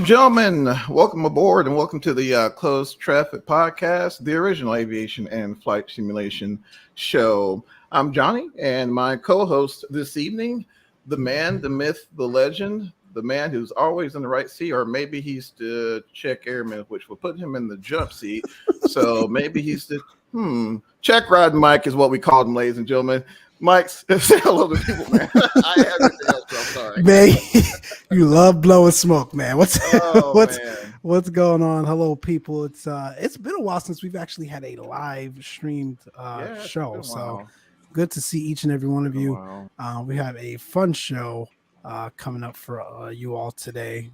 gentlemen, welcome aboard and welcome to the Closed Traffic Podcast, the original aviation and flight simulation show. I'm Johnny, and my co-host this evening, the man, the myth, the legend, the man who's always in the right seat, or maybe he's the check airman, which will put him in the jump seat. So maybe he's the check ride Mike is what we call him, ladies and gentlemen. Mike's say hello to people, man. I have everything else, so I'm sorry. Man, you love blowing smoke, man. What's going on? Hello, people. It's been a while since we've actually had a live streamed show. So good to see each and every one of you. We have a fun show coming up for you all today.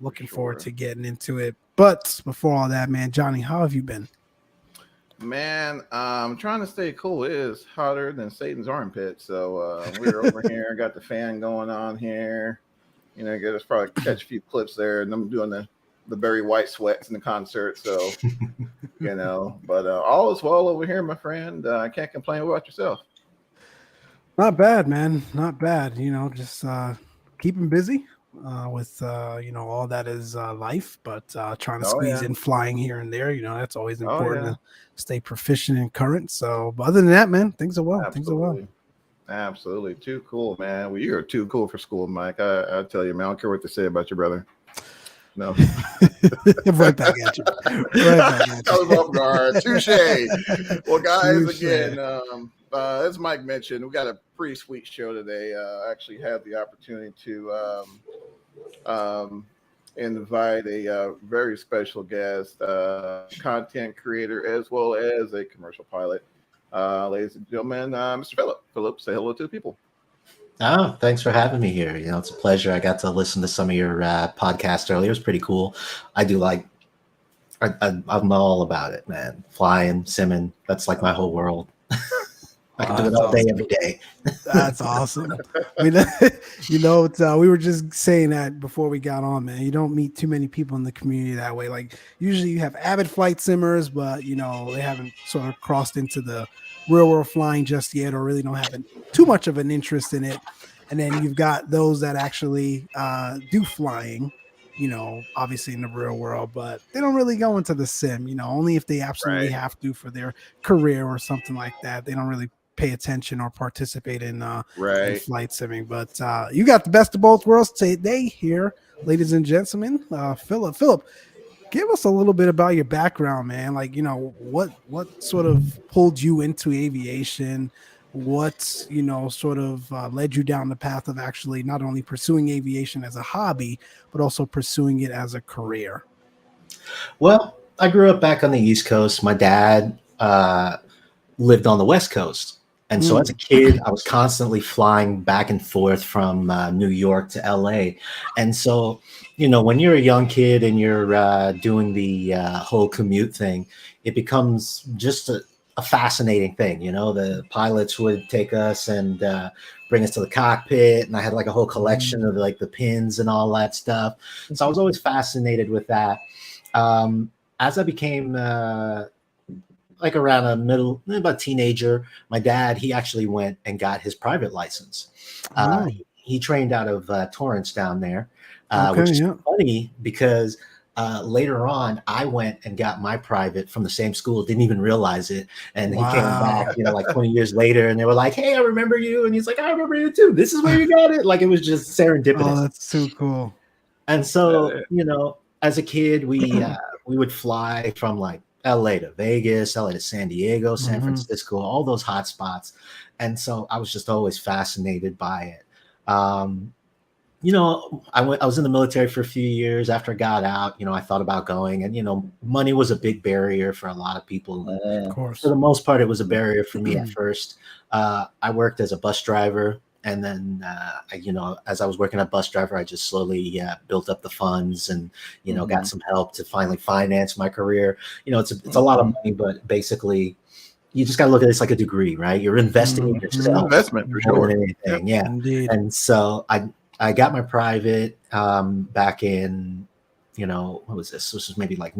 Looking forward to getting into it. But before all that, man, Johnny, how have you been? Man, I'm trying to stay cool. It is hotter than Satan's armpit. So we're over here, got the fan going on here. You know, get us probably catch a few clips there, and I'm doing the Barry White sweats in the concert. So, you know, but all is well over here, my friend. I can't complain. What about yourself? Not bad, man. Not bad. You know, just keeping busy with you know, all that is life, but trying to squeeze in flying here and there. You know, that's always important to stay proficient and current. So, but other than that, man, things are well. Absolutely. Things are well. Absolutely. Too cool, man. Well, you're too cool for school, Mike. I tell you, man, I don't care what they say about your brother. No. Right back at you. That was off guard. Touche. Well, guys, again, as Mike mentioned, we got a pretty sweet show today. I actually had the opportunity to invite a very special guest, content creator, as well as a commercial pilot. Ladies and gentlemen, Mr. Phillip. Phillip, say hello to the people. Oh, thanks for having me here. You know, it's a pleasure. I got to listen to some of your podcasts earlier. It was pretty cool. I'm all about it, man. Flying, simming, that's like my whole world. I can do it all day, every day. That's awesome. I mean, you know, we were just saying that before we got on, man. You don't meet too many people in the community that way. Like, usually you have avid flight simmers, but, you know, they haven't sort of crossed into the real world flying just yet, or really don't have too much of an interest in it. And then you've got those that actually do flying, you know, obviously in the real world, but they don't really go into the sim, you know, only if they absolutely have to for their career or something like that. They don't really pay attention or participate in flight simming. But you got the best of both worlds today here, ladies and gentlemen. Phillip, give us a little bit about your background, man. Like, you know, what sort of pulled you into aviation? What, you know, sort of led you down the path of actually not only pursuing aviation as a hobby, but also pursuing it as a career? Well, I grew up back on the East Coast. My dad lived on the West Coast. And so as a kid, I was constantly flying back and forth from New York to LA. And so, you know, when you're a young kid and you're doing the whole commute thing, it becomes just a fascinating thing. You know, the pilots would take us and bring us to the cockpit. And I had like a whole collection of like the pins and all that stuff. So I was always fascinated with that. As I became like around about teenager, my dad, he actually went and got his private license. He trained out of Torrance down there, which is funny because later on I went and got my private from the same school, didn't even realize it. And he came back, you know, like 20 years later, and they were like, "Hey, I remember you." And he's like, "I remember you too. This is where you got it." Like, it was just serendipitous. Oh, that's so cool. And so, you know, as a kid, we would fly from like LA to Vegas, LA to San Diego, San Francisco, all those hot spots. And so I was just always fascinated by it. You know, I was in the military for a few years. After I got out, you know, I thought about going, and, you know, money was a big barrier for a lot of people. Of course. For the most part, it was a barrier for me at first. I worked as a bus driver. And then, you know, as I was working as a bus driver, I just slowly built up the funds and, you know, got some help to finally finance my career. You know, it's a lot of money, but basically you just got to look at it like a degree, right? You're investing in yourself. Investment for sure. Anything. Yeah. Indeed. And so I got my private back in, you know, what was this? This was maybe like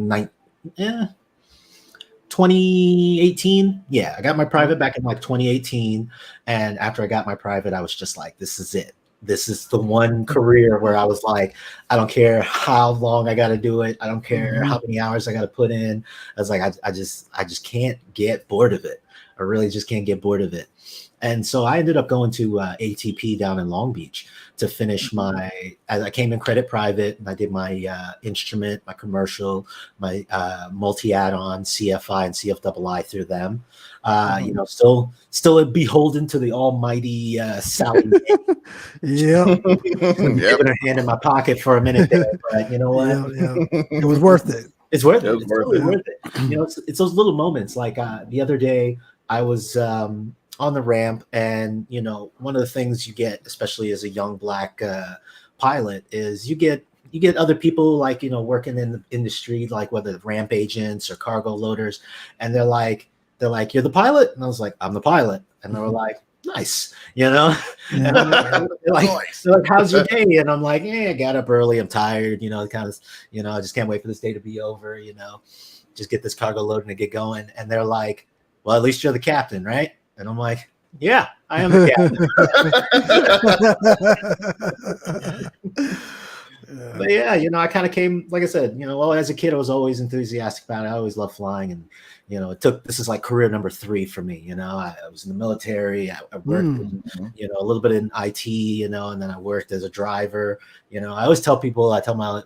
2018. Yeah, I got my private back in like 2018. And after I got my private, I was just like, this is it. this is the one career where I was like, I don't care how long I got to do it. I don't care how many hours I got to put in. I was like, I just can't get bored of it. I really just can't get bored of it. And so I ended up going to ATP down in Long Beach to finish I came in credit private, and I did my instrument, my commercial, my multi add-on CFI and CFII through them. You know, still beholden to the almighty Sally. Yeah. Giving her hand in my pocket for a minute there, but you know what? Yeah. It was worth it. It's worth it. It was It's worth totally it. worth it. You know, it's those little moments. Like the other day, I was on the ramp, and you know, one of the things you get, especially as a young black pilot, is you get other people like, you know, working in the industry, like whether ramp agents or cargo loaders, and they're like, you're the pilot, and I was like, I'm the pilot, and they were like, nice, you know. Yeah. And they're like, how's your day? And I'm like, I got up early, I'm tired, you know, kind of, you know, I just can't wait for this day to be over, you know, just get this cargo loading to get going. And they're like, well, at least you're the captain, right? And I'm like, yeah, I am the captain. But yeah, you know, I kind of came, like I said, you know, well, as a kid, I was always enthusiastic about it. I always loved flying. And, you know, this is like career number 3 for me. You know, I was in the military. I worked, you know, a little bit in IT, you know, and then I worked as a driver. You know, I always tell people, I tell my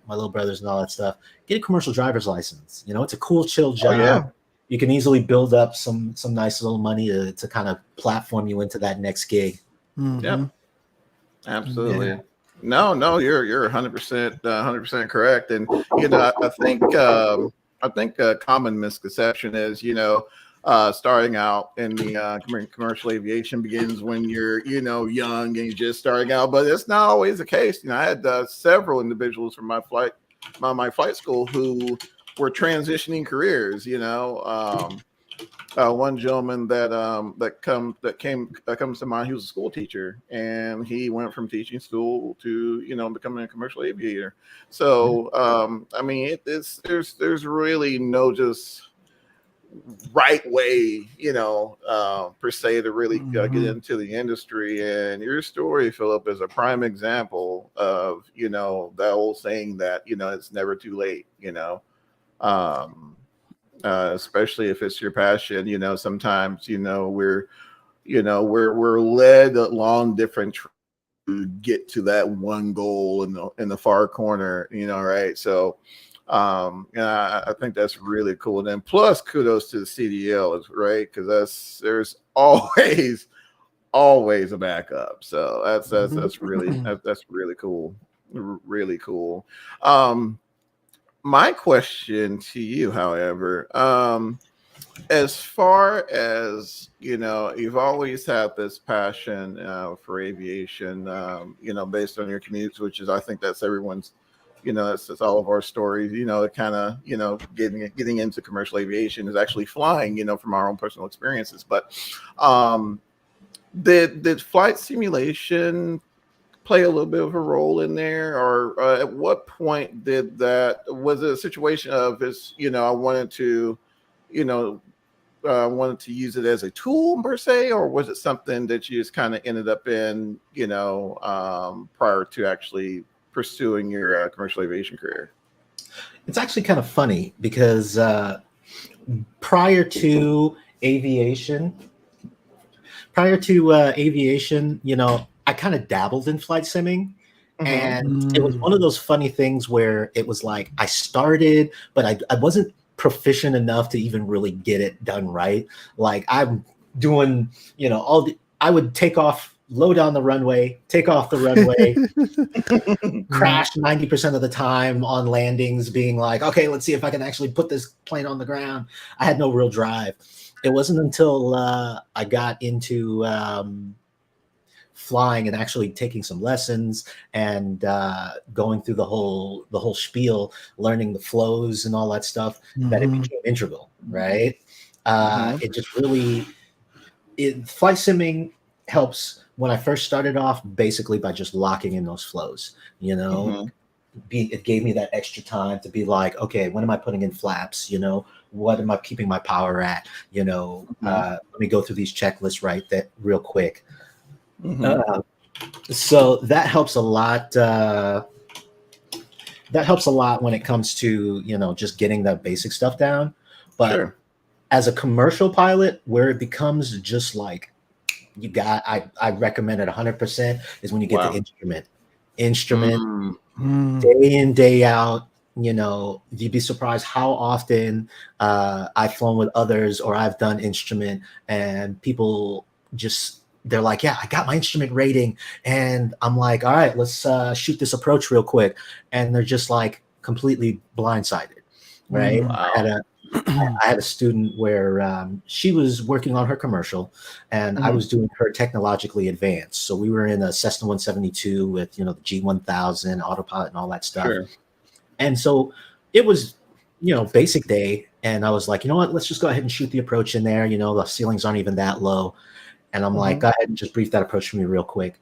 little brothers and all that stuff, get a commercial driver's license. You know, it's a cool, chill job. Oh, yeah. You can easily build up some nice little money to kind of platform you into that next gig. Yep. Absolutely. Yeah. No, you're 100% correct. And you know, I think a common misconception is, you know, starting out in the commercial aviation begins when you're, you know, young and you're just starting out, but it's not always the case. You know, I had several individuals from my flight school who were transitioning careers. You know, one gentleman that comes to mind, he was a school teacher, and he went from teaching school to, you know, becoming a commercial aviator. So I mean, there's really no just right way, you know, per se, to really get into the industry. And your story, Philip, is a prime example of, you know, that old saying that, you know, it's never too late, you know. Especially if it's your passion, you know, sometimes, you know, we're led along different to get to that one goal in the far corner, you know, right? So, yeah, I think that's really cool. And then plus kudos to the CDL, right? Because there's always a backup. So that's really cool, really cool. My question to you, however, as far as, you know, you've always had this passion for aviation, you know, based on your commutes, which is, I think that's everyone's, you know, that's all of our stories, you know, kind of, you know, getting into commercial aviation is actually flying, you know, from our own personal experiences. But did flight simulation play a little bit of a role in there, or at what point was it a situation of this, you know, I wanted to use it as a tool per se, or was it something that you just kind of ended up in, you know, prior to actually pursuing your commercial aviation career? It's actually kind of funny because prior to aviation, you know, I kind of dabbled in flight simming, and it was one of those funny things where it was like I started, but I wasn't proficient enough to even really get it done right. Like I'm doing, you know, I would take off, low down the runway, take off the runway, crash 90% of the time on landings, being like, okay, let's see if I can actually put this plane on the ground. I had no real drive. It wasn't until I got into flying and actually taking some lessons and going through the whole spiel, learning the flows and all that stuff, that it became integral, right? It just really, flight simming helps. When I first started off, basically by just locking in those flows, you know, it gave me that extra time to be like, okay, when am I putting in flaps? You know, what am I keeping my power at? You know, let me go through these checklists real quick. So that helps a lot. That helps a lot when it comes to, just getting the basic stuff down. But Sure. as a commercial pilot, where it becomes just like I recommend it 100% is when you get the Wow. instrument Mm. day in, day out. You'd be surprised how often I've flown with others or I've done instrument and people they're like, yeah, I got my instrument rating. And I'm like, all right, let's shoot this approach real quick. And they're just like completely blindsided, right? Mm. Wow. I had a student where she was working on her commercial and I was doing her technologically advanced. So we were in a Cessna 172 with, the G1000 autopilot and all that stuff. Sure. And so it was, basic day. And I was like, you know what, let's just go ahead and shoot the approach in there. The ceilings aren't even that low. And I'm like, go ahead and just brief that approach for me real quick.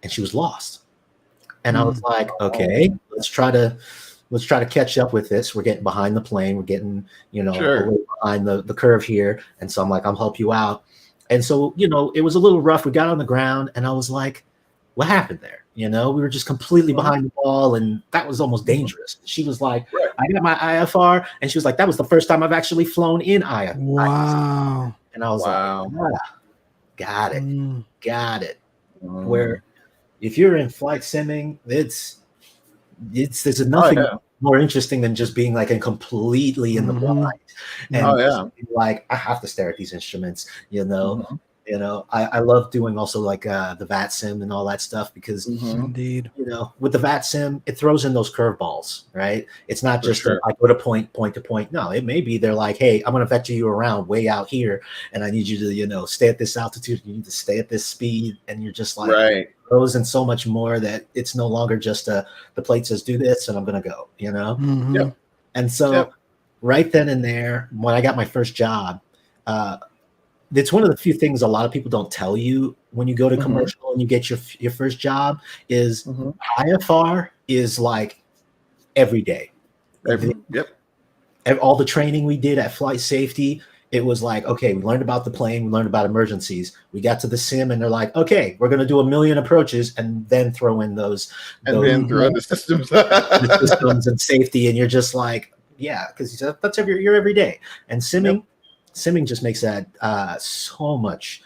And she was lost. And I was like, okay, let's try to catch up with this. We're getting behind the plane. We're getting, Sure. a little behind the curve here. And so I'm like, I'll help you out. And so, it was a little rough. We got on the ground and I was like, what happened there? We were just completely behind the ball and that was almost dangerous. She was like, Right. I got my IFR. And she was like, that was the first time I've actually flown in IFR. Wow. And I was Wow. like, got it. Mm. Got it. Where if you're in flight simming, there's nothing more interesting than just being like completely in the blind and like I have to stare at these instruments. I love doing also like the VAT sim and all that stuff because Indeed. with the VAT sim it throws in those curveballs, right? It's not just I go to point to point. No, it may be they're like, hey, I'm going to vector you around way out here and I need you to stay at this altitude, you need to stay at this speed, and you're just like throws in so much more that it's no longer just the plate says do this and I'm going to go, And so right then and there, when I got my first job, it's one of the few things a lot of people don't tell you when you go to commercial and you get your first job is IFR is like every day. All the training we did at flight safety, it was like, okay, we learned about the plane, we learned about emergencies. We got to the sim and they're like, okay, we're going to do 1 million approaches and then throw in those then through other systems. the systems and safety. And you're just like, yeah, because that's your every day. And simming just makes that so much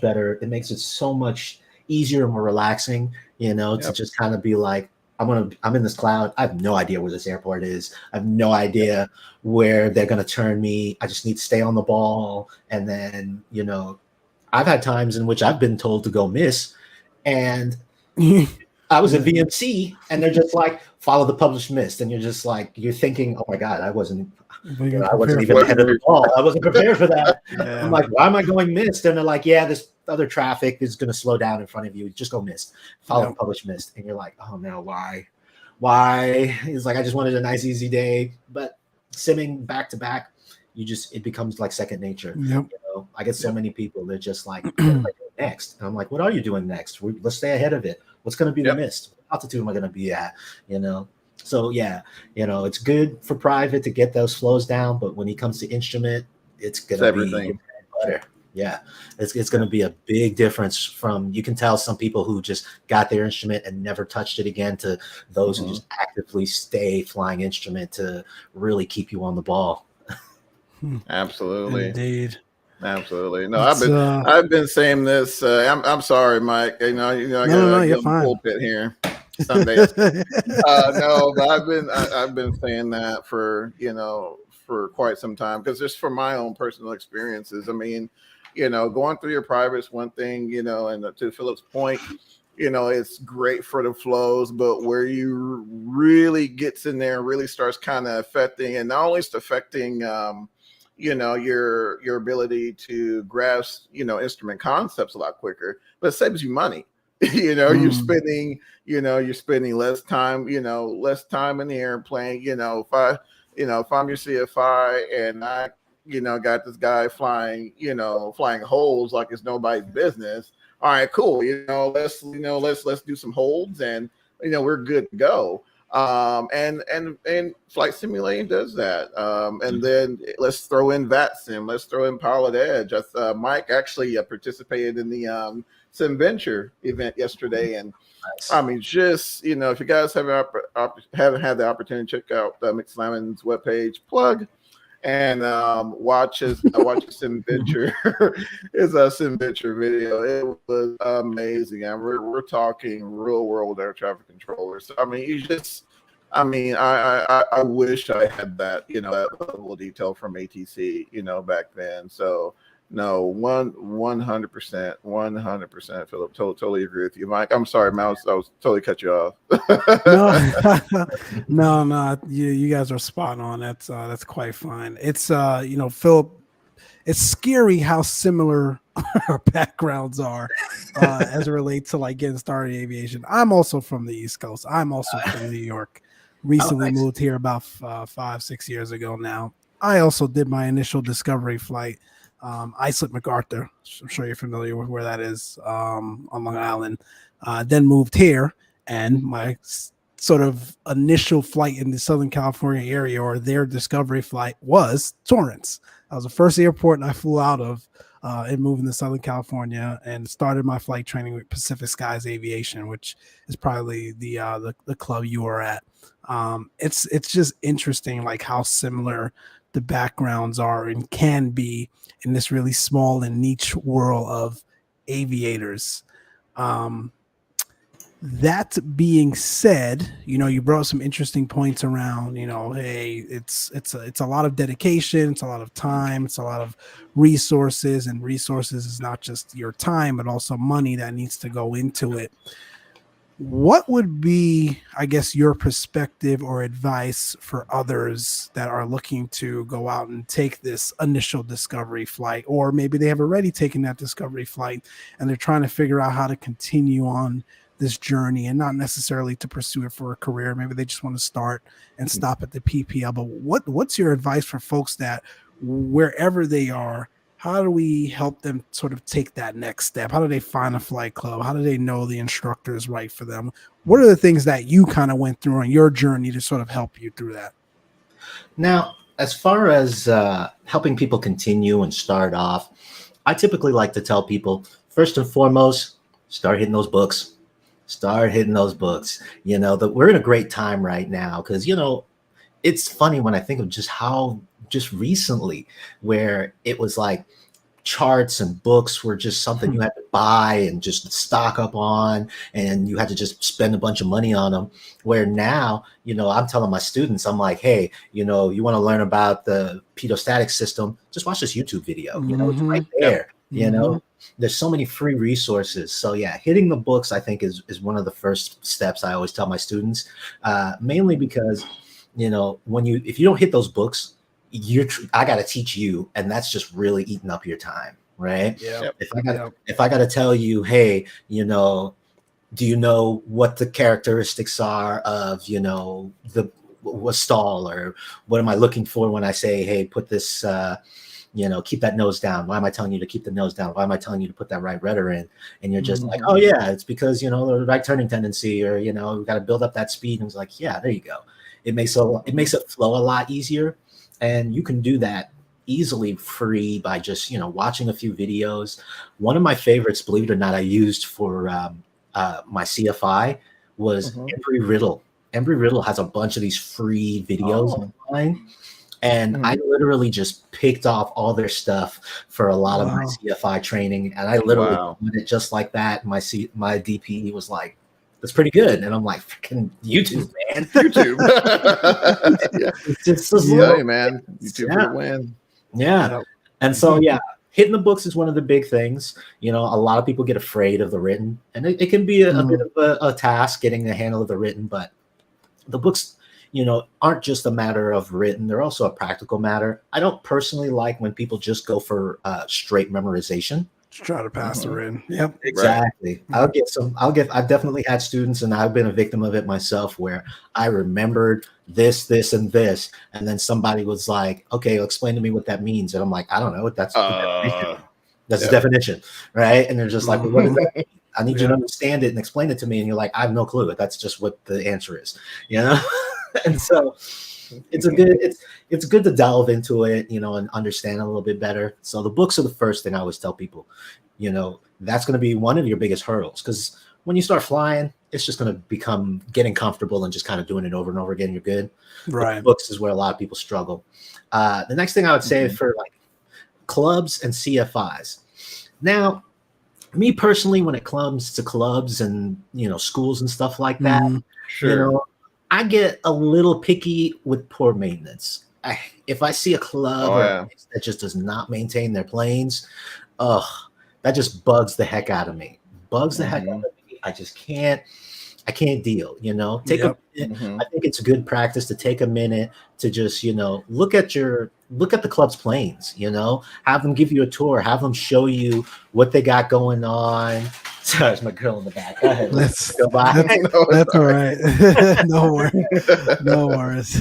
better. It makes it so much easier and more relaxing, to just kind of be like, I'm in this cloud. I have no idea where this airport is. I have no idea where they're going to turn me. I just need to stay on the ball. And then, I've had times in which I've been told to go miss. And I was at VMC and they're just like, follow the published mist. And you're just like, you're thinking, oh my God, I wasn't even ahead of the ball. I wasn't prepared for that. I'm like, why am I going mist? And they're like, yeah, this other traffic is going to slow down in front of you. Just go mist. Follow the published mist. And you're like, oh no, why? It's like, I just wanted a nice, easy day. But simming back to back, it becomes like second nature. I get so many people, they're just like, what am I doing next? And I'm like, what are you doing next? Let's stay ahead of it. What's going to be the mist? What altitude am I going to be at? So yeah, it's good for private to get those flows down, but when it comes to instrument, it's gonna be butter. Yeah, it's gonna be a big difference from, you can tell some people who just got their instrument and never touched it again to those who just actively stay flying instrument to really keep you on the ball. Absolutely. Indeed. Absolutely. No, I've been saying this. I'm sorry, Mike. I got you're fine. Pulpit here. Sunday. No, but I've been saying that for quite some time, because just from my own personal experiences. I mean, going through your private's one thing, and to Philip's point, it's great for the flows, but where you really gets in there, really starts kind of affecting, and not only it's affecting your ability to grasp instrument concepts a lot quicker, but it saves you money. You're spending less time in the airplane. If I'm your CFI and I got this guy flying holds like it's nobody's business. All right, cool. Let's do some holds and we're good to go. And flight simulating does that. And then let's throw in VAT sim. Let's throw in Pilot Edge. Mike actually participated in the Simventure event yesterday, and Nice. I mean, just if you guys haven't had the opportunity to check out Mix Lamon's webpage, plug and watch a Simventure is a Simventure video. It was amazing, and we're talking real world air traffic controllers. So, I mean, I wish I had that that level of detail from ATC back then. So no, 100%, Philip. Totally agree with you, Mike. I'm sorry, Mouse. I was totally cut you off. No. You guys are spot on. That's quite fine. It's Philip. It's scary how similar our backgrounds are as it relates to like getting started in aviation. I'm also from the East Coast. I'm also from New York. Recently moved here about 5-6 years ago now. I also did my initial discovery flight. Islip MacArthur. I'm sure you're familiar with where that is on Long Island. Then moved here, and my sort of initial flight in the Southern California area, or their discovery flight, was Torrance. That was the first airport I flew out of and moving to Southern California, and started my flight training with Pacific Skies Aviation, which is probably the club you were at. It's just interesting, like how similar the backgrounds are and can be in this really small and niche world of aviators. That being said, you brought some interesting points around, hey, it's a lot of dedication, it's a lot of time, it's a lot of resources, and resources is not just your time, but also money that needs to go into it. What would be, I guess, your perspective or advice for others that are looking to go out and take this initial discovery flight, or maybe they have already taken that discovery flight and they're trying to figure out how to continue on this journey and not necessarily to pursue it for a career? Maybe they just want to start and stop at the PPL. But what's your advice for folks that wherever they are, how do we help them sort of take that next step? How do they find a flight club? How do they know the instructor is right for them? What are the things that you kind of went through on your journey to sort of help you through that? Now, as far as helping people continue and start off, I typically like to tell people, first and foremost, start hitting those books. Start hitting those books. We're in a great time right now because, it's funny when I think of just recently where it was like charts and books were just something you had to buy and just stock up on, and you had to just spend a bunch of money on them. Where now, I'm telling my students, I'm like, hey, you want to learn about the pedostatic system, just watch this YouTube video. It's right there. There's so many free resources. So yeah, hitting the books, I think, is one of the first steps I always tell my students, mainly because if you don't hit those books, I got to teach you, and that's just really eating up your time, right? Yeah. If I got to tell you, hey, do you know what the characteristics are of the stall, or what am I looking for when I say, hey, put this keep that nose down? Why am I telling you to keep the nose down? Why am I telling you to put that right rudder in? And you're just like, oh yeah, it's because the right turning tendency, or we got to build up that speed. And it's like, yeah, there you go. It makes it flow a lot easier, and you can do that easily free by just watching a few videos. One of my favorites, believe it or not, I used for my CFI was Embry Riddle. Embry Riddle has a bunch of these free videos online. And I literally just picked off all their stuff for a lot of my CFI training. And I literally did it just like that. My DPE was like, that's pretty good. And I'm like, freaking YouTube, man. YouTube. It's just man. YouTube for the win. Yeah. And so, hitting the books is one of the big things. A lot of people get afraid of the written, and it can be a bit of a task getting the handle of the written, but the books, aren't just a matter of written. They're also a practical matter. I don't personally like when people just go for straight memorization. Just try to pass the written. Yep. Exactly. Right. I've definitely had students, and I've been a victim of it myself, where I remembered this, and this, and then somebody was like, okay, explain to me what that means. And I'm like, I don't know. That's the definition. That's the definition. Right. And they're just like, well, what does that mean? I need you to understand it and explain it to me. And you're like, I have no clue. That's just what the answer is, And so it's good to delve into it, and understand a little bit better. So the books are the first thing I always tell people. that's going to be one of your biggest hurdles, because when you start flying, it's just going to become getting comfortable and just kind of doing it over and over again. You're good. Right. But books is where a lot of people struggle. The next thing I would say for like clubs and CFIs. Now, me personally, when it comes to clubs and, you know, schools and stuff like that, you know, I get a little picky with poor maintenance. If I see a club or a place that just does not maintain their planes, that just bugs the heck out of me. Bugs the heck out of me. I can't deal, you know. Take a minute. I think it's a good practice to take a minute to just, you know, look at the club's planes, you know, have them give you a tour, have them show you what they got going on. Sorry, there's my girl in the back. Go ahead. Go by. That's all right. No worries.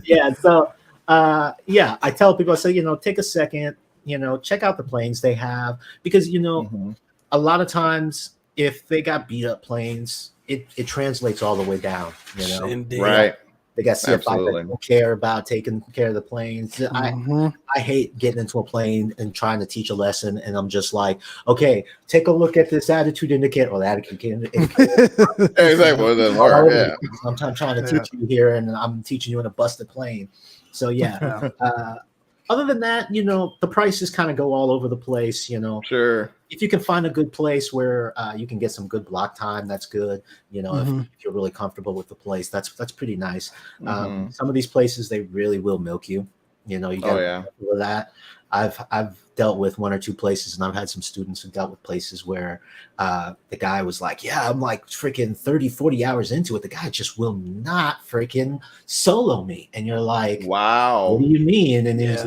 Yeah. So, I tell people, I say, you know, take a second, you know, check out the planes they have, because, you know, a lot of times if they got beat up planes, it translates all the way down, you know. Indeed. Right. They got CFIs that don't care about taking care of the planes. I hate getting into a plane and trying to teach a lesson, and I'm just like, okay, take a look at this attitude indicator or the attitude indicator. Exactly. Well, it doesn't work. Yeah. I'm trying to teach you here, and I'm teaching you in a busted plane. So other than that, you know, the prices kind of go all over the place, you know. Sure. If you can find a good place where you can get some good block time, that's good. You know, if you're really comfortable with the place, that's pretty nice. Some of these places, they really will milk you. You know, you got to be careful with that. I've dealt with one or two places, and I've had some students who dealt with places where the guy was like, yeah, I'm like freaking 30, 40 hours into it. The guy just will not freaking solo me. And you're like, wow, what do you mean? And it's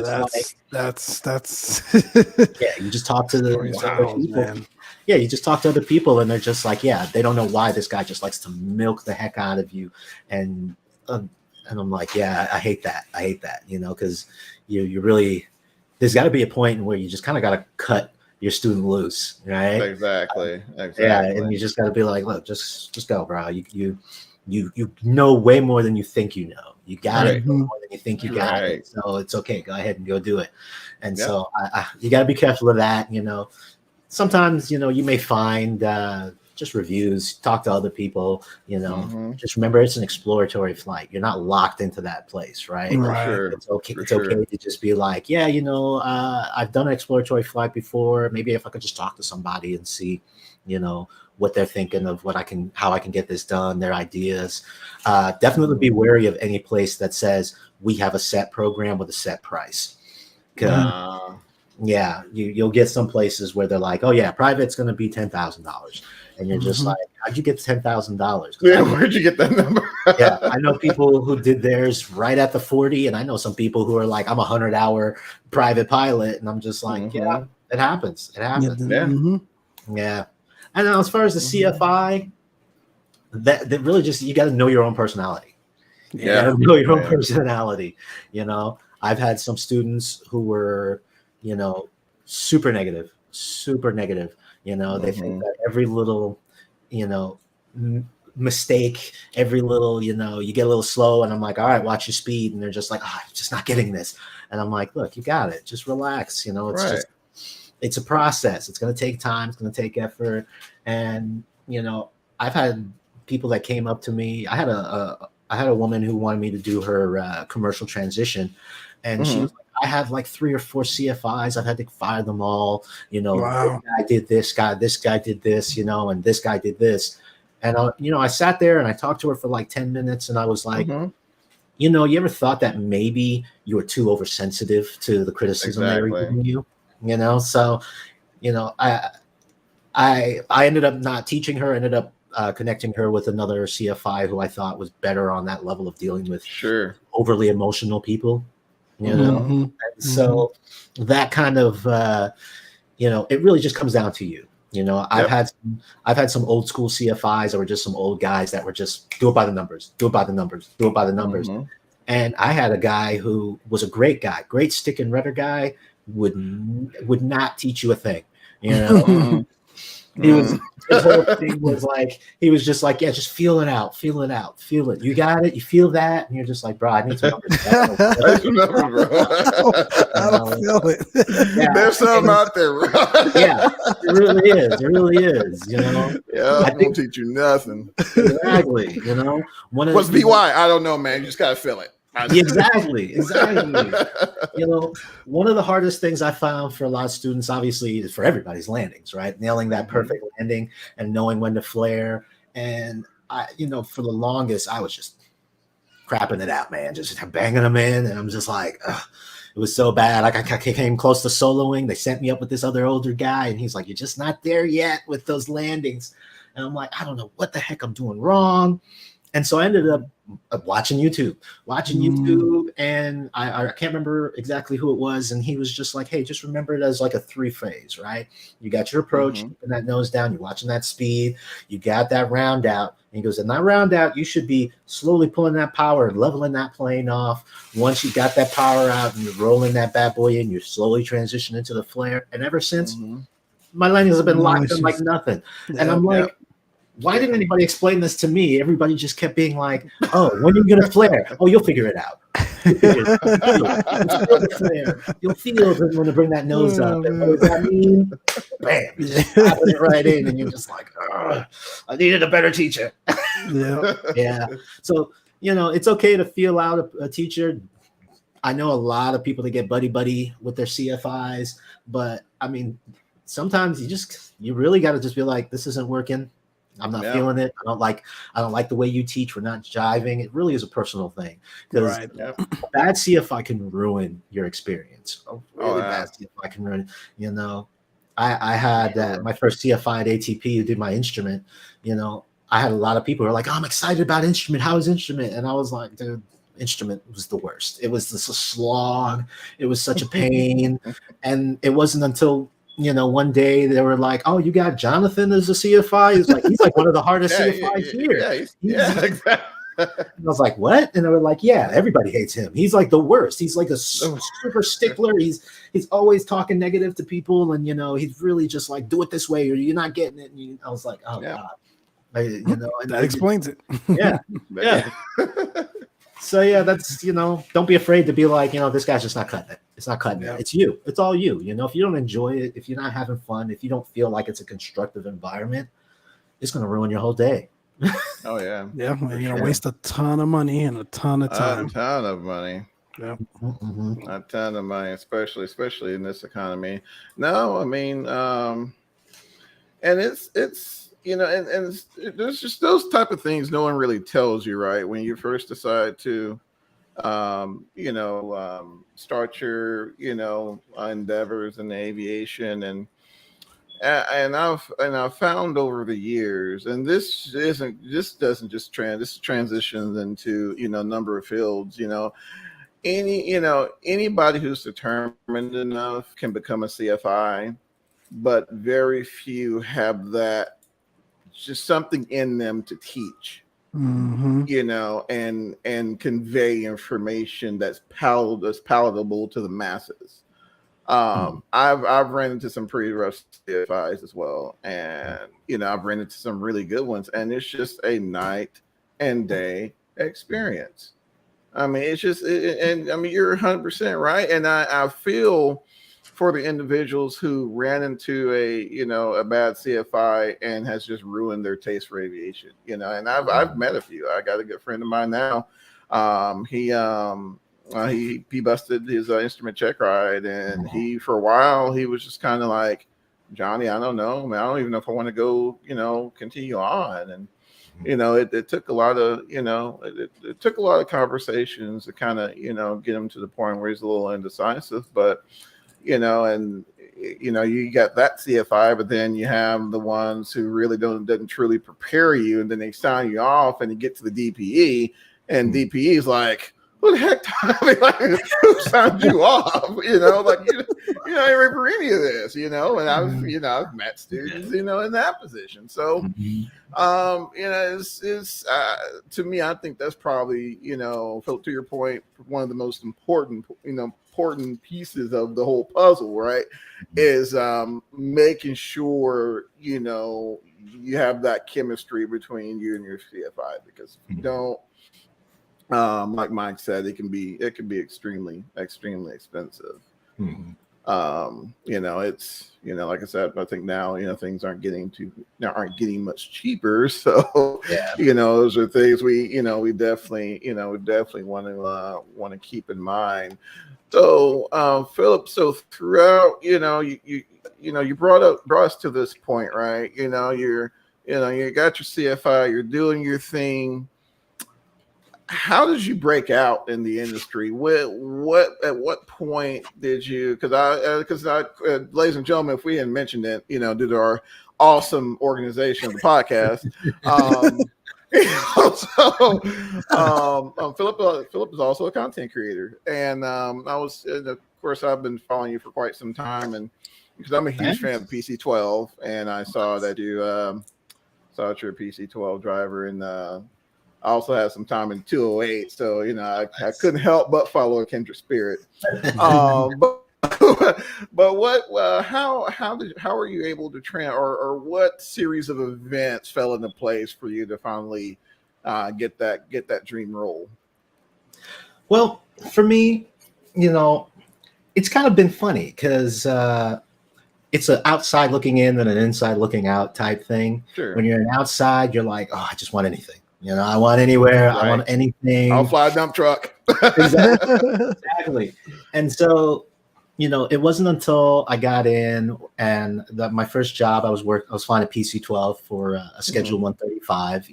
that's you just talk to the people. Man. Yeah, you just talk to other people, and they're just like, yeah, they don't know why this guy just likes to milk the heck out of you. And I'm like, yeah, I hate that. You know, because you really, there's got to be a point where you just kind of got to cut your student loose, right? Exactly. Yeah, and you just got to be like, look, just go, bro. You know way more than you think you know. You got it more than you think you got it. So it's okay. Go ahead and go do it. And so you got to be careful of that. You know, sometimes, you know, you may find just reviews, talk to other people, you know, just remember it's an exploratory flight. You're not locked into that place, right? Sure. It's okay. It's okay to just be like, yeah, you know, I've done an exploratory flight before. Maybe if I could just talk to somebody and see, you know, what they're thinking of, how I can get this done, their ideas. Definitely be wary of any place that says we have a set program with a set price. Yeah, you'll get some places where they're like, oh yeah, private's going to be $10,000, and you're just like, how'd you get $10,000? Yeah, where'd you get that number? Yeah, I know people who did theirs right at the 40, and I know some people who are like, I'm a 100-hour private pilot, and I'm just like, yeah, it happens. Yeah. And now as far as the CFI, that really just, you got to know your own personality. You got to know your own personality. You know, I've had some students who were, you know, super negative. You know, they think that every little, you know, mistake, every little, you know, you get a little slow, and I'm like, all right, watch your speed. And they're just like, I'm just not getting this. And I'm like, look, you got it. Just relax. You know, it's a process. It's going to take time. It's going to take effort. And, you know, I've had people that came up to me. I had a woman who wanted me to do her commercial transition, and she was like, I have like 3 or 4 CFIs. I've had to fire them all. You know, this guy did this guy did this, you know, and this guy did this. And, you know, I sat there and I talked to her for like 10 minutes, and I was like, you know, you ever thought that maybe you were too oversensitive to the criticism they were giving you? You know, so, you know, I ended up not teaching her, ended up connecting her with another CFI who I thought was better on that level of dealing with overly emotional people, you know. And so that kind of, you know, it really just comes down to you. You know, I've had some old school CFIs that were just some old guys that were just do it by the numbers. And I had a guy who was a great guy, great stick and rudder guy, would not teach you a thing, you know. He was his whole thing was like he was just like, yeah, just feel it out, feel it. You got it, you feel that, and you're just like, bro, I need some numbers. I don't feel it. Yeah, There's some out there, bro. Yeah, it really is. It really is. You know. Yeah, I won't teach you nothing. Exactly. You know, What's BY? I don't know, man. You just gotta feel it. Exactly. You know, one of the hardest things I found for a lot of students, obviously, is for everybody's landings, right? Nailing that perfect landing and knowing when to flare. And I, you know, for the longest, I was just crapping it out, man, just banging them in, and I'm just like, ugh. It was so bad. Like I came close to soloing. They sent me up with this other older guy, and he's like, "You're just not there yet with those landings." And I'm like, I don't know what the heck I'm doing wrong. And so I ended up watching YouTube, and I can't remember exactly who it was. And he was just like, hey, just remember it as like a 3-phase, right? You got your approach, keeping that nose down, you're watching that speed, you got that round out. And he goes, in that round out, you should be slowly pulling that power and leveling that plane off. Once you got that power out and you're rolling that bad boy in, you're slowly transitioning into the flare. And ever since, my landings have been locked in like nothing. And I'm like, why didn't anybody explain this to me? Everybody just kept being like, oh, when are you going to flare? Oh, you'll figure it out. You'll feel it when to bring that nose up. And what does that mean? Bam. You just popping it right in, and you're just like, I needed a better teacher. Yeah. So, you know, it's okay to feel out a teacher. I know a lot of people that get buddy with their CFIs, but I mean, sometimes you really got to just be like, this isn't working. I'm not feeling it. I don't like the way you teach. We're not jiving. It really is a personal thing, because a bad CFI can ruin your experience. A really bad CFI can ruin it. You know, I had my first CFI at ATP who did my instrument. You know, I had a lot of people who were like, oh, I'm excited about instrument. How is instrument? And I was like, dude, instrument was the worst. It was this a slog. It was such a pain. And it wasn't until, you know, one day they were like, oh, you got Jonathan as a CFI? He's like one of the hardest CFIs here. Exactly. And I was like, what? And they were like, yeah, everybody hates him. He's like the worst. He's like a super stickler. He's always talking negative to people. And, you know, he's really just like, do it this way or you're not getting it. And I was like, oh, God. You know, and that explains it. Yeah. So, yeah, that's, you know, don't be afraid to be like, you know, this guy's just not cutting it. It's not cutting it. It's you. It's all you. You know, if you don't enjoy it, if you're not having fun, if you don't feel like it's a constructive environment, it's going to ruin your whole day. Oh, yeah. Yeah. You're going to waste a ton of money and a ton of time. A ton of money. Yeah. A ton of money, especially in this economy. No, I mean, and it's, you know, and there's just those type of things no one really tells you, right? When you first decide to, you know, start your, you know, endeavors in aviation, and I've found over the years, and this transitions into, you know, number of fields, you know, anybody who's determined enough can become a CFI, but very few have that, just something in them to teach, you know, and convey information that's palatable to the masses. I've ran into some pretty rough CFIs as well, and you know, I've ran into some really good ones, and it's just a night and day experience. I mean, it's just, and I mean, you're 100% right, and I feel for the individuals who ran into a bad CFI and has just ruined their taste for aviation, you know. And I've met a few. I got a good friend of mine now. He busted his instrument check ride, and he, for a while, he was just kind of like, Johnny, I don't know, man. I don't even know if I want to go, you know, continue on. And you know, it took a lot of, you know, it took a lot of conversations to kind of, you know, get him to the point where he's a little indecisive, but you know, and you know, you got that CFI, but then you have the ones who really doesn't truly prepare you, and then they sign you off, and you get to the DPE, and DPE is like, who the heck? I mean, like, who signed you off? You know, like you know, I ain't ready for any of this. You know, and I've met students, you know, in that position. So, you know, it's to me, I think that's probably, you know, Phillip, to your point, one of the most important, you know, important pieces of the whole puzzle, right? Is making sure you have that chemistry between you and your CFI, because if you don't, like Mike said, it can be extremely expensive. Mm-hmm. It's like I said, I think now things aren't getting much cheaper. So Yeah. those are things we definitely want to keep in mind. So Philip, so throughout you brought us to this point, right? You got your CFI, you're doing your thing. How did you break out in the industry? What at what point did you? Because ladies and gentlemen, if we hadn't mentioned it, due to our awesome organization of the podcast, Philip is also a content creator, and of course, I've been following you for quite some time, and because I'm a huge fan of PC-12, and I saw that you saw that you're a PC-12 driver, and I also had some time in 208, so I couldn't help but follow a kindred spirit. But what? How are you able to train, or what series of events fell into place for you to finally get that dream role? Well, for me, it's kind of been funny because it's an outside looking in and an inside looking out type thing. Sure. When you're an outside, you're like, oh, I just want anything. I want anywhere. Right. I want anything. I'll fly a dump truck. Exactly. And so, it wasn't until I got in and my first job, I was flying a PC-12 for a Schedule 135.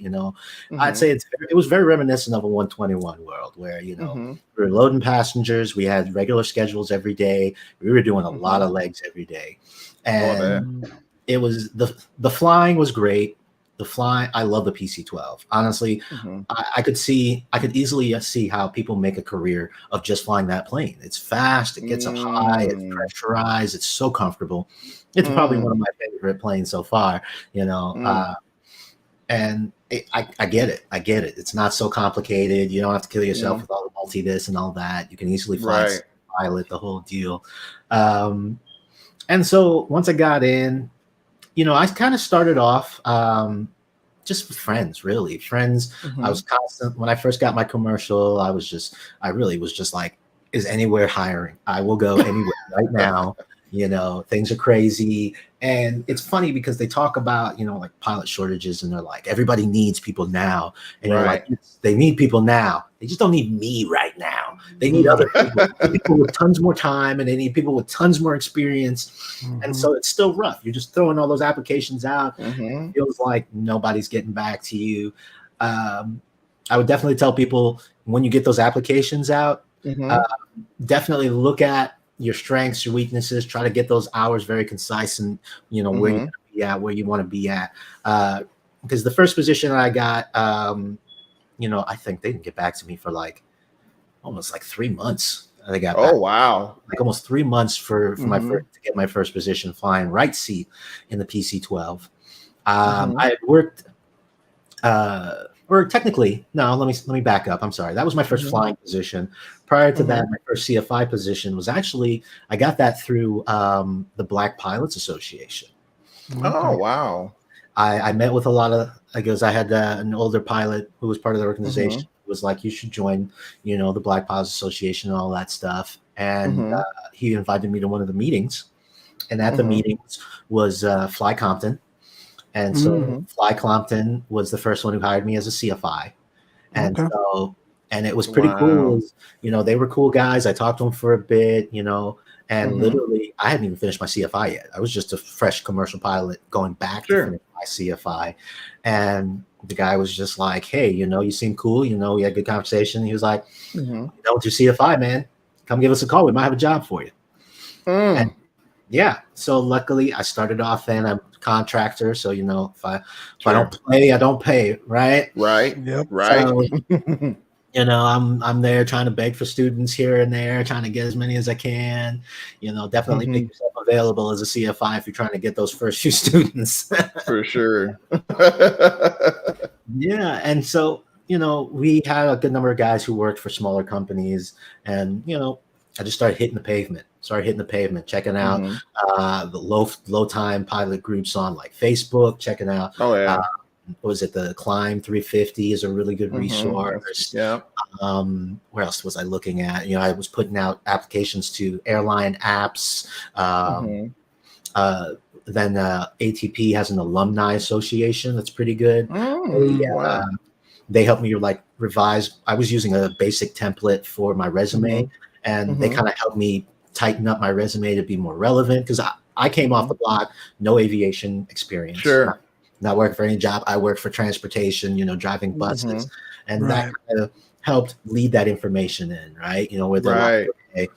I'd say it was very reminiscent of a 121 world where, we were loading passengers. We had regular schedules every day. We were doing a lot of legs every day. And it was the flying was great. I love the PC-12. Honestly, I could easily see how people make a career of just flying that plane. It's fast, it gets up high, it's pressurized, it's so comfortable. It's probably one of my favorite planes so far, and I get it. It's not so complicated. You don't have to kill yourself with all the multi-this and all that. You can easily fly pilot, the whole deal. And so once I got in, I kind of started off just with friends, really. I was constant. When I first got my commercial, I really was just like, is anywhere hiring? I will go anywhere right now. Things are crazy. And it's funny because they talk about, like pilot shortages, and they're like, everybody needs people now. And you're like, they need people now. They just don't need me right now. They need other people. They need people with tons more time, and they need people with tons more experience. And so it's still rough. You're just throwing all those applications out. It feels like nobody's getting back to you. I would definitely tell people, when you get those applications out, definitely look at your strengths, your weaknesses, try to get those hours very concise, and where you want to be at, where you want to be at. Because the first position I got, I think they didn't get back to me for almost 3 months. They got back. Wow. Almost 3 months for to get my first position flying right seat in the PC-12. I had worked or technically, no, let me back up. I'm sorry. That was my first flying position. Prior to that, my first CFI position was actually, I got that through the Black Pilots Association. Oh, wow. I met with a lot of, because I had an older pilot who was part of the organization, who was like, you should join, the Black Pilots Association and all that stuff. And he invited me to one of the meetings. And at the meetings was Fly Compton. And so Fly Compton was the first one who hired me as a CFI. And so, and it was pretty cool. They were cool guys. I talked to them for a bit, and literally I hadn't even finished my CFI yet. I was just a fresh commercial pilot going back to finish my CFI. And the guy was just like, hey, you seem cool. We had a good conversation. He was like, with your CFI, man, come give us a call. We might have a job for you. And yeah. So luckily I started off, and I'm a contractor. So, if I don't play, I don't pay. Right. Right. Yep. Right. So, I'm there trying to beg for students here and there, trying to get as many as I can. Definitely make yourself available as a CFI if you're trying to get those first few students. For sure. Yeah. And so, we had a good number of guys who worked for smaller companies, and, I just started hitting the pavement, checking out the low time pilot groups on like Facebook, checking out. Oh yeah. What was it? The Climb 350 is a really good resource. Yeah. Where else was I looking at? You know, I was putting out applications to airline apps. Then ATP has an alumni association that's pretty good. Wow. They helped me like revise. I was using a basic template for my resume, and they kind of helped me tighten up my resume to be more relevant because I came off the block, no aviation experience. Sure. Not working for any job. I worked for transportation, you know, driving buses, and that kind of helped lead that information in, right? You know, where they're like, okay,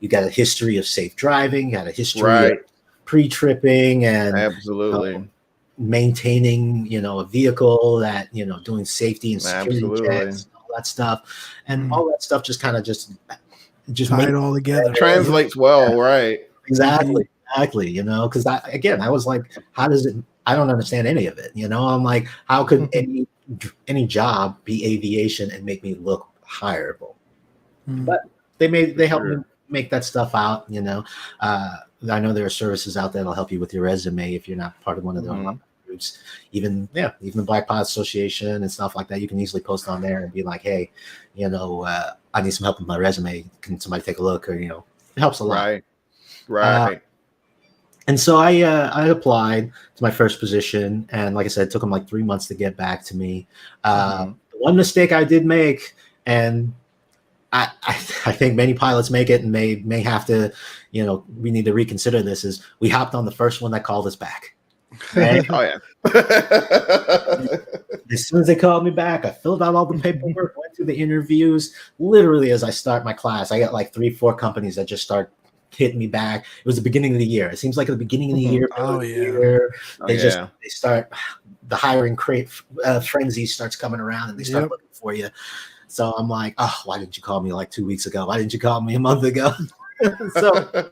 you got a history of safe driving, you got a history of pre-tripping, and absolutely maintaining, you know, a vehicle, that, you know, doing safety and security checks, and all that stuff, and all that stuff just kind of just tie it all together. Translates well, right? Exactly. You know, because I was like, how does it? I don't understand any of it. You know, I'm like, how could any job be aviation and make me look hireable? But they helped me make that stuff out. You know, I know there are services out there that'll help you with your resume if you're not part of one of the groups. Even the Black Pod Association and stuff like that. You can easily post on there and be like, hey, you know, I need some help with my resume. Can somebody take a look? Or, you know, it helps a lot. Right. And so I applied to my first position, and like I said, it took them like 3 months to get back to me. One mistake I did make, and I think many pilots make it, and may have to, you know, we need to reconsider this, is we hopped on the first one that called us back. Right? Oh yeah. As soon as they called me back, I filled out all the paperwork, went through the interviews. Literally, as I start my class, I got like 3-4 companies that just start hitting me back. It was the beginning of the year. It seems like at the beginning of the year, they start, the hiring frenzy starts coming around, and they start looking for you. So I'm like, oh, why didn't you call me like 2 weeks ago? Why didn't you call me a month ago? So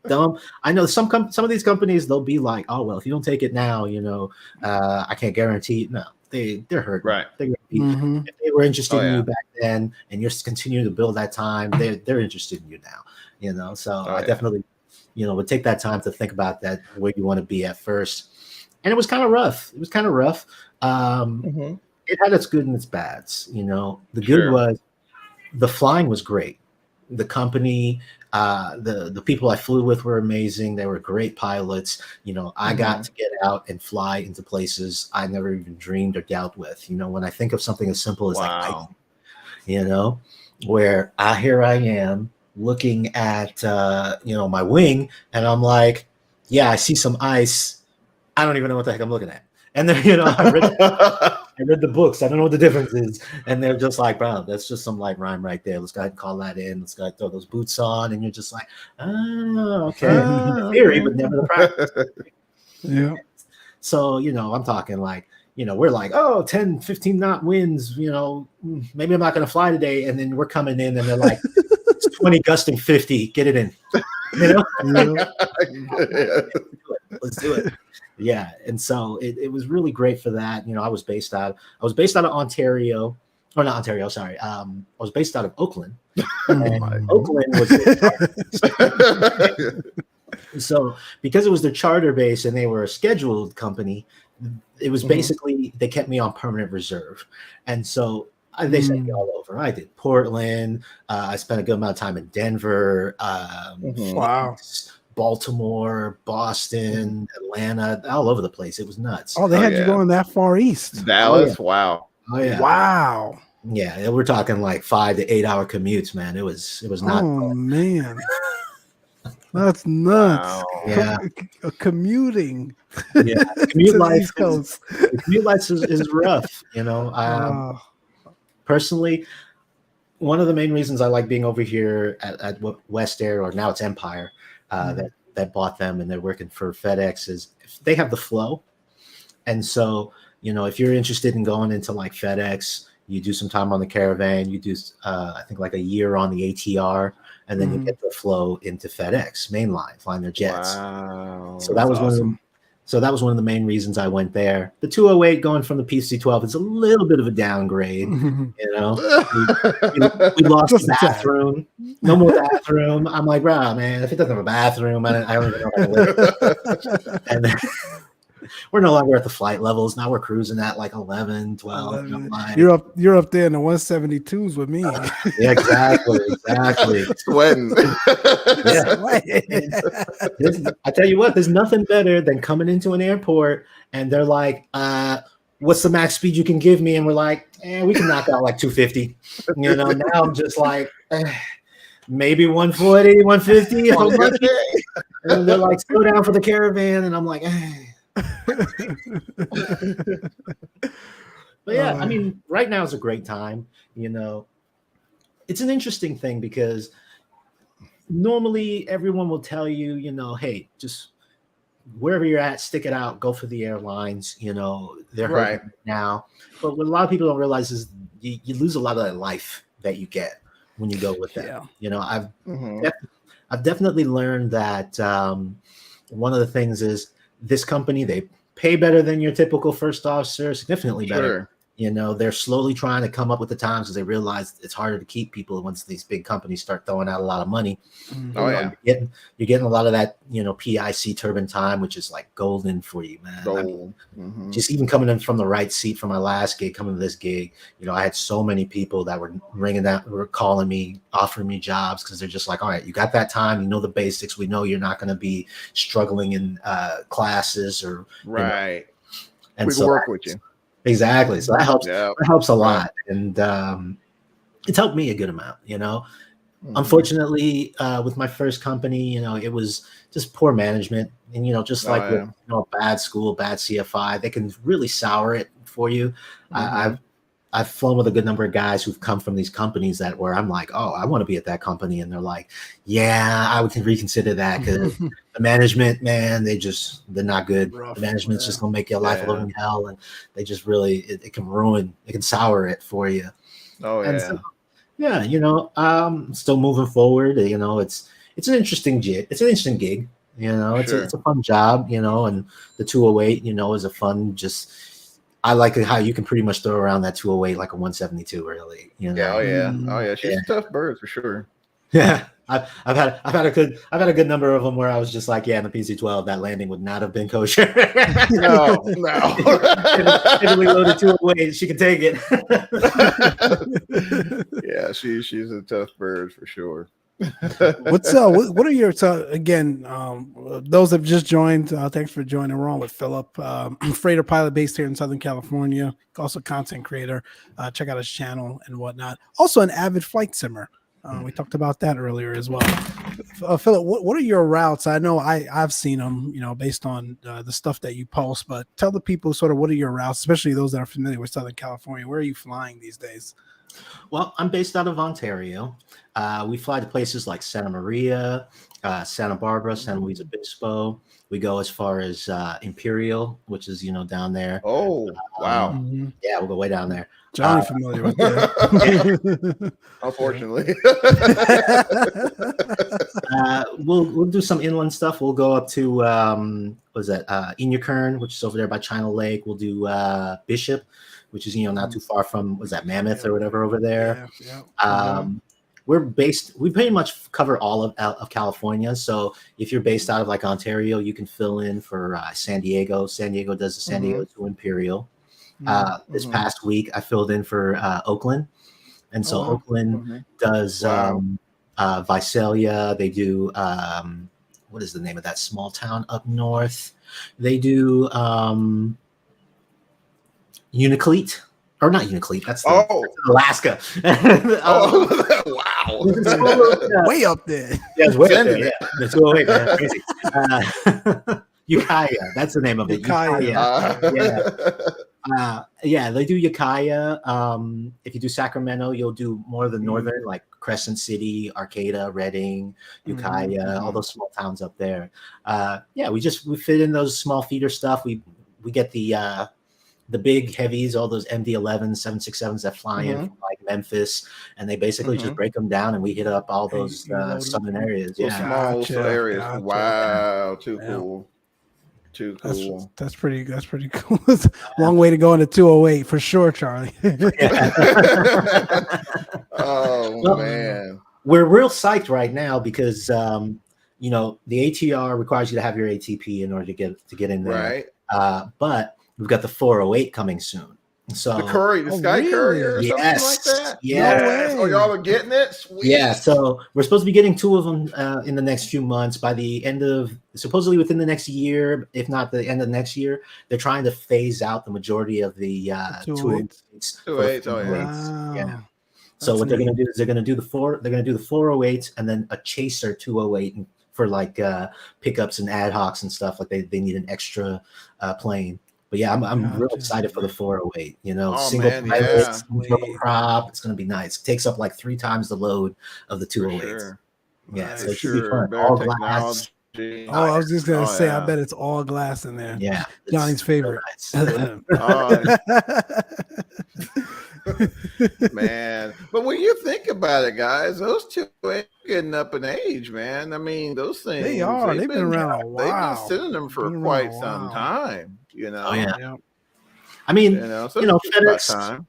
dumb. I know some of these companies, they'll be like, oh, well, if you don't take it now, you know, I can't guarantee. No, they're hurt. Right. If they were interested in you back then, and you're continuing to build that time, they're interested in you now. You know, so I definitely, you know, would take that time to think about that, where you want to be at first. And it was kind of rough. It had its good and its bads. You know, the good was the flying was great. The company, the people I flew with were amazing. They were great pilots. You know, I got to get out and fly into places I never even dreamed or dealt with. You know, when I think of something as simple as like, you know, where here I am looking at you know, my wing, and I'm like, yeah, I see some ice. I don't even know what the heck I'm looking at. And then, you know, I read the books. I don't know what the difference is. And they're just like, bro, that's just some light rhyme right there. Let's go ahead and call that in. Let's go ahead and throw those boots on. And you're just like, oh, okay. Theory, but never the practice. Yeah. So, you know, I'm talking like, you know, we're like, oh, 10, 15 knot winds, you know, maybe I'm not going to fly today. And then we're coming in and they're like, 20 gusting 50, get it in. You know? Let's do it. Yeah. And so it was really great for that. You know, I was based out of Ontario. Or not Ontario, sorry. I was based out of Oakland. And Oakland was so because it was their charter base and they were a scheduled company, it was basically, they kept me on permanent reserve. And so they sent me all over. I did Portland. I spent a good amount of time in Denver, Baltimore, Boston, Atlanta, all over the place. It was nuts. Oh, they had you going that far east. Dallas. Wow. Yeah, we're talking like 5 to 8 hour commutes, man. It was not. Oh man, that's nuts. Wow. Yeah, commuting. Yeah, commute life. East Coast. Commute life is rough. You know, personally, one of the main reasons I like being over here at West Air, or now it's Empire, that bought them, and they're working for FedEx, is they have the flow. And so, you know, if you're interested in going into like FedEx, you do some time on the Caravan, you do, I think like a year on the ATR, and then you get the flow into FedEx mainline, flying their jets. Wow. So that was awesome. So that was one of the main reasons I went there. The 208 going from the PC-12 is a little bit of a downgrade. You know, we lost Just the a tad. bathroom. No more bathroom. I'm like, bro, man, if it doesn't have a bathroom, I don't even know how to live. And then, we're no longer at the flight levels. Now we're cruising at like 11, 12. 11. I'm like, You're up there in the 172s with me. yeah, exactly. Sweating. I tell you what, there's nothing better than coming into an airport and they're like, what's the max speed you can give me? And we're like, we can knock out like 250. You know, now I'm just like, maybe 140, 150 if I'm lucky. And they're like, slow down for the caravan. And I'm like, But yeah, I mean, right now is a great time. You know, it's an interesting thing because normally everyone will tell you, you know, hey, just wherever you're at, stick it out, go for the airlines. You know, they're hurting now. But what a lot of people don't realize is you lose a lot of that life that you get when you go with them. Yeah. You know, I've definitely learned that one of the things is this company, they pay better than your typical first officer, significantly better. Sure. You know, they're slowly trying to come up with the times because they realize it's harder to keep people once these big companies start throwing out a lot of money. Oh, you're getting a lot of that, you know, PIC turbine time, which is like golden for you, man. I mean, just even coming in from the right seat from my last gig, coming to this gig, you know, I had so many people that were were calling me, offering me jobs because they're just like, all right, you got that time, you know the basics. We know you're not going to be struggling in classes or right. You know, and we can work with you. Exactly. So that helps. That helps a lot, and it's helped me a good amount. You know, unfortunately, with my first company, you know, it was just poor management, and you know, just like with you know, a bad school, bad CFI, they can really sour it for you. I've flown with a good number of guys who've come from these companies that where I'm like, oh, I want to be at that company, and they're like, yeah, I would reconsider that because the management, man, they're not good. The management's just gonna make your life a living hell, and they just really it can sour it for you. And so, yeah, you know, still moving forward. You know, it's an interesting gig. It's an interesting gig. You know, it's a fun job. You know, and the 208, you know, is a fun I like how you can pretty much throw around that 208 like a 172, really. You know? Yeah, she's a tough bird for sure. Yeah, I've had a good number of them where I was just like, yeah, in the PC-12 that landing would not have been kosher. No. If we loaded 208, she could take it. Yeah, she's a tough bird for sure. What are your again? Those that have just joined, thanks for joining. We're on with Phillip, freighter pilot based here in Southern California, also content creator. Check out his channel and whatnot. Also an avid flight simmer. We talked about that earlier as well. Phillip, what are your routes? I know I've seen them, you know, based on the stuff that you post. But tell the people sort of what are your routes, especially those that are familiar with Southern California. Where are you flying these days? Well, I'm based out of Ontario. We fly to places like Santa Maria, Santa Barbara, San Luis Obispo. We go as far as Imperial, which is, you know, down there. Oh, wow. Yeah, we'll go way down there. Johnny familiar with that. Unfortunately. We'll do some inland stuff. We'll go up to Inyakern, which is over there by China Lake. We'll do Bishop, which is, you know, not too far from Mammoth or whatever over there. We pretty much cover all of California. So if you're based out of like Ontario, you can fill in for San Diego. San Diego does the San Diego to Imperial. This past week, I filled in for Oakland. And so Oakland does Visalia. They do, what is the name of that small town up north? They do Unalakleet. Or not Unalakleet. That's Alaska. Wow. Way up there. Yeah, it's way up there. Yeah. Let's go away, man. Crazy. Ukiah. That's the name of it. Yeah, they do Ukiah. If you do Sacramento, you'll do more of the northern, like Crescent City, Arcata, Redding, Ukiah, all those small towns up there. We fit in those small feeder stuff. We get the big heavies, all those MD-11s, 767s that fly in from like Memphis, and they basically just break them down, and we hit up all those southern areas. Small areas. Wow, too cool. Too cool. That's pretty cool. It's a long way to go into 208 for sure, Charlie. Oh Well, man. we're real psyched right now because you know, the ATR requires you to have your ATP in order to get in there. Right. But we've got the 408 coming soon. So The Courier, the Sky really? Courier or something like yes, that. yes. No Yes. Oh, way. y'all are getting it? Sweet. Yeah, so we're supposed to be getting 2 of them in the next few months. By the end of, supposedly within the next year, if not the end of next year, they're trying to phase out the majority of the 208s. 208s, oh, yeah. Wow. Yeah. So That's what they're going to neat. do is they're going to do the 408s and then a chaser 208 for like pickups and ad hocs and stuff. Like they need an extra plane. But yeah, I'm real Gotcha. excited for the 408. You know, Oh, single man, pilot, yeah. single prop. It's going to be nice. It takes up like 3 times the load of the For 208s. sure. Yeah, Nice. so For it should be sure. fun. Better All glass. technology. Oh, I was just gonna Oh, say, I yeah. bet it's all glass in there. Yeah, Johnny's it's favorite. real nice. Man, but when you think about it, guys, those two ain't getting up in age, man. I mean, those things They are. They've been around a They've been while. sending them for Been around quite a some while. time, you know. Oh yeah. Yep. I mean, So you know, it's about FedEx. time.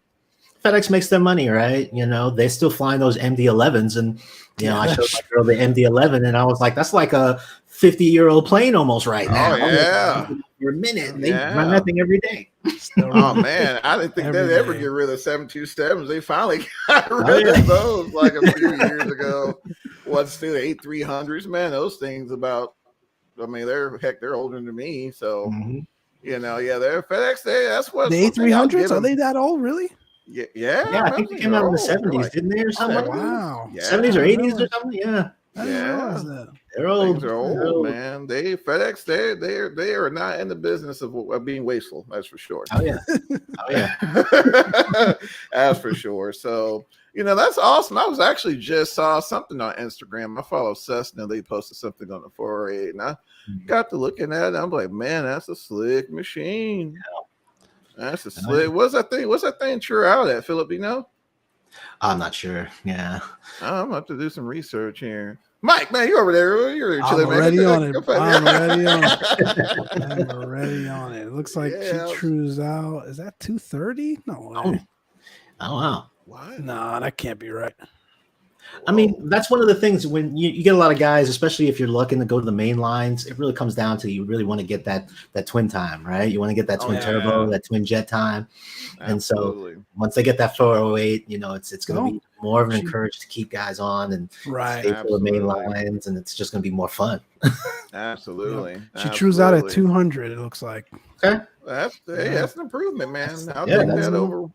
FedEx makes their money, right? You know, they're still flying those MD-11s, and you know, I showed my girl the MD-11, and I was like, "That's like a 50-year-old plane almost right now." Oh yeah. For a minute, they Yeah. run that thing every day. Oh man, I didn't think Every they'd ever day. get rid of 727s. They finally got rid of those like a few years ago. What's still 8300s, man? Those things about. I mean, they're older than me, so. Mhm. You know, yeah, they're FedEx. That's what The A300s, are they that old, really? Yeah, Yeah, I think they came out in the 70s, didn't they, or something like that? Wow. 70s or I didn't 80s or realize- something? Yeah, I didn't realize that. they're old. Things are old, man. FedEx, they are not in the business of being wasteful. That's for sure. Oh yeah, oh yeah. That's for sure. So you know that's awesome. I was actually just saw something on Instagram. I follow Cessna. They posted something on the 408, and I got to looking at it. I'm like, man, that's a slick machine. That's a slick. What's that thing? What's that thing true out at, Phillip? You know? I'm not sure. Yeah, I'm gonna have to do some research here. Mike, man, you over there? You're I'm already on it. I'm already on it. I'm already on it. It looks like she trues out. Is that 230? No way. Oh wow. What? No, that can't be right. I mean, that's one of the things when you get a lot of guys, especially if you're looking to go to the main lines, it really comes down to you really want to get that twin time, right? You want to get that twin turbo, that twin jet time. Absolutely. And so once they get that 408, you know, it's going to be more of an encouragement to keep guys on and stay for the main lines, and it's just going to be more fun. Absolutely. She trues out at 200, it looks like. Okay. That's an improvement, man. I'll take that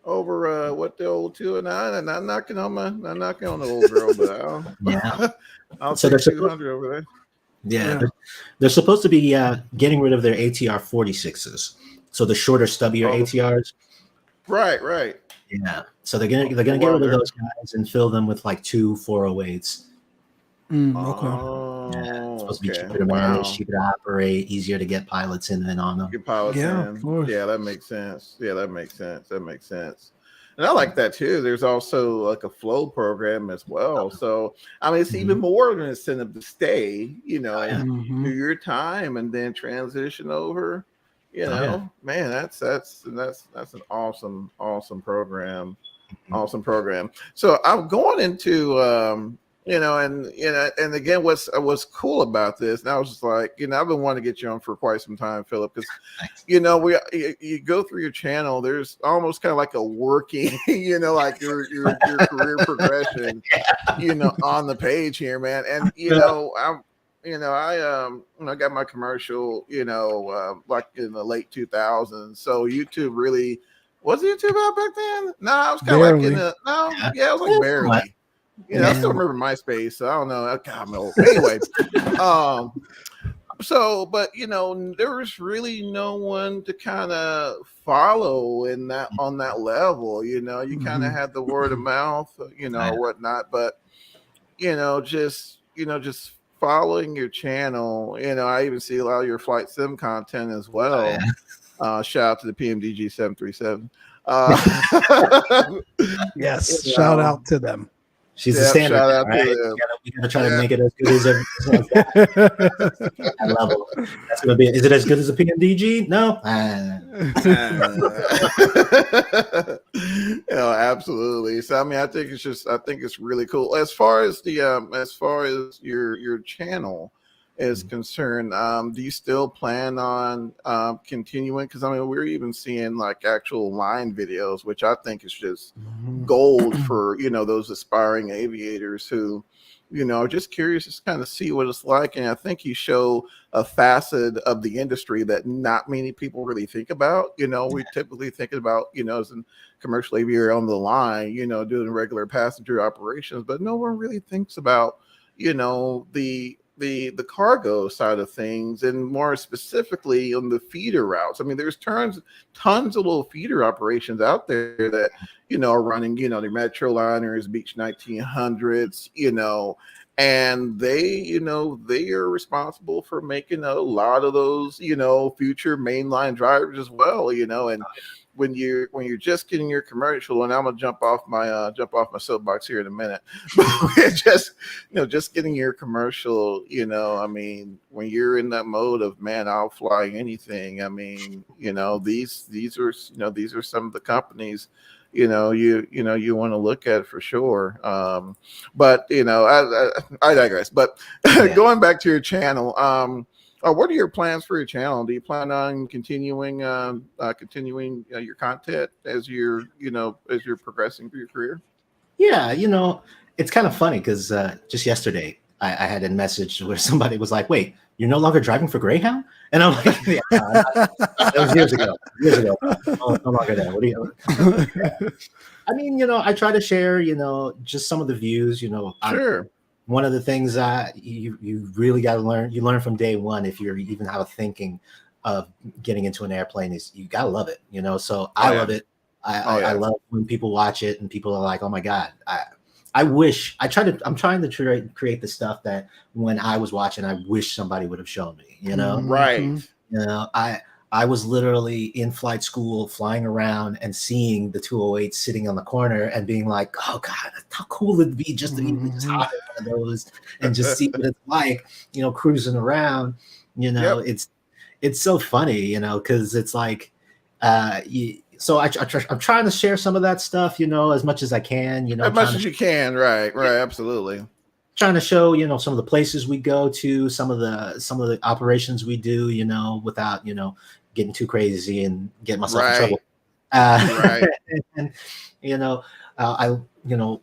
over what the old 209, and I'm knocking on the old girl, but I'll take 200 over there. Yeah, they're supposed to be getting rid of their ATR 46s, so the shorter, stubbier ATRs. Right. Yeah, so they're gonna get rid of those guys and fill them with like 2 408s. Okay. Yeah, it's supposed to be cheaper to manage, cheaper to operate, easier to get pilots in and on them. Get pilots in. Of course. Yeah, that makes sense. That makes sense. And I like that too. There's also like a flow program as well. So I mean, it's even more of an incentive to stay, you know, do your time and then transition over. You know, man, that's an awesome program. Awesome program. So I'm going into and again, what's cool about this, and I was just like, you know, I've been wanting to get you on for quite some time, Phillip, because you know, you go through your channel, there's almost kind of like a working, you know, like your career progression, you know, on the page here, man. And I got my commercial, like in the late 2000s. So YouTube really was YouTube out back then? No, I was kind of like it was like barely. You know, I still remember MySpace, so I don't know. God, I'm old. Anyway, but you know, there was really no one to kind of follow on that level. You know, you kind of had the word of mouth, you know, or whatnot. But just following your channel. You know, I even see a lot of your flight sim content as well. Shout out to the PMDG 737. Yes, shout out to them. She's the standard. Shout out Right? to We gotta try to make it as good as that level. That's gonna be. Is it as good as a PMDG? No. Absolutely. So I mean, I think it's really cool. As far as your channel is concerned, do you still plan on continuing? Because I mean, we're even seeing like actual line videos, which I think is just gold for those aspiring aviators who are just curious to kind of see what it's like. And I think you show a facet of the industry that not many people really think about. We typically think about as a commercial aviator on the line, doing regular passenger operations, but no one really thinks about the cargo side of things, and more specifically on the feeder routes. I mean, there's tons of little feeder operations out there that are running the Metroliners, Beech 1900s, and they are responsible for making a lot of those future mainline drivers as well, and when you're just getting your commercial, and I'm gonna jump off my soapbox here in a minute, but just getting your commercial, I mean, when you're in that mode of, man, I'll fly anything. I mean, these are some of the companies you want to look at for sure. But I digress. But going back to your channel, what are your plans for your channel? Do you plan on continuing your content as you're progressing through your career? Yeah, it's kind of funny because just yesterday I had a message where somebody was like, "Wait, you're no longer driving for Greyhound?" And I'm like, yeah, "That was years ago. No longer there." What do you? I mean, I try to share, just some of the views. Sure. One of the things you really got to learn, you learn from day one, if you're even have a thinking of getting into an airplane, is you got to love it, so I love it. I love when people watch it and people are like, "Oh my God." I'm trying to create the stuff that when I was watching, I wish somebody would have shown me, Right. I was literally in flight school, flying around and seeing the 208 sitting on the corner and being like, "Oh God, how cool it'd be just to even just hop in one of those and just see what it's like, cruising around." It's so funny, because it's like, so I'm trying to share some of that stuff, as much as I can, as much as you can. Right. Absolutely. Trying to show, some of the places we go to, some of the operations we do, without, getting too crazy and getting myself in trouble. Right. And,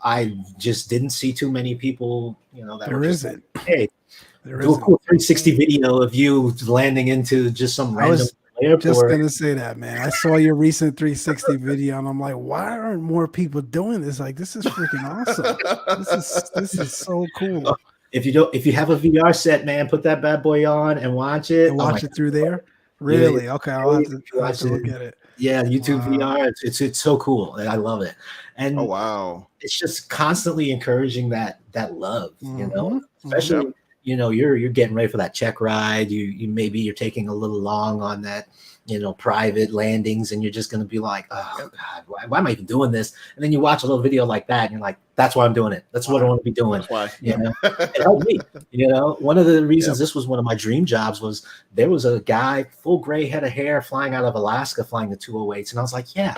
I just didn't see too many people, that there were just isn't. Like, "Hey, do a cool 360 video of you landing into just some random airport." Just gonna say that, man. I saw your recent 360 video, and I'm like, why aren't more people doing this? Like, this is freaking awesome. This is so cool. If you have a VR set, man, put that bad boy on and watch it. And watch it through there. Really? Okay, I'll have to look at it. Yeah, YouTube VR. It's so cool. I love it. And oh wow, it's just constantly encouraging that love, especially you're getting ready for that check ride. You maybe you're taking a little long on that, private landings, and you're just going to be like, "Oh God, why am I even doing this?" And then you watch a little video like that, and you're like, "That's why I'm doing it. That's what I want to be doing." That's why. It helped me. One of the reasons this was one of my dream jobs was there was a guy, full gray head of hair, flying out of Alaska, flying the 208s, and I was like, "Yeah,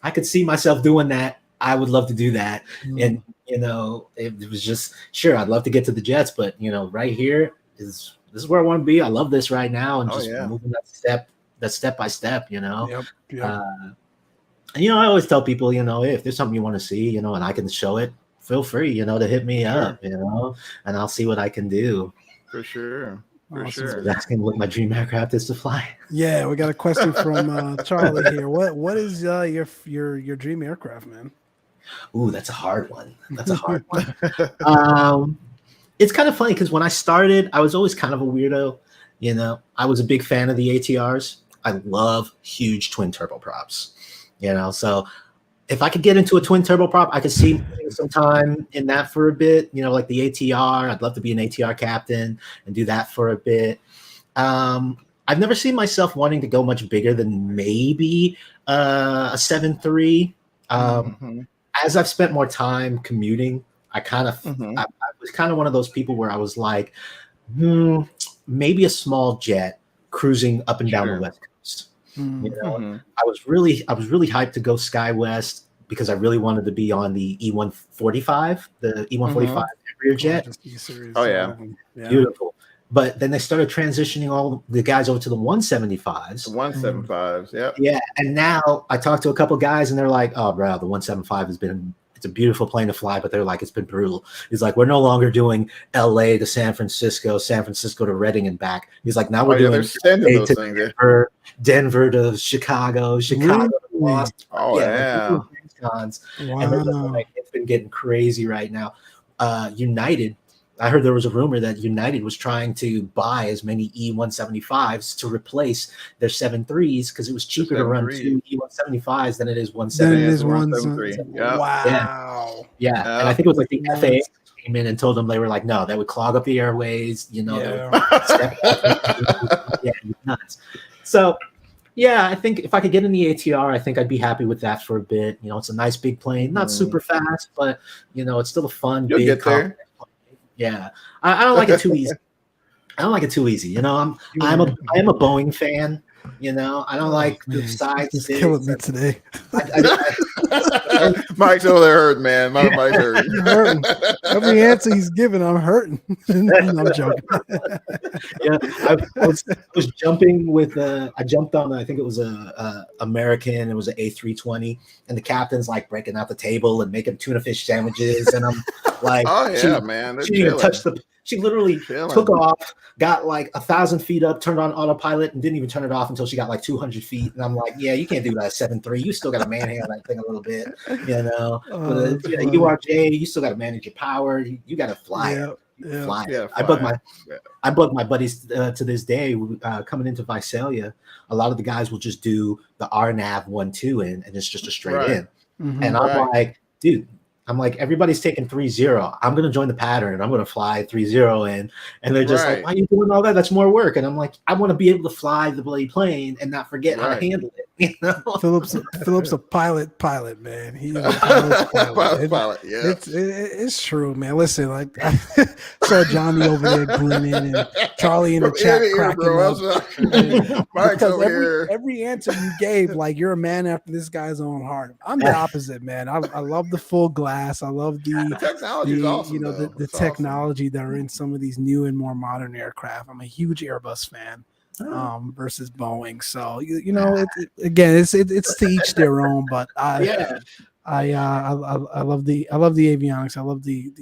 I could see myself doing that. I would love to do that." And it was just, sure, I'd love to get to the jets, but right here this is where I want to be. I love this right now, and moving that step by step, Yep. And I always tell people, if there's something you want to see, and I can show it, feel free, to hit me up, and I'll see what I can do. For sure. So that's what my dream aircraft is to fly. Yeah, we got a question from Charlie here. What is your dream aircraft, man? Ooh, that's a hard one. It's kind of funny because when I started, I was always kind of a weirdo. I was a big fan of the ATRs. I love huge twin turboprops. So if I could get into a twin turboprop, I could see some time in that for a bit. Like the ATR. I'd love to be an ATR captain and do that for a bit. I've never seen myself wanting to go much bigger than maybe a 7.3. As I've spent more time commuting, I kind of Mhm. I was kind of one of those people where I was like, maybe a small jet cruising up and down the Sure. West Coast. You Mm. know, Mhm. I was really hyped to go SkyWest because I really wanted to be on the E145, the E145 Mhm. Embraer jet. Gorgeous E-series. Oh, yeah. Yeah. Beautiful. But then they started transitioning all the guys over to the The 175s. 175s. Yep. Yeah, and now I talked to a couple guys, and they're like, "Oh, bro, the 175 it's a beautiful plane to fly, but they're like, it's been brutal." He's like, "We're no longer doing L.A. to San Francisco to Reading and back." He's like, "Now Oh we're yeah, they're doing sending LA those to things. Yeah. Denver to Chicago to Really? Boston." Oh Yeah, like yeah. cons, and they're just Wow. like, it's been getting crazy right now. United. I heard there was a rumor that United was trying to buy as many E175s to replace their 73s because it was cheaper to run 73. 2 E175s than it is Then it 170. is Fans one. 173. Yep. Yeah, Wow. yeah, and I Yep. think it was like the That's FAA nuts. came in and told them they were like, no, that would clog up the airways. You know, they would Yeah. step off. Yeah, it was nuts. So yeah, I think if I could get in the ATR, I think I'd be happy with that for a bit. You know, it's a nice big plane, not super fast, but you know, it's still a fun, You'll big, get there. confident plane. Yeah, I don't like it too easy. I don't like it too easy. You know, I am a Boeing fan. You know, I don't like the Man, side just six. killing me today. Mike's over there hurting, man. Mike's hurting. I'm hurting. Every answer he's giving, I'm hurting. No, I'm joking. Yeah, I was jumping with I jumped on, I think it was a American, it was an A320, and the captain's like breaking out the table and making tuna fish sandwiches, and I'm like, Oh yeah, man. They're she didn't even chilling. touch she literally Chilling. took off, got like 1,000 feet up, turned on autopilot, and didn't even turn it off until she got like 200 feet. And I'm like, yeah, you can't do that at 7.3. You still got to manhandle that thing a little bit, you know. Oh, that's With a funny. URJ, you still got to manage your power. You got to fly it. Yeah. Fly it. Yeah, I bug fly my it. I bug my buddies to this day. Coming into Visalia, a lot of the guys will just do the RNAV 1-2 in, and it's just a straight Right. in. Mhm. And I'm Right. like, dude, everybody's taking 3-0. I'm gonna join the pattern. I'm gonna fly 3-0 in, and they're just like, Right. why are you doing all that? That's more work. And I'm like, I want to be able to fly the bloody plane and not forget how to Right. handle it. You know? Phillip's a pilot, man. He's a pilot. Pilot, yeah. It's true, man. Listen, like I saw Johnny over there grinning and Charlie in the From chat ear to ear, cracking bro. up. Mike's Because over here. every answer you gave, like you're a man after this guy's own heart. I'm the opposite, man. I love the full glass. I love The technology is awesome. you know, though. the It's awesome. technology that are in some of these new and more modern aircraft. I'm a huge Airbus fan. Versus Boeing, so you know, again, it's to each their own. But I love the avionics. I love the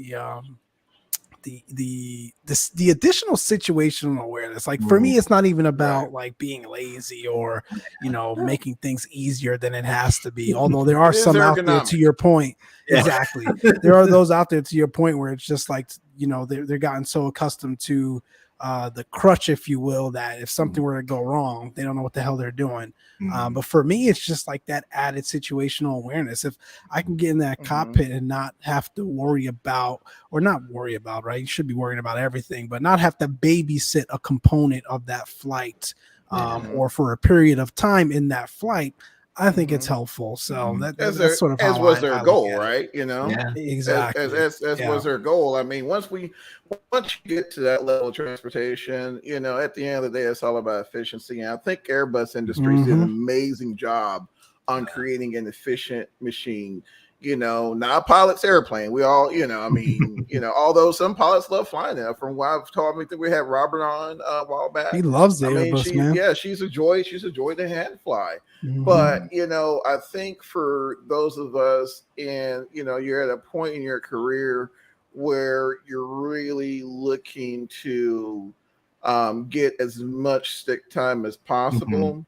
additional situational awareness. Like for me, it's not even about like being lazy or making things easier than it has to be. Although there are It is some out there, to your point. Yeah. Exactly, there are those out there to your point where it's just like they're gotten so accustomed to the crutch, if you will, that if something were to go wrong, they don't know what the hell they're doing. But for me, it's just like that added situational awareness. If I can get in that cockpit and not have to worry about, right? You should be worrying about everything, but not have to babysit a component of that flight or for a period of time in that flight. I think it's helpful. So that's sort of as how was their goal, look at it. right? You know, Yeah. Exactly. As was their goal. I mean, once you get to that level of transportation, at the end of the day, it's all about efficiency. And I think Airbus Industries did an amazing job on creating an efficient machine. Not a pilot's airplane. We all, although some pilots love flying them. From what I've told me, that we had Robert on a while back. He loves the Airbus, man. Yeah, she's a joy. She's a joy to hand fly. But I think for those of us, and you're at a point in your career where you're really looking to get as much stick time as possible.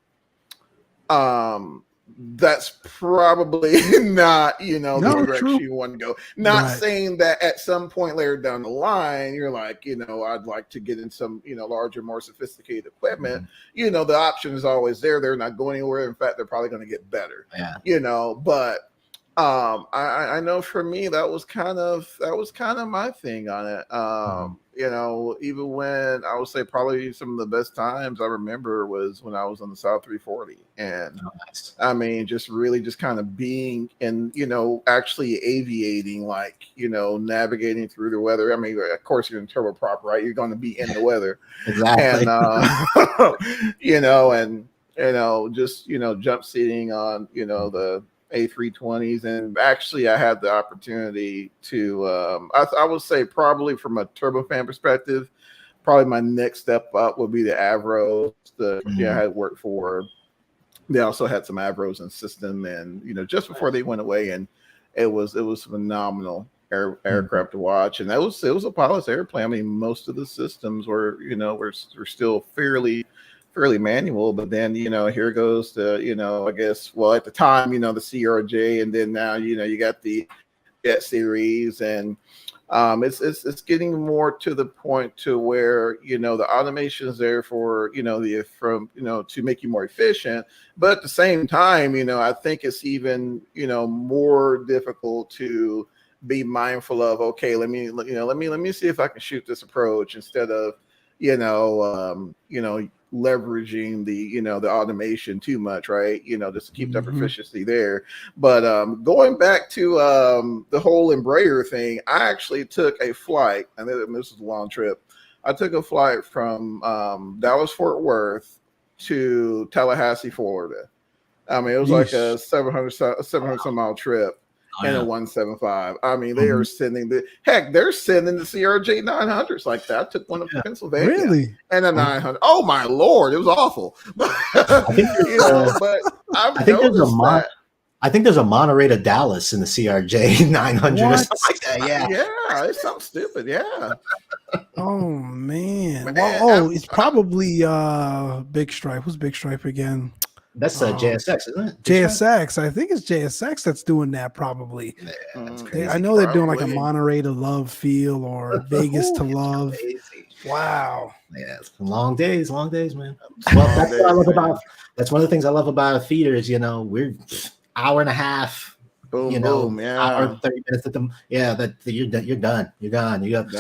That's probably not, the direction you want to go. Not saying that at some point later down the line, you're like, I'd like to get in some, larger, more sophisticated equipment. The option is always there. They're not going anywhere. In fact, they're probably going to get better. Yeah. But I know for me that was kind of my thing on it. You know, even when I would say probably some of the best times I remember was when I was on the South 340, and Nice. I mean, just really just kind of being and actually aviating, like navigating through the weather. I mean, of course you're in turboprop, right? You're going to be in the weather, Exactly. and and just jump seating on the A320s, and actually I had the opportunity to I would say probably from a turbofan perspective, probably my next step up would be the Avros. I had worked for. They also had some Avros in system, and just before they went away, and it was phenomenal aircraft to watch, and it was a pilot's airplane. I mean, most of the systems were were still fairly manual, but then here goes the I guess, well, at the time the CRJ, and then now you got the Jet series, and it's getting more to the point to where the automation is there for to make you more efficient, but at the same time I think it's even more difficult to be mindful of, okay, let me see if I can shoot this approach instead of leveraging the the automation too much, right? Just to keep that proficiency there. But going back to the whole Embraer thing, I actually took a flight, and this was a long trip. I took a flight from Dallas Fort Worth to Tallahassee, Florida. I mean, it was like a 700 some mile trip. And a 175. I mean, they are sending they're sending the CRJ 900s like that. I took one to Pennsylvania, really, and a 900. Oh my Lord, it was awful. I think but I've noticed that. I think there's a Monterey to Dallas in the CRJ 900 or something like that. Yeah, it's something stupid. Yeah. Oh man. Well, it's probably Big Stripe. Who's Big Stripe again? That's JSX, isn't it? JSX. I think it's JSX that's doing that probably. Yeah, that's crazy. I know they're doing like a Monterey to Love feel or Vegas to Love. Crazy. Wow. Yeah, it's long days, man. Well, that's what I love about. That's one of the things I love about a feeder is we're hour and a half. Boom, boom, yeah. Hour 30 minutes at them. Yeah, that you're done. You're gone. You're out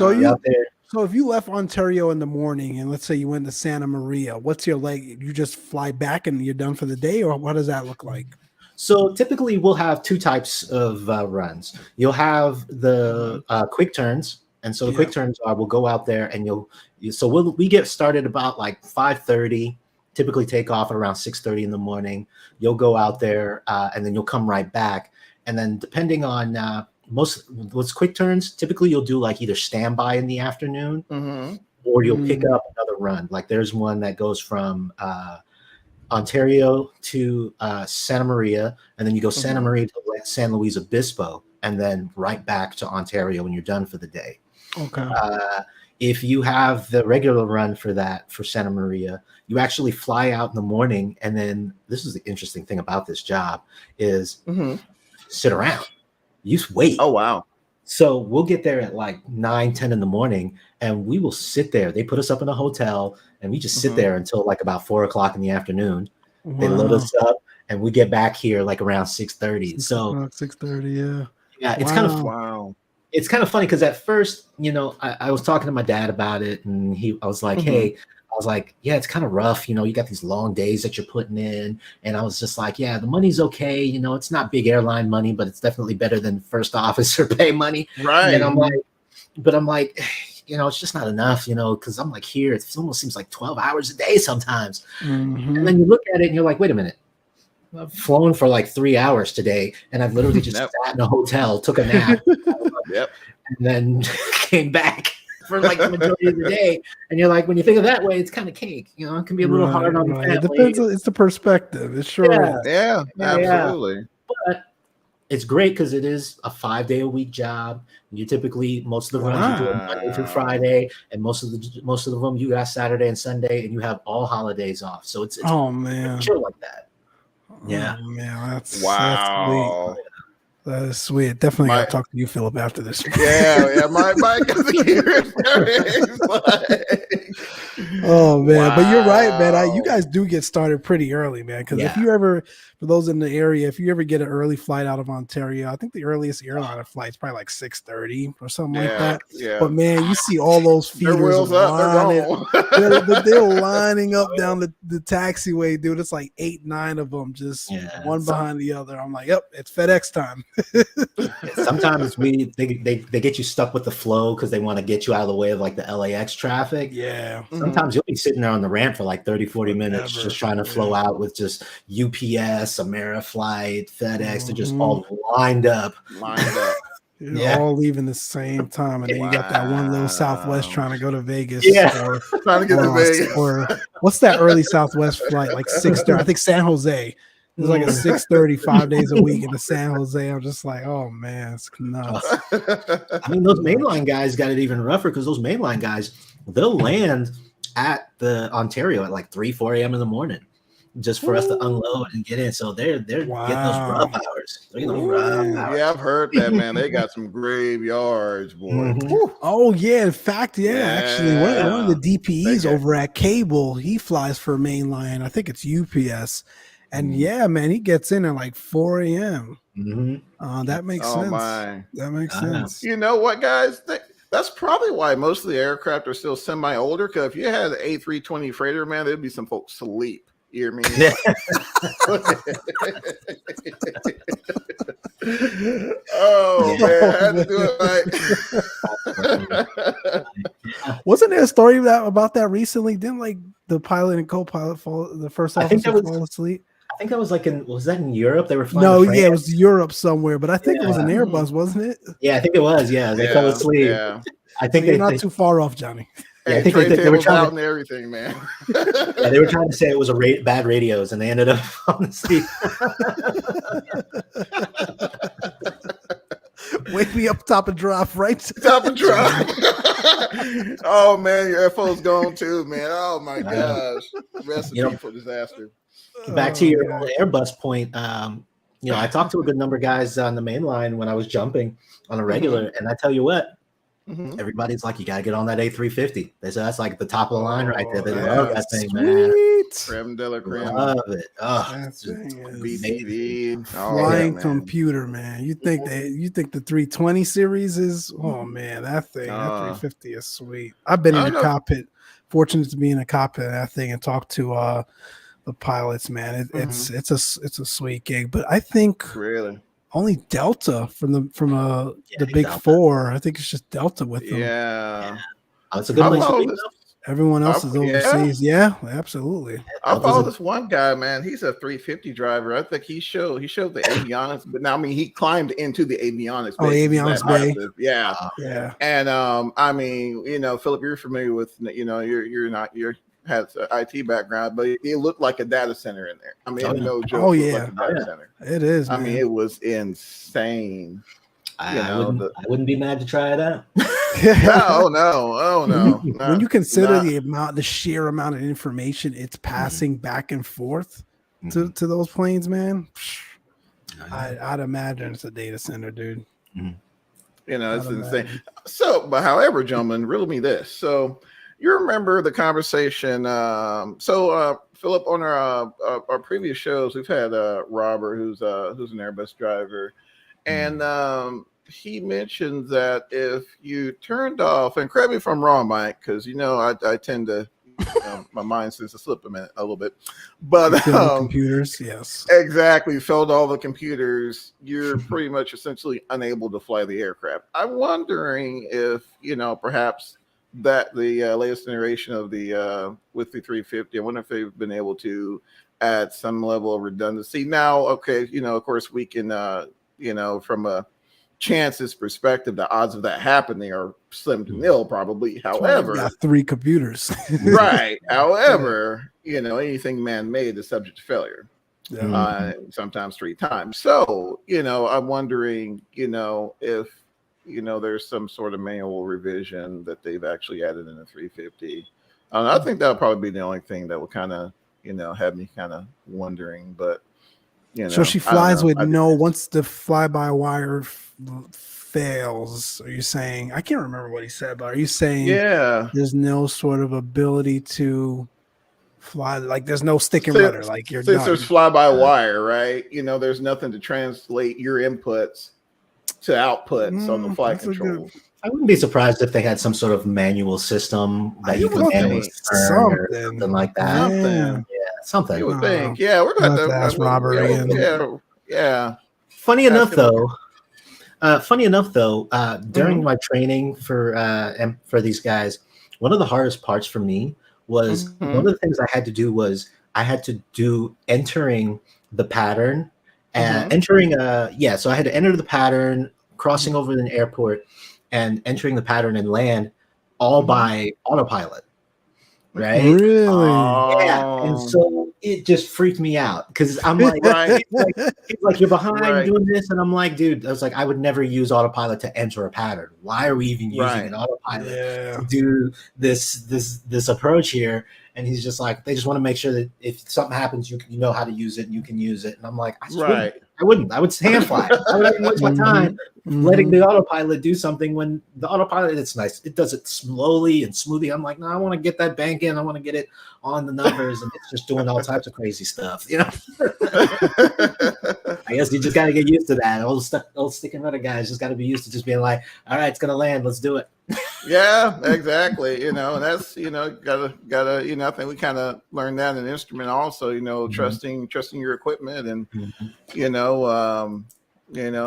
there. So if you left Ontario in the morning and let's say you went to Santa Maria, what's your you just fly back and you're done for the day, or what does that look like? So typically we'll have two types of runs. You'll have the quick turns, and so the quick turns are we'll go out there and we get started about like 5:30. Typically take off at around 6:30 in the morning. You'll go out there and then you'll come right back, and then depending on what's quick turns, typically you'll do like either standby in the afternoon or you'll pick up another run. Like there's one that goes from Ontario to Santa Maria, and then you go Santa Maria to San Luis Obispo, and then right back to Ontario when you're done for the day. Okay. If you have the regular run for Santa Maria, you actually fly out in the morning, and then this is the interesting thing about this job is sit around. You just wait. Oh, wow. So we'll get there at like 9, 10 in the morning, and we will sit there. They put us up in a hotel, and we just sit there until like about 4 o'clock in the afternoon. Wow. They load us up, and we get back here like around 6:30. So 6:30, yeah, it's It's kind of funny because at first, I was talking to my dad about it, and I was like, hey. I was like, yeah, it's kind of rough. You got these long days that you're putting in. And I was just like, yeah, the money's okay. It's not big airline money, but it's definitely better than first officer pay money. Right. And I'm like, it's just not enough, because I'm like here, it almost seems like 12 hours a day sometimes. And then you look at it and you're like, wait a minute. I've flown for like 3 hours today, and I've literally just sat in a hotel, took a nap, and then came back for like the majority of the day. And you're like, when you think of that way, it's kind of cake. It can be a little hard on the family. It depends. It's the perspective. It sure is. Yeah, absolutely. But it's great because it is a 5-day-a-week job. You typically, most of the runs you do Monday through Friday, and most of them you got Saturday and Sunday, and you have all holidays off. So it's man, chill like that. Yeah, man, that's wow. That is sweet. Definitely got to talk to you, Phillip, after this. Yeah, my Oh man, but you're right, man. You Wow. guys do get started pretty early, man. Because if Yeah. you ever, for those in the area, if you ever get an early flight out of Ontario, I think the earliest airliner flight is probably like 6:30 or something like Yeah, that. yeah. But man, you see all those Their feeders wheels up, they're lining. gone. They're lining up down the taxiway, dude. It's like 8, 9 of them, just one behind the other. I'm like, yep, it's FedEx time. Sometimes they get you stuck with the flow because they want to get you out of the way of like the LAX traffic. Yeah. Sometimes you'll be sitting there on the ramp for like 30, 40 minutes Forever. just trying to flow out with just UPS, Ameriflight, FedEx. They're just all lined up. You're all leaving the same time, and then you got that one little Southwest trying to go to Vegas, or trying to get to Vegas, or what's that early Southwest flight? Like 6:30. I think San Jose. There's like a 6:30 5 days a week in the San Jose. I'm just like, oh man, it's nuts. I mean, those mainline guys got it even rougher because those mainline guys, they'll land at the Ontario at like 3, 4 a.m. in the morning just for us to unload and get in. So they're getting those rough hours. They're getting those rough hours. Yeah, I've heard that, man. They got some graveyards, boy. Oh yeah, in fact, actually, one of the DPEs over at Cable, he flies for mainline. I think it's UPS, and yeah, man, he gets in at like 4 a.m. That makes sense. That makes sense. You know what, guys? That's probably why most of the aircraft are still semi-older. Because if you had an A320 freighter, man, there'd be some folks asleep. You hear me? Oh man, I had to do it right. Wasn't there a story about that recently? Didn't like the pilot and co-pilot the first officer fall asleep? I think that was like was that in Europe? They were flying. No, yeah, it was Europe somewhere, but I think it was an Airbus, wasn't it? Yeah, I think it was. Yeah, they fell asleep. Yeah. I think you're not too far off, Johnny. Yeah, I think they were trying out and everything, man. Yeah, they were trying to say it was bad radios, and they ended up on the seat. Wake me up, top and drop, right? Top and drop. Oh man, your FO's gone too, man. Oh my gosh, recipe for disaster. Back to your Airbus point. I talked to a good number of guys on the main line when I was jumping on a regular, and I tell you what. Everybody's like, you got to get on that A350. They say that's like the top of the line right there. They love that thing, man. Creme de la creme. Love it. Flying computer, man. You think the 320 series is? Oh man, that thing, that 350 is sweet. I've been in the cockpit. Fortunate to be in a cockpit of that thing and talk to the pilots, man. It's a sweet gig. But I think really. Only Delta from the big Delta. Four. I think it's just Delta with them. Yeah. Oh, it's a good place. Everyone else is overseas. Yeah, absolutely. I follow this one guy, man. He's a 350 driver. I think he showed the avionics, but now I mean he climbed into the avionics. Oh, avionics bay. Yeah. Yeah. And I mean, Philip, you're familiar with you're has an IT background, but it looked like a data center in there. I mean, no joke. Oh yeah, like a data center. It is. I mean, it was insane. I wouldn't be mad to try it out. No. When you consider the sheer amount of information it's passing back and forth to those planes, man, I'd imagine it's a data center, dude. It's insane. So, but however, gentlemen, riddle me this. So, you remember the conversation? Philip, on our previous shows, we've had Robert, who's an Airbus driver, and he mentioned that if you turned off, and correct me if I'm wrong, Mike, because I tend to my mind seems to slip a little bit, but computers, yes, exactly, failed all the computers, you're pretty much essentially unable to fly the aircraft. I'm wondering if perhaps that the latest generation of the with the 350, I wonder if they've been able to add some level of redundancy. Now, okay, of course we can from a chances perspective, the odds of that happening are slim to nil probably. However, got 3 computers. Right. However, anything man-made is subject to failure. Sometimes 3 times. So, I'm wondering, if there's some sort of manual revision that they've actually added in the 350. I think that'll probably be the only thing that will kind of, have me kind of wondering. But, so she flies with once the fly-by-wire fails, are you saying? I can't remember what he said, but are you saying Yeah. there's no sort of ability to fly? Like there's no stick and rudder. Like you're Since done. there's fly by wire, right? There's nothing to translate your inputs to outputs on the flight controls. I wouldn't be surprised if they had some sort of manual system that you could manually turn or something like that. Something. You would think. Yeah, we're going to have to ask Robert again. Yeah. Funny enough, though, during my training for these guys, one of the hardest parts for me was one of the things I had to do was I had to do entering the pattern, so I had to enter the pattern, crossing over an airport, and entering the pattern and land all by autopilot. Right? Really? Yeah. And so it just freaked me out because I'm like, it's like you're behind doing this, and I'm like, dude, I was like, I would never use autopilot to enter a pattern. Why are we even using an autopilot to do this approach here? And he's just like, they just want to make sure that if something happens, you know how to use it and you can use it. And I'm like, I wouldn't. I would hand fly. I would waste my time letting the autopilot do something when the autopilot, it's nice. It does it slowly and smoothly. I'm like, no, I want to get that bank in. I want to get it on the numbers, and it's just doing all types of crazy stuff. I guess you just got to get used to that. Old stick and rudder guys just got to be used to just being like, all right, it's going to land. Let's do it. Yeah, exactly. And that's, gotta, I think we kind of learned that in instrument also, trusting your equipment and,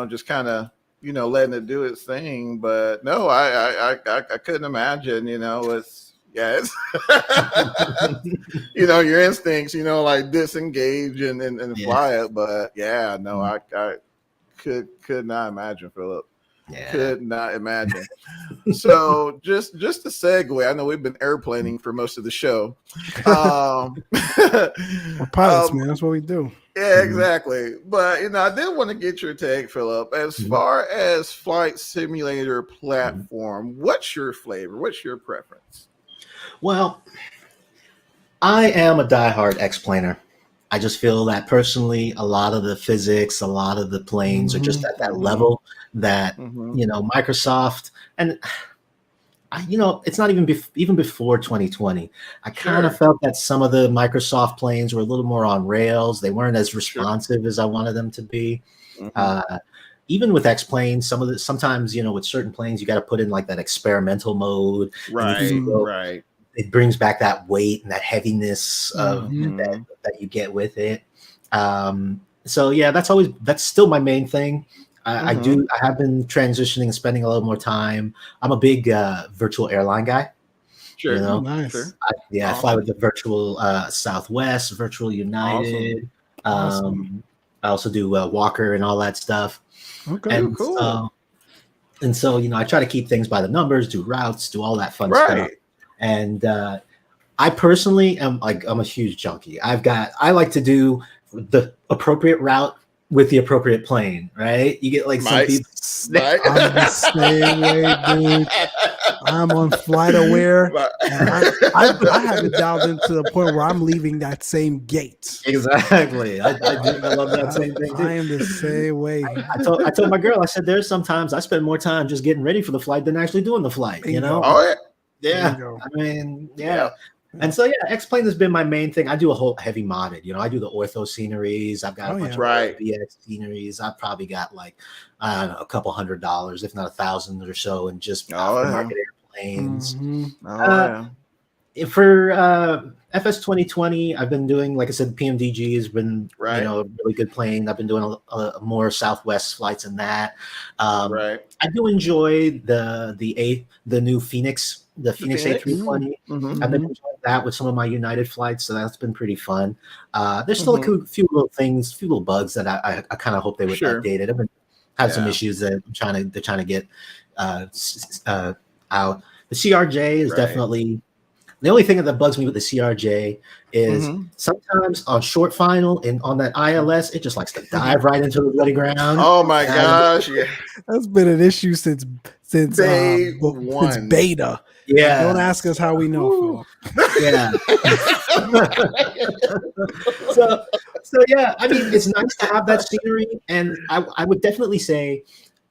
just kind of, letting it do its thing. But no, I couldn't imagine, it's your instincts, like disengage and fly it. But yeah, no, I could not imagine, Phillip. Yeah. Could not imagine. So just to segue, I know we've been airplaning for most of the show. We're pilots, man. That's what we do. Yeah, exactly. But I did want to get your take, Phillip. As far as flight simulator platform, what's your flavor? What's your preference? Well, I am a diehard X-planer. I just feel that personally, a lot of the physics, a lot of the planes are just at that level that, Microsoft, and it's not even before 2020. I kind of felt that some of the Microsoft planes were a little more on rails. They weren't as responsive as I wanted them to be. Even with X planes, sometimes, with certain planes, you got to put in like that experimental mode. Right. It brings back that weight and that heaviness of that you get with it. So yeah, that's still my main thing. I have been transitioning and spending a little more time. I'm a big virtual airline guy. Sure. Nice. Sure. I fly with the virtual Southwest, virtual United. Awesome. I also do Walker and all that stuff. Okay, and cool. So I try to keep things by the numbers, do routes, do all that fun stuff. And I personally I'm a huge junkie. I like to do the appropriate route with the appropriate plane, right? You get like some people. I'm the same way, dude. I'm on flight aware. And I have it dialed into the point where I'm leaving that same gate. Exactly. I love that same thing too. I am the same way. I told my girl, I said, there's sometimes I spend more time just getting ready for the flight than actually doing the flight, Oh, yeah. I mean, yeah. And so, X-Plane has been my main thing. I do a whole heavy modded. I do the ortho sceneries. I've got a bunch of BX sceneries. I've probably got I don't know, a couple $100, if not $1,000 or so, in just aftermarket airplanes. For FS 2020, I've been doing, like I said, PMDG has been a really good plane. I've been doing a more Southwest flights in that. I do enjoy the new Phoenix. The Phoenix A320. I've been enjoying that with some of my United flights, so that's been pretty fun. There's still a few little bugs that I kind of hope they would update it. I've been had some issues that they're trying to get out. The CRJ is definitely the only thing that bugs me with the CRJ is sometimes on short final and on that ILS, it just likes to dive right into the bloody ground. Oh my gosh! That's been an issue since beta. Yeah. Don't ask us how we know, Phil. Yeah. so yeah, I mean, it's nice to have that scenery, and I would definitely say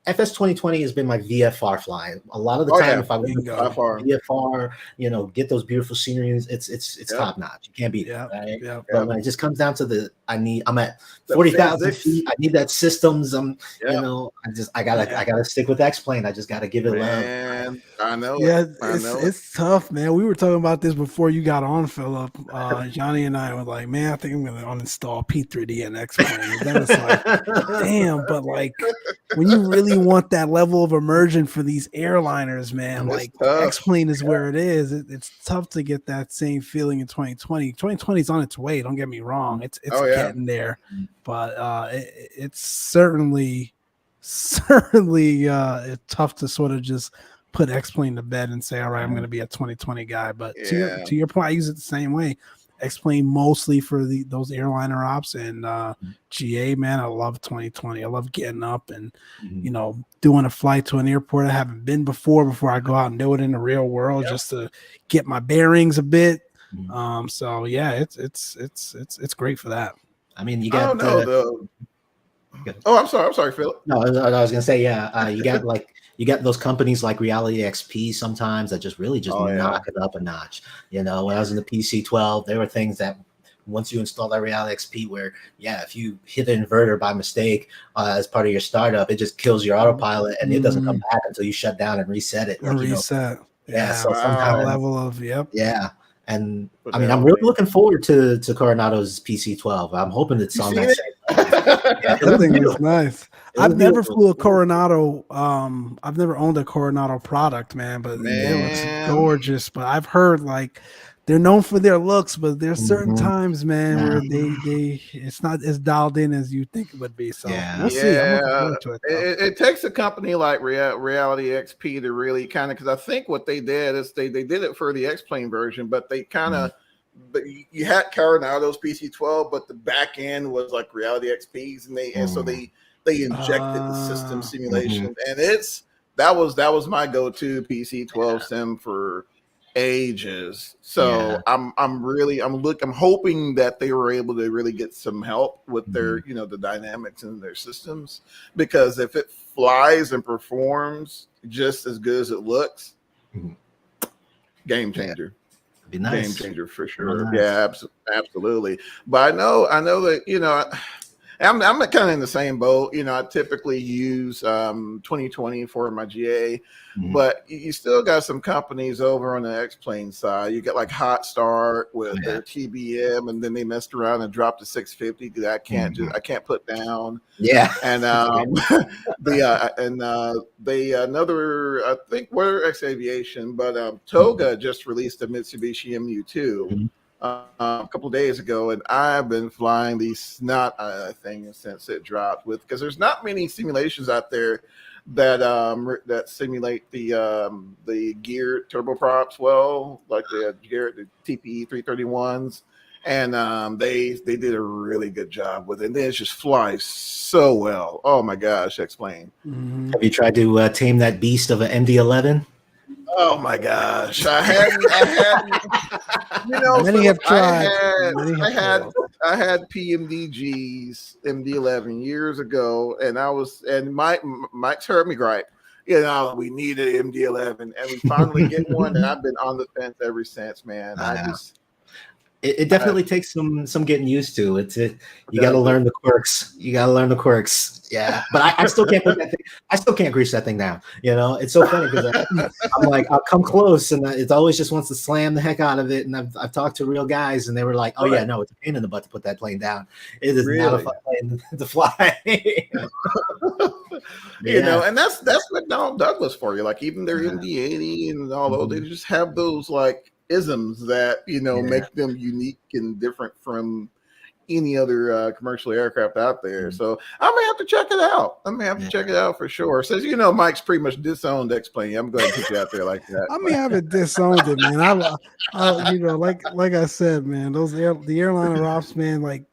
FS 2020 has been my VFR fly. A lot of the Oh, time, yeah. if I want to Bingo. go VFR, get those beautiful sceneries, it's Yep. top notch. You can't beat it, Yep. right? Yep. But when it just comes down to I'm at The 40,000 physics. feet. I need that systems. Yep. I gotta stick with X-Plane. I just gotta give it love. Man, I know Yeah, it. I know it. it's tough, man. We were talking about this before you got on, Philip. Johnny and I were like, man, I think I'm gonna uninstall P3D and X-Plane. And then it's like, damn, but like when you really want that level of immersion for these airliners, man, It's like tough. X-Plane is where it is. It's tough to get that same feeling in 2020. 2020 is on its way. Don't get me wrong. It's Oh, yeah. getting there, but it's certainly it's tough to sort of just put X-Plane to bed and say, all right, I'm going to be a 2020 guy. But Yeah. to your point, I use it the same way. X-Plane mostly for those airliner ops, and GA, man, I love 2020. I love getting up and doing a flight to an airport I haven't been before I go out and do it in the real world, just to get my bearings a bit. So yeah, it's great for that. I mean, you got I'm sorry, Philip. No, I was gonna say, you got those companies like Reality XP sometimes that just really knock it up a notch. When I was in the PC-12, there were things that once you install that Reality XP, where if you hit an inverter by mistake as part of your startup, it just kills your autopilot and it doesn't come back until you shut down and reset it. Reset. So that level of And I mean, I'm really looking forward to Coronado's PC-12. I'm hoping it's on that same. That thing was nice. I've never flew a Coronado. I've never owned a Coronado product, man, but it looks gorgeous. But I've heard like they're known for their looks, but there's certain times, man, where they it's not as dialed in as you think it would be. So we'll see. I'm looking forward to it. It takes a company like Reality XP to really kind of, because I think what they did is they did it for the X-Plane version, but they kind of but you had Coronado's PC-12, but the back end was like Reality XPs, and so they injected the system simulation, and that was my go-to PC-12 sim for ages. So I'm hoping that they were able to really get some help with their the dynamics in their systems, because if it flies and performs just as good as it looks, game changer. Be nice. Game changer for sure. Nice. Yeah, absolutely. But I know that I'm kind of in the same boat. I typically use 2020 for my GA, but you still got some companies over on the X-Plane side. You got like Hot Start with their TBM, and then they messed around and dropped to 650 because I can't put down. Yeah, and another, I think we're X Aviation, but Toga just released a Mitsubishi MU2. A couple of days ago, and I've been flying these snot thing since it dropped, because there's not many simulations out there that simulate the geared turboprops well, like the TPE 331s, and they did a really good job with it. And then it just flies so well. Oh my gosh, X-Plane. Have you tried to tame that beast of an MD-11? Oh my gosh, I hadn't. Many have tried. I had PMDG's MD-11 years ago, and Mike's heard me gripe. We needed MD-11, and we finally get one, and I've been on the fence ever since, man. It definitely takes some getting used to. You got to learn the quirks. Yeah, but I still can't put that thing. I still can't grease that thing down. It's so funny because I'm like, I'll come close, and it always just wants to slam the heck out of it. And I've talked to real guys, and they were like, "Oh yeah, no, it's a pain in the butt to put that plane down. It is not a fun plane to fly." And that's McDonnell Douglas for you. Like even their MD-80 and all those, they just have those like isms that make them unique and different from any other commercial aircraft out there. So I may have to check it out. Check it out for sure. Says Mike's pretty much disowned X-Plane. I'm going to put you out there like that. I mean, I haven't disowned it, man. Like I said, man, the airliner ops, man. Like,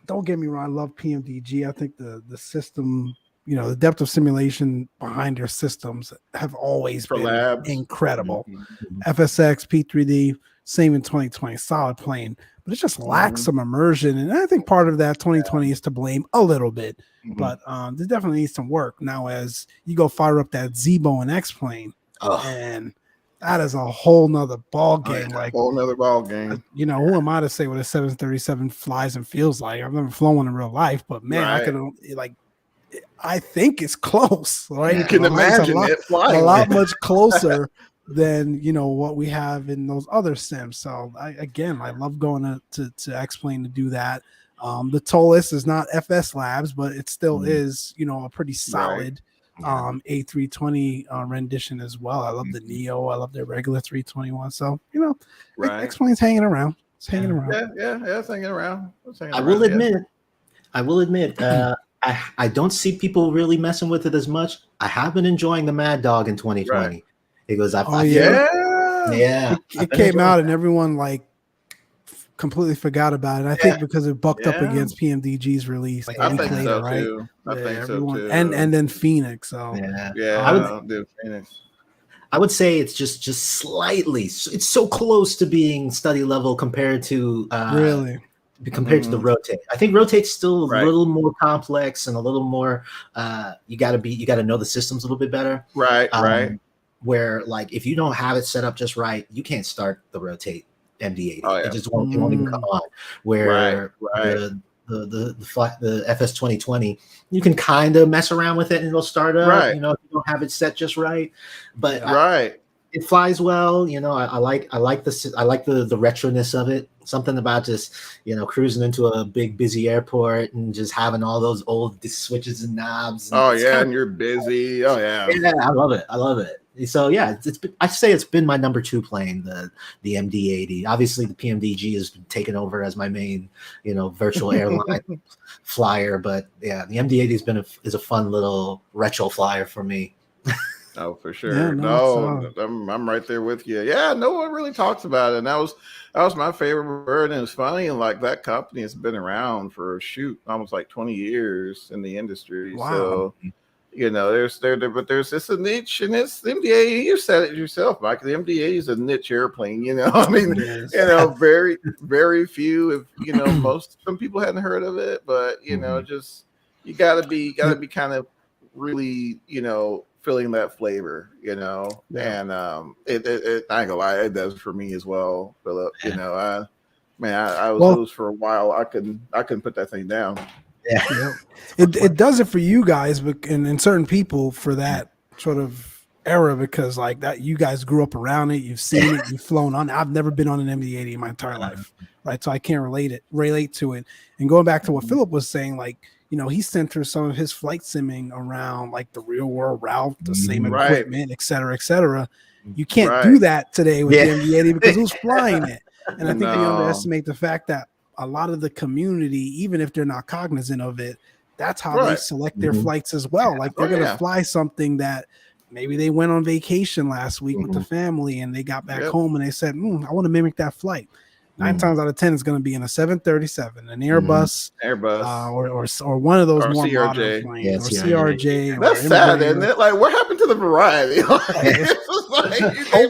don't get me wrong. I love PMDG. I think the system, the depth of simulation behind their systems have always been incredible. FSX, P3D, Same in 2020, solid plane, but it just lacks some immersion. And I think part of that 2020 is to blame a little bit, but there definitely needs some work. Now, as you go fire up that Z-Bow and X plane, and that is a whole nother ball game. Like whole nother ball game. You know, who am I to say what a 737 flies and feels like? I've never flown one in real life, but man, I could like. I think it's close, right? You can imagine it flying a lot much closer than what we have in those other sims. So I love going to X-Plane to do that. The TOLIS is not FS Labs, but it still is a pretty solid A320 rendition as well. I love the Neo. I love their regular 321. So X-Plane's hanging around. It's hanging around. It's hanging around. I will admit. I don't see people really messing with it as much. I have been enjoying the Mad Dog in 2020. Because it came out and everyone like completely forgot about it. I think because it bucked up against PMDG's release. Like, I think so right? Too. I think so too. And then Phoenix. So Phoenix. I would say it's just slightly. It's so close to being study level compared to compared to the Rotate. I think Rotate's still a little more complex and a little more you got to know the systems a little bit better. Right. Where like if you don't have it set up just right, you can't start the Rotate MD80. It just won't even come on. Where the FS 2020, you can kind of mess around with it and it'll start up. If you don't have it set just right. But it flies well. I like the retroness of it. Something about just cruising into a big busy airport and just having all those old switches and knobs. And you're busy. I love it. So I say it's been my number 2 plane, the MD80. Obviously the PMDG has been taken over as my main virtual airline flyer, but the MD80 is a fun little retro flyer for me. Oh, for sure. I'm right there with you. Yeah, no one really talks about it. And that was my favorite bird. And it's funny, and like that company has been around for almost like 20 years in the industry. Wow. So there's just a niche, and it's the MD-80. You said it yourself, Mike. The MD-80 is a niche airplane. Very, very few. If some people hadn't heard of it, but just you gotta be kind of really feeling that flavor, and it I ain't gonna lie, it does for me as well, Philip. I was loose for a while. I couldn't put that thing down. It does it for you guys, but and certain people for that sort of era, because like that you guys grew up around it, you've seen it, you've flown on it. I've never been on an MD-80 in my entire life, right? So I can't relate to it. And going back to what Philip was saying, like he centers some of his flight simming around like the real world route, the same equipment, et cetera, et cetera. You can't do that today with the MD-80 because who's flying it? And I think they underestimate the fact that a lot of the community, even if they're not cognizant of it, that's how they select their flights as well. Like they're going to fly something that maybe they went on vacation last week with the family and they got back home and they said, I want to mimic that flight. 9 times out of 10 is going to be in a 737, an Airbus, or one of those more modern planes, or CRJ. That's sad, isn't it? Like, what happened to the variety? You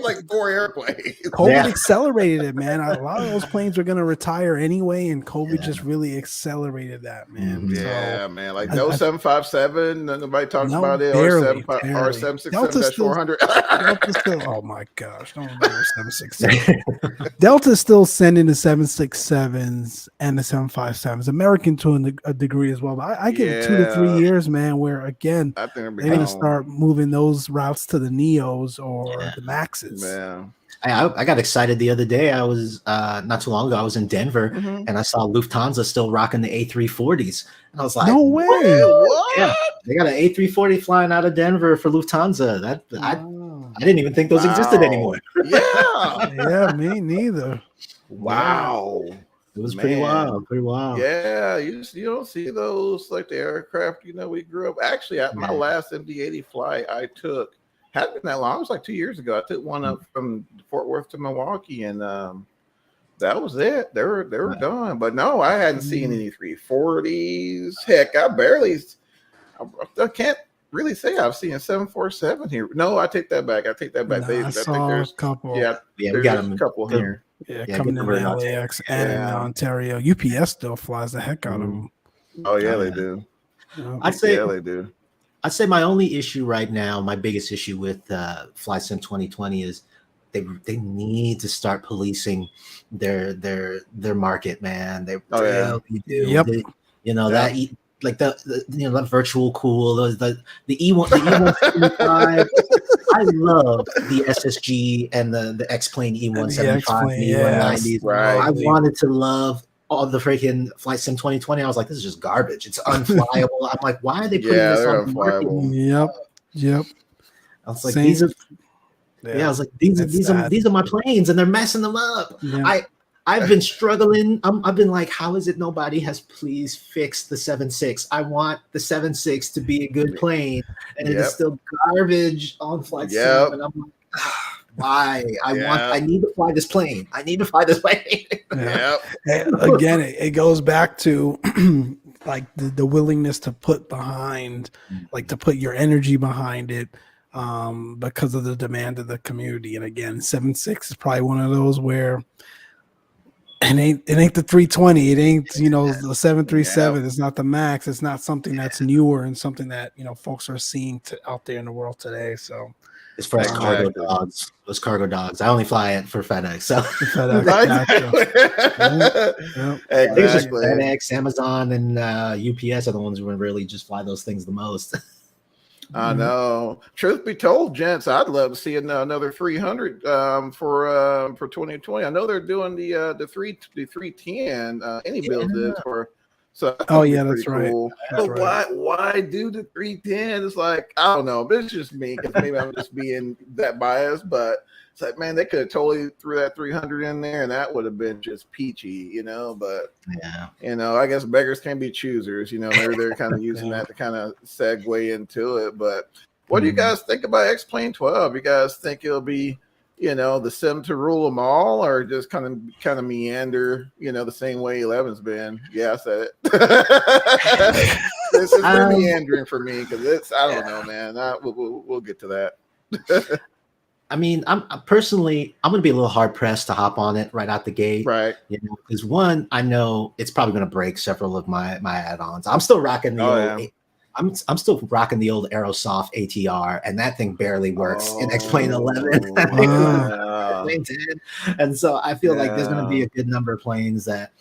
like 4 airplanes. COVID accelerated it, man. A lot of those planes were going to retire anyway, and COVID just really accelerated that, man. Man. Like no 757. Nobody talks about it. Barely, or 767-400. Oh my gosh! Don't remember 767. Delta's still sending the 767s and the 757s, American to a degree as well. But I give it 2 to 3 years, man, where again they're going to start moving those routes to the Neos or the Maxes. Man. I got excited the other day. I was not too long ago. I was in Denver and I saw Lufthansa still rocking the A340s. And I was like, "No way! What? Yeah, they got an A340 flying out of Denver for Lufthansa. I didn't even think those existed anymore. Yeah, me neither. Wow. It was pretty wild. Yeah, you don't see those like the aircraft. We grew up. Actually, at my last MD-80 flight, I took hadn't been that long. It was like 2 years ago. I took one up from Fort Worth to Milwaukee, and that was it. They were done. But no, I hadn't seen any 340s. Heck, I can't really say I've seen a 747 here. No, I take that back. I think there's a couple. We got a couple here. Yeah, Yeah, coming get in over the in Ontario. LAX and in Ontario. UPS still flies the heck out of them. Oh yeah, Oh, they yeah. do. I'd say Yeah, they do. I'd say my only issue right now, my biggest issue with Flight Sim 2020 is they need to start policing their market, man. They Oh yeah. really do. Yep. You know Yep. like the that virtual cool, the E1 the E175. I love the SSG and the X-Plane The E175 X-Plane, and yes, E190s. Right. I lovely. wanted to love all the freaking Flight Sim 2020. I was like, this is just garbage. It's unflyable. I'm like, why are they putting Yeah, this they're on the market? unflyable. Yep. I was like, Same. I was like, these It's sad. are my planes, and they're messing them up. Yeah. I've been struggling. I've been like, how is it nobody has please fixed the 7.6? I want the 7.6 to be a good plane, and it is Yep. still garbage on Flight Sim. Yep. And I'm like, why? Yeah. I need to fly this plane. I need to fly this plane. Yeah. Yep. Again, it goes back to like the willingness to put behind, like to put your energy behind it, because of the demand of the community. And again, 7.6 is probably one of those where it ain't the 320, it ain't the 737. It's not the max. It's not something that's newer and something that folks are seeing out there in the world today. So As far as cargo Exactly. dogs, those cargo dogs, I only fly it for FedEx. So FedEx, gotcha. Yep. I think it's just Exactly. FedEx, Amazon, and UPS are the ones who really just fly those things the most. I know. Truth be told, gents, I'd love to see another 300 for 2020. I know they're doing the 310 any build is for. So Oh that'd be yeah, pretty that's right. cool. That's But right. why do the 310? It's like, I don't know, but it's just me because maybe I'm just being that biased. But it's like, man, they could have totally threw that 300 in there, and that would have been just peachy, But Yeah. I guess beggars can be choosers. They're kind of using that to kind of segue into it. But what do you guys think about X-Plane 12? You guys think it'll be, the sim to rule them all, or just kind of meander, the same way 11's been? Yeah, I said it. This has been meandering for me because I don't know, man. We'll get to that. I mean, I'm personally, I'm going to be a little hard pressed to hop on it right out the gate, Right? Because one, I know it's probably going to break several of my add-ons. I'm still rocking the old. Yeah. I'm still rocking the old Aerosoft ATR, and that thing barely works in X-Plane 11. And so I feel like there's going to be a good number of planes that,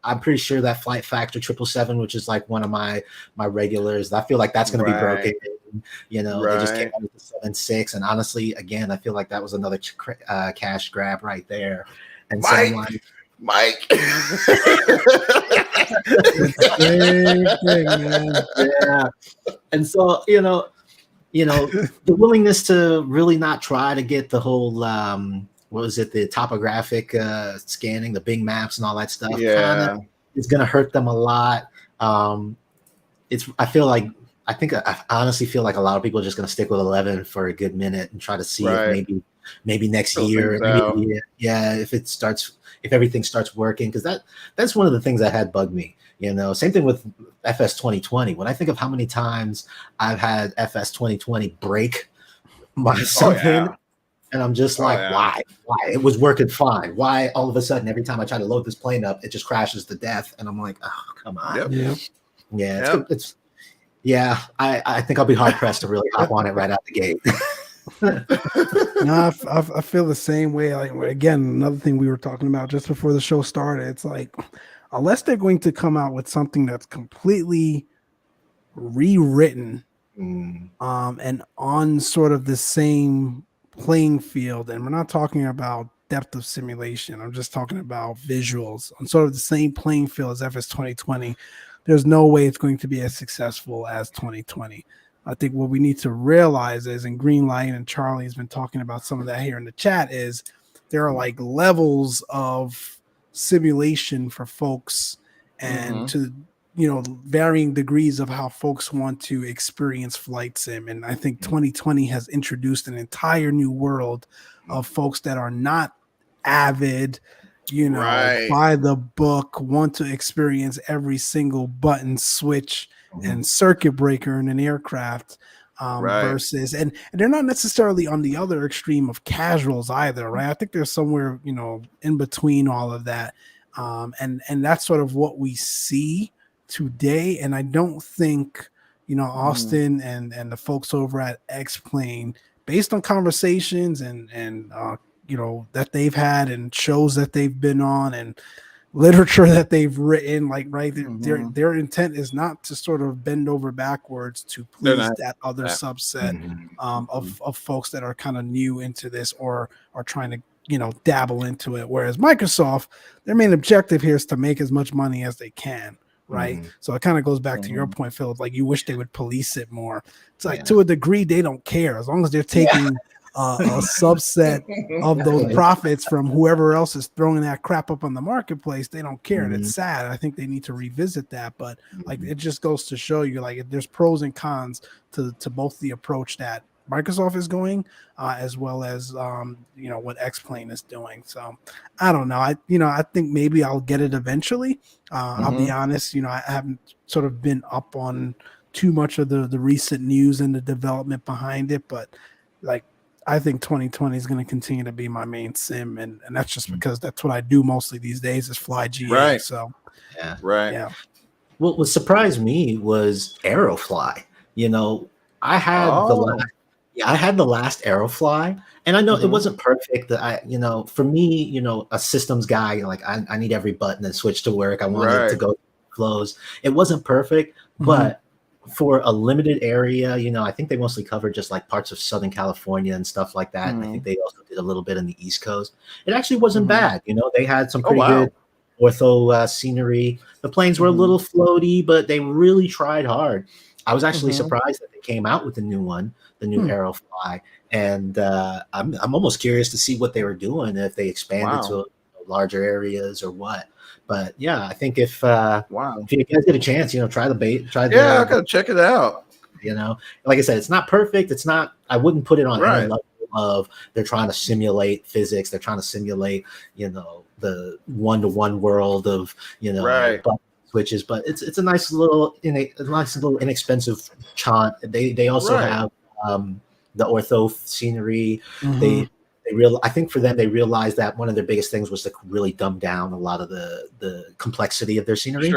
I'm pretty sure that Flight Factor 777, which is like one of my regulars, I feel like that's going to be broken. They just came out with the 7.6, and honestly, again, I feel like that was another cash grab right there. And so I'm like, Mike. Same thing, man. Yeah. And so, the willingness to really not try to get the whole what was it, the topographic scanning, the Bing maps and all that stuff, kind of is going to hurt them a lot. I honestly feel like a lot of people are just going to stick with 11 for a good minute and try to see if maybe next year, if everything starts working, because that's one of the things that had bugged me. Same thing with FS 2020. When I think of how many times I've had FS 2020 break my something, and I'm just why? It was working fine. Why all of a sudden every time I try to load this plane up, it just crashes to death? And I'm like, oh, come on. I think I'll be hard pressed to really hop on it right out the gate. No, I feel the same way. Like, again, another thing we were talking about just before the show started, it's like, unless they're going to come out with something that's completely rewritten, and on sort of the same playing field, and we're not talking about depth of simulation, I'm just talking about visuals on sort of the same playing field as FS 2020, there's no way it's going to be as successful as 2020. I think what we need to realize is, and Greenlight and Charlie's been talking about some of that here in the chat, is there are like levels of simulation for folks, and to varying degrees of how folks want to experience flight sim. And I think 2020 has introduced an entire new world of folks that are not avid, by the book, want to experience every single button, switch, and circuit breaker in an aircraft. versus, and they're not necessarily on the other extreme of casuals either, right? I think there's somewhere, in between all of that. And that's sort of what we see today. And I don't think, Austin and the folks over at X-Plane, based on conversations and that they've had and shows that they've been on and literature that they've written, like, right, their intent is not to sort of bend over backwards to please that other subset of folks that are kind of new into this or are trying to dabble into it, whereas Microsoft, their main objective here is to make as much money as they can, right? So it kind of goes back to your point, Philip, like you wish they would police it more. It's like to a degree they don't care, as long as they're taking a subset of those profits from whoever else is throwing that crap up on the marketplace. They don't care. And it's sad. I think they need to revisit that, but like it just goes to show you, like, there's pros and cons to both the approach that Microsoft is going, as well as what X-Plane is doing. So I don't know. I think maybe I'll get it eventually. I'll be honest, I haven't sort of been up on too much of the recent news and the development behind it, but like I think 2020 is going to continue to be my main sim, and that's just because that's what I do mostly these days is fly GA. Right. So yeah. What surprised me was Aerofly. I had I had the last Aerofly, and I know it wasn't perfect. That for me, a systems guy, like I need every button and switch to work. I wanted it to go flows. It wasn't perfect, but for a limited area, I think they mostly covered just like parts of Southern California and stuff like that. And I think they also did a little bit in the East Coast. It actually wasn't bad. They had some pretty good ortho scenery. The planes were a little floaty, but they really tried hard. I was actually surprised that they came out with the new one, the new Aerofly. And I'm almost curious to see what they were doing, if they expanded to larger areas or what. But yeah, I think if you guys get a chance, try the bait. I gotta check it out. Like I said, it's not perfect. It's not. I wouldn't put it on any level of they're trying to simulate physics. They're trying to simulate, the one-to-one world of button switches. But it's a nice little inexpensive chant. They also have the ortho scenery. I think for them, they realized that one of their biggest things was to really dumb down a lot of the complexity of their scenery.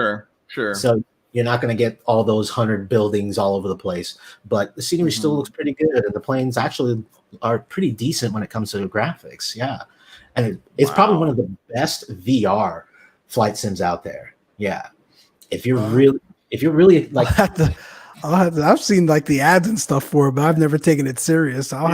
Sure. So you're not going to get all those 100 buildings all over the place, but the scenery still looks pretty good, and the planes actually are pretty decent when it comes to the graphics. Yeah, and it's probably one of the best VR flight sims out there. Yeah, if you're really like. I've seen like the ads and stuff for it, but I've never taken it serious. I'm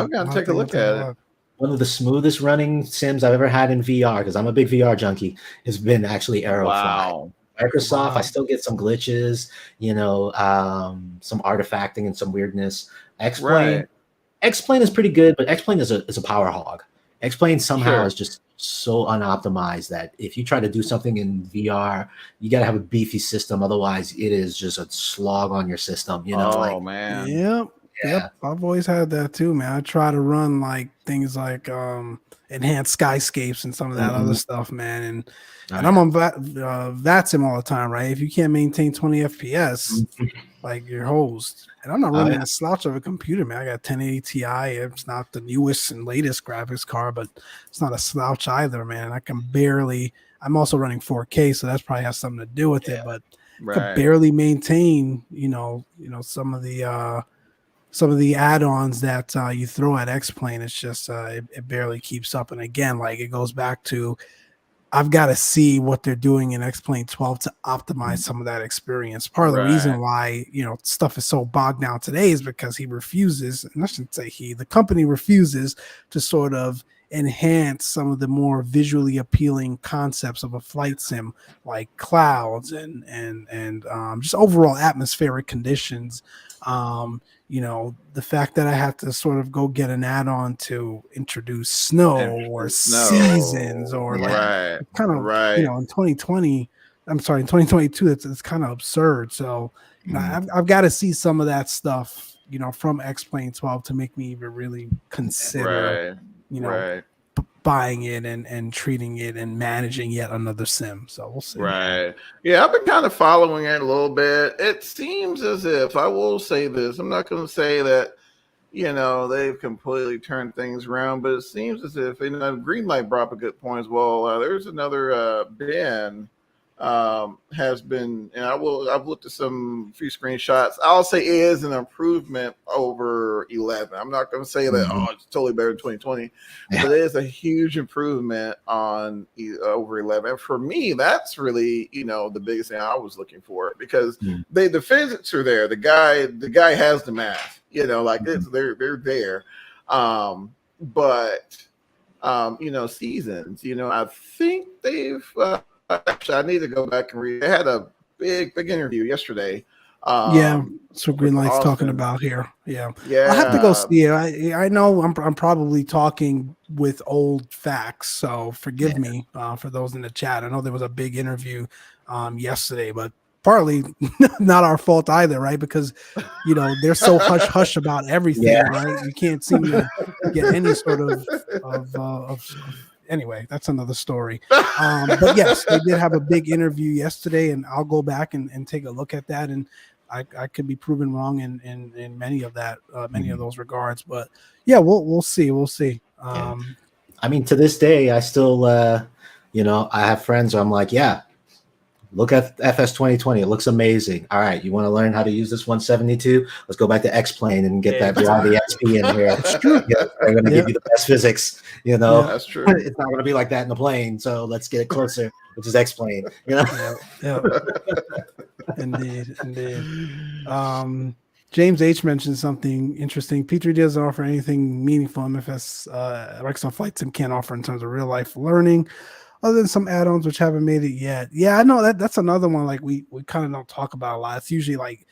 gonna take a look at it. One of the smoothest running sims I've ever had in VR, because I'm a big VR junkie, has been actually Aerofly. Microsoft, I still get some glitches, some artifacting and some weirdness. X-Plane is pretty good, but X-Plane is a power hog. X-Plane somehow is just so unoptimized that if you try to do something in VR, you got to have a beefy system. Otherwise, it is just a slog on your system. Man. Yep. I've always had that too, man. I try to run like things like enhanced skyscapes and some of that other stuff, man. And I'm on VATSIM all the time, right? If you can't maintain 20 FPS, like your host. And I'm not running a slouch of a computer, man. I got 1080 Ti. It's not the newest and latest graphics card, but it's not a slouch either, man. I can barely. I'm also running 4K, so that's probably has something to do with it. But I could barely maintain, some of the add-ons that you throw at X-Plane. It's just it barely keeps up. And again, like it goes back to I've got to see what they're doing in X-Plane 12 to optimize some of that experience. Part of the reason why, stuff is so bogged down today is because he refuses, and I shouldn't say the company refuses to sort of enhance some of the more visually appealing concepts of a flight sim, like clouds and just overall atmospheric conditions. The fact that I have to sort of go get an add-on to introduce snow or seasons or like kind of, in 2020, I'm sorry, in 2022, it's kind of absurd. So I've got to see some of that stuff, from X-Plane 12 to make me even really consider, buying it and treating it and managing yet another sim. So we'll see. Right. Yeah, I've been kind of following it a little bit. It seems as if, I will say this, I'm not going to say that, they've completely turned things around, but it seems as if, Greenlight brought up a good point as well. There's another Ben has been, and I've looked at few screenshots. I'll say it is an improvement over 11. I'm not going to say that, it's totally better than 2020, but it is a huge improvement on over 11. And for me, that's really, the biggest thing I was looking for, because the physics are there. The guy has the math, they're there. But seasons, I think they've, actually, I need to go back and read. They had a big interview yesterday. That's what Greenlight's talking about here. Yeah, I'll have to go see it. I know I'm probably talking with old facts, so forgive me for those in the chat. I know there was a big interview yesterday, but partly not our fault either, right? Because they're so hush hush about everything, right? You can't seem to get any sort of anyway, that's another story. But yes, they did have a big interview yesterday, and I'll go back and take a look at that. And I could be proven wrong in many of those regards. But yeah, we'll see. We'll see. I mean, to this day, I still, I have friends where I'm like, look at FS 2020. It looks amazing. All right, you want to learn how to use this 172? Let's go back to X-Plane and get that reality XP in here. That's true. They're going to give you the best physics. That's true. It's not going to be like that in the plane. So let's get it closer, which is X-Plane. Indeed. James H mentioned something interesting. P3D doesn't offer anything meaningful MFS Rexon Flight Sim can't offer in terms of real life learning, other than some add-ons which haven't made it yet. Yeah, I know that's another one like we kind of don't talk about a lot. It's usually like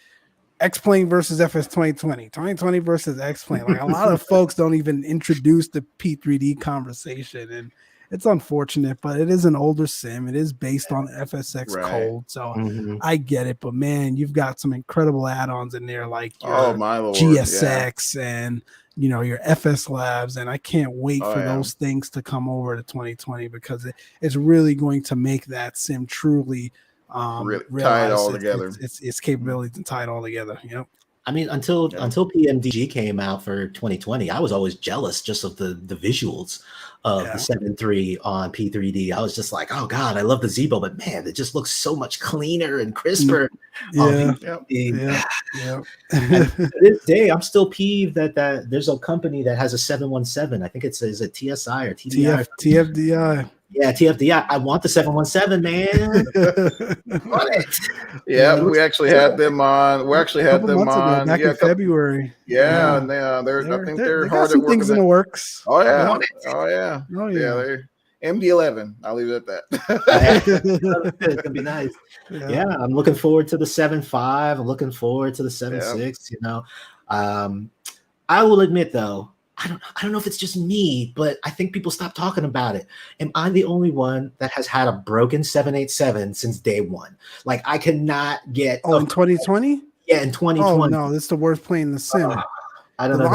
X-Plane versus FS 2020 versus X-Plane. Like a lot of folks don't even introduce the P3D conversation, and it's unfortunate, but it is an older sim. It is based on FSX code, so I get it. But man, you've got some incredible add-ons in there, like your GSX and your FS Labs, and I can't wait for those things to come over to 2020, because it's really going to make that sim truly tie it all together. Its capabilities and tie it all together. Yep. I mean, until PMDG came out for 2020, I was always jealous just of the visuals of the 7.3 on P3D. I was just like, oh God, I love the Zebo, but man, it just looks so much cleaner and crisper. And to this day, I'm still peeved that there's a company that has a 717. I think is it TSI or TDI? TFDI. Yeah, TFDI. I want the 717, man. Want it. Yeah, we actually had them on. We actually had them on back in February. Yeah, and I think they're hard at work. Things in the works. Oh yeah. They're MD11. I'll leave it at that. It's gonna be nice. Yeah, I'm looking forward to the 7.5. I'm looking forward to the 7.6. I will admit though, I don't know if it's just me, but I think people stop talking about it. Am I the only one that has had a broken 787 since day one? Like I cannot get in 2020? Yeah, in 2020. Oh no, this is the worst plane in the sim. I don't know.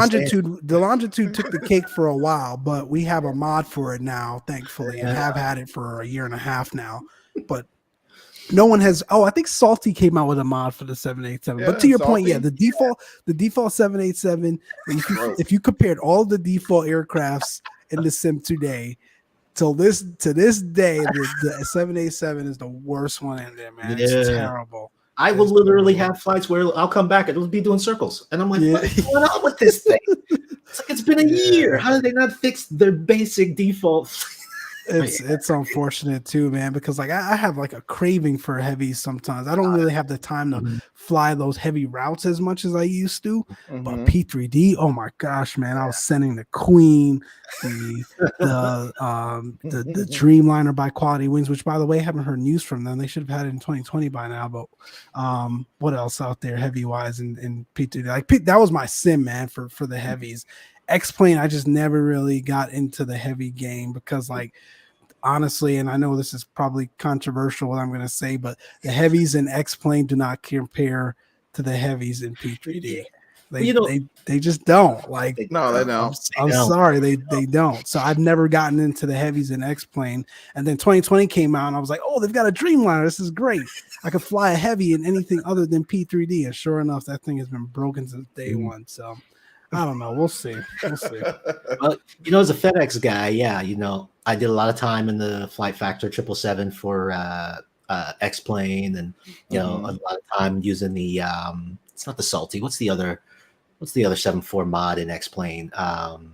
The longitude took the cake for a while, but we have a mod for it now, thankfully, and have had it for a year and a half now. But no one has. Oh, I think Salty came out with a mod for the 787. But to your point, the default 787. If you compared all the default aircrafts in the sim today, to this day, the 787 is the worst one in there, man. It's terrible. I will literally have flights where I'll come back and it'll be doing circles, and I'm like, what's going on with this thing? It's like it's been a year. How did they not fix their basic default? It's unfortunate too, man, because like I have like a craving for heavies sometimes. I don't really have the time to fly those heavy routes as much as I used to. But P3D, oh my gosh, man, I was sending the Queen, the Dreamliner by Quality Wings, which by the way, I haven't heard news from them. They should have had it in 2020 by now. But what else out there heavy wise in P3D? Like that was my sim, man, for the heavies. X-Plane, I just never really got into the heavy game because, like, honestly, and I know this is probably controversial what I'm going to say, but the heavies in X-Plane do not compare to the heavies in P3D. They just don't. Like, No, they don't. I'm sorry, they don't. So I've never gotten into the heavies in X-Plane. And then 2020 came out, and I was like, oh, they've got a Dreamliner. This is great. I could fly a heavy in anything other than P3D. And sure enough, that thing has been broken since day one. So I don't know. We'll see. Well, as a FedEx guy, I did a lot of time in the Flight Factor 777 for X-Plane, and a lot of time using the it's not the Salty. What's the other 7.4 mod in X-Plane? Trying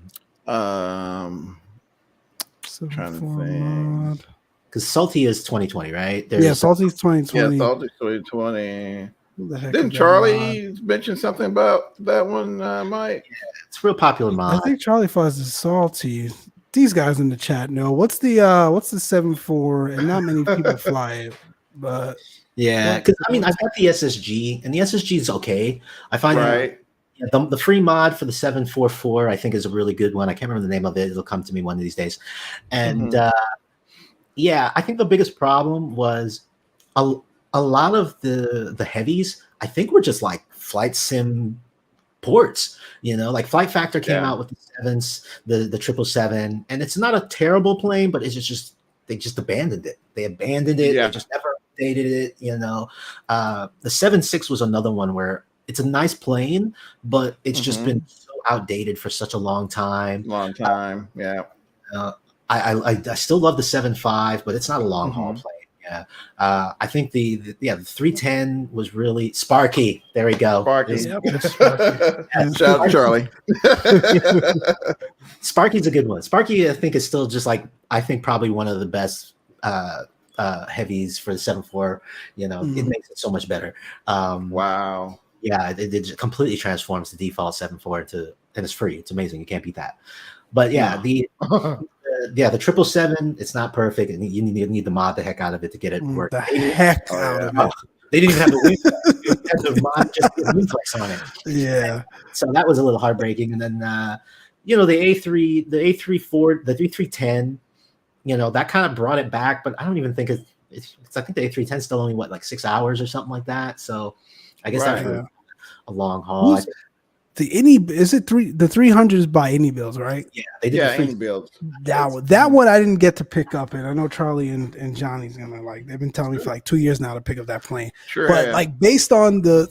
to think. Because Salty is 2020, right? Salty's 2020. Yeah, Salty's 2020. Didn't Charlie mention something about that one, Mike? Yeah, it's a real popular mod. I think Charlie flies the Salty. These guys in the chat know what's the 7.4, and not many people fly it, but because I've got the SSG, and the SSG is okay. I find the free mod for the 744 I think is a really good one. I can't remember the name of it. It'll come to me one of these days. And I think the biggest problem was a lot of the heavies, I think, were just like flight sim ports. Like Flight Factor came out with the 7s, the 777, and it's not a terrible plane, but it's just they just abandoned it. They abandoned it. They just never updated it. The 7.6 was another one where it's a nice plane, but it's just been so outdated for such a long time. I still love the 7.5, but it's not a long haul plane. I think the 310 was really Sparky. There we go. Sparky. Shout out Charlie. Sparky's a good one. Sparky, I think, is still just probably one of the best heavies for the 7.4. It makes it so much better. Wow. Yeah, it completely transforms the default 7.4 and it's free. It's amazing. You can't beat that. But the 777, it's not perfect, and you need to mod the heck out of it to get it working. The heck out of it. They didn't even have the wing flex. They had to mod just the wing flex on it. Yeah. So that was a little heartbreaking. And then the A3, the A34, the 310, that kind of brought it back, but I don't even think it's I think the A310 is still only 6 hours or something like that. So I guess that's a long haul. The 300s by any builds, right? Yeah, they did any builds. That one I didn't get to pick up, and I know Charlie and Johnny's gonna they've been telling me for 2 years now to pick up that plane. But based on the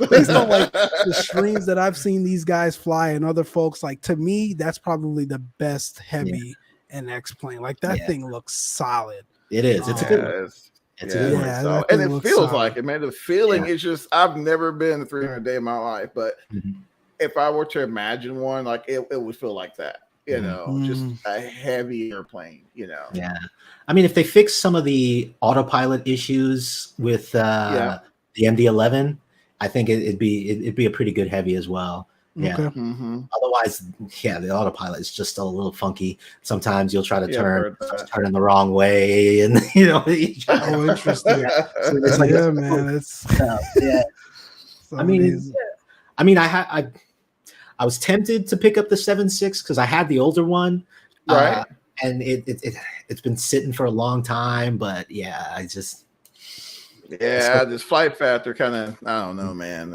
based on the streams that I've seen these guys fly and other folks, to me, that's probably the best heavy in X-Plane. That thing looks solid. It is. It's a good one. It's a good one. And it feels like it, man. The feeling is just, I've never been a 300 day in my life, but if I were to imagine one, it would feel like that, just a heavy airplane, Yeah. I mean, if they fix some of the autopilot issues with the MD-11, I think it'd be a pretty good heavy as well. Yeah. Okay. Otherwise, the autopilot is just a little funky. Sometimes you'll try to turn in the wrong way, and interesting. So it's man, it's I was tempted to pick up the 7.6 because I had the older one, right? And it's been sitting for a long time, but this Flight Factor kind of, I don't know, man.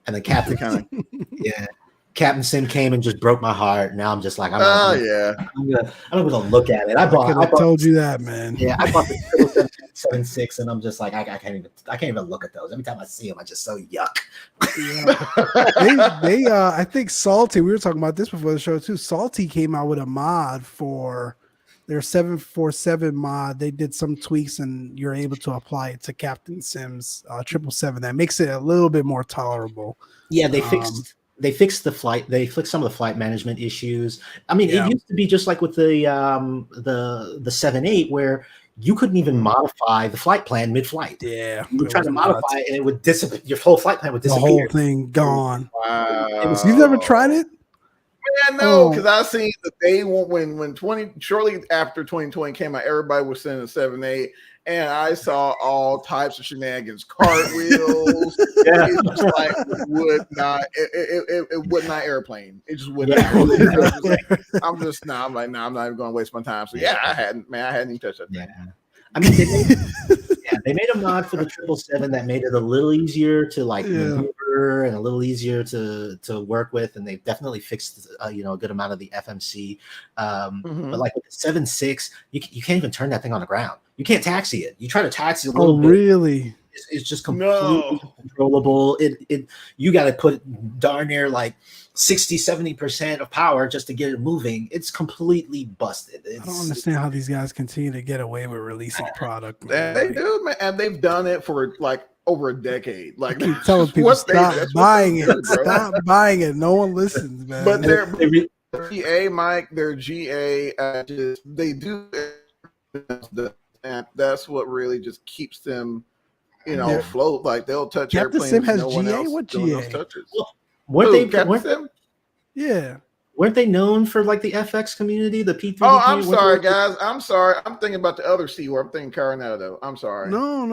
And the captain Captain Sim came and just broke my heart. Now I'm just like, I'm gonna look at it. I told you that, man. Yeah, I bought the 7.6, and I'm just like, I can't even look at those. Every time I see them, I just so yuck. They I think Salty. We were talking about this before the show too. Salty came out with a mod for their 747 mod. They did some tweaks, and you're able to apply it to Captain Sim's 777. That makes it a little bit more tolerable. Yeah, they fixed the flight. They fixed some of the flight management issues. I mean, it used to be just like with the 7.8, where you couldn't even modify the flight plan mid-flight. Yeah, you would try to modify it, and it would disappear. Your whole flight plan would disappear. The whole thing gone. Wow. You've never tried it? Man, no, because I seen the day when shortly after 2020 came out, everybody was sending a 7.8, and I saw all types of shenanigans, cartwheels. It just would not. It would not airplane. It just would not. I'm not even going to waste my time. So I hadn't even touched that thing. Yeah. I mean, they made a mod for the 777 that made it a little easier to maneuver cheaper and a little easier to work with, and they've definitely fixed a good amount of the FMC. But like with the 7.6, you can't even turn that thing on the ground. You can't taxi it. You try to taxi a little bit. Really? It's just completely controllable. You got to put darn near like 60-70% of power just to get it moving. It's completely busted. I don't understand how these guys continue to get away with releasing product. They do, man, and they've done it for like over a decade. Like, I keep telling people, stop buying it. Stop buying it. No one listens, man. But their GA, Mike, their GA, they do, and that's what really just keeps them, afloat. Like, they'll touch Captain airplanes Sim has no one GA? else, What no one else GA? touches. Weren't Sim? Yeah. Weren't they known for like the FX community, the P3D? Oh, I'm sorry, guys. I'm sorry. I'm thinking about the other C word. I'm thinking Coronado. I'm sorry. No.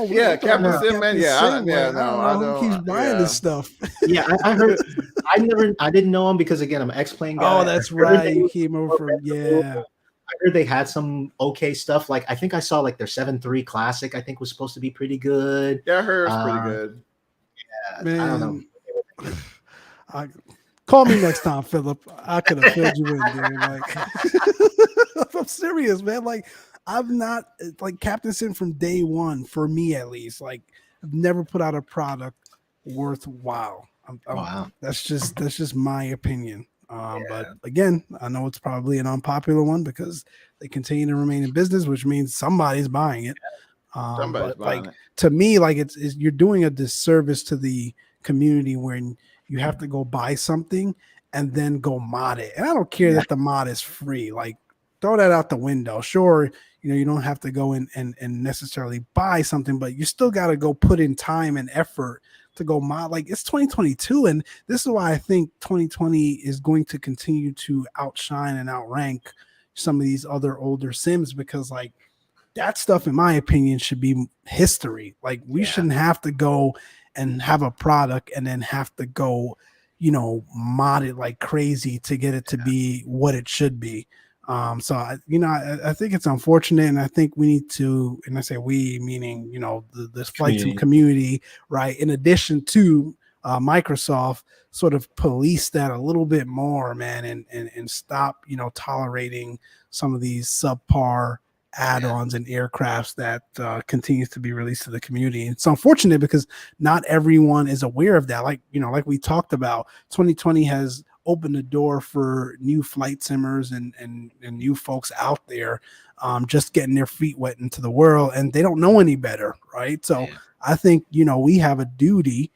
Yeah, Captain Sim, man. Yeah, I don't know who keeps buying this stuff. Yeah, I heard. I didn't know him because again, I'm an X-Plane guy. Oh, that's right. You came over from I heard they had some okay stuff. Like I think I saw like their 7.3 Classic. I think was supposed to be pretty good. Yeah, I heard it's pretty good. Yeah, Man, I don't know. Call me next time, Philip. I could have filled you in, dude. Like, I'm serious, man. Like, I've not like Captain Sin from day one, for me at least. Like, I've never put out a product worthwhile. Wow. That's just my opinion. But again, I know it's probably an unpopular one because they continue to remain in business, which means somebody's buying it. Somebody's buying it. To me, like it's you're doing a disservice to the community when you have to go buy something and then go mod it. And I don't care that the mod is free. Like, throw that out the window. Sure, you don't have to go in and necessarily buy something, but you still got to go put in time and effort to go mod. Like, it's 2022, and this is why I think 2020 is going to continue to outshine and outrank some of these other older sims, because like that stuff, in my opinion, should be history. Like, we shouldn't have to go and have a product and then have to go, mod it like crazy to get it to be what it should be. So I think it's unfortunate, and I think we need to, and I say we, meaning, this flight sim community, right? In addition to Microsoft, sort of police that a little bit more, man, and stop, tolerating some of these subpar add-ons and aircrafts that continues to be released to the community. It's unfortunate because not everyone is aware of that. Like we talked about, 2020 has opened the door for new flight simmers and new folks out there just getting their feet wet into the world, and they don't know any better, right? So I think we have a duty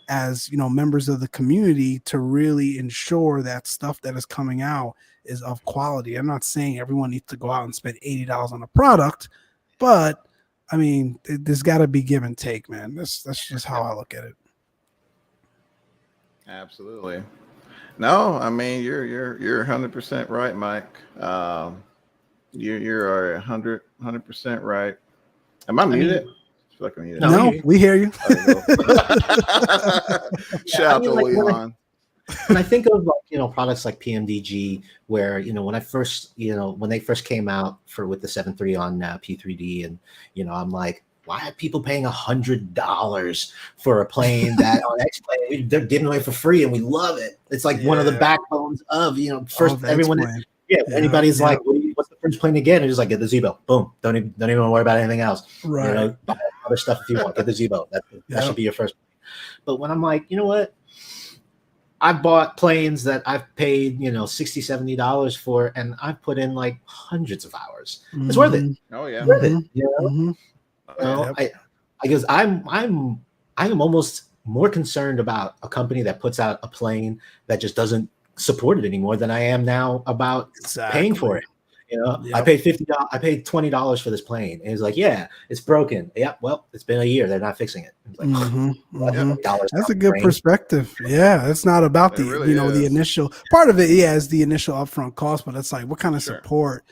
as members of the community to really ensure that stuff that is coming out is of quality. I'm not saying everyone needs to go out and spend $80 on a product, but I mean, there's got to be give and take, man. That's just how I look at it. Absolutely. No, I mean, you're 100% right, Mike. You're 100% right. Am I muted? No, we hear you. Shout out to Leon. When I think of products like PMDG, where when I first when they first came out with the 7.3 on P3D, and I'm like, why are people paying $100 for a plane that on X-Plane they're giving away for free and we love it? It's like one of the backbones of first everyone. Anybody's like, what's the first plane to get? And just like, get the Zebo. Boom. Don't even worry about anything else. Right. Buy other stuff if you want. Get the Zebo. That should be your first. But when I'm like, you know what? I've bought planes that I've paid, $60, $70 for, and I've put in like hundreds of hours. Mm-hmm. It's worth it. Oh yeah, it's worth it. I guess I am almost more concerned about a company that puts out a plane that just doesn't support it anymore than I am now about paying for it. I paid $50. I paid $20 for this plane. And it's like, yeah, it's broken. Yeah, well, it's been a year. They're not fixing it. It's like, that's a good perspective. Yeah, it's not about the initial part of it. Yeah, is the initial upfront cost, but it's like, what kind of support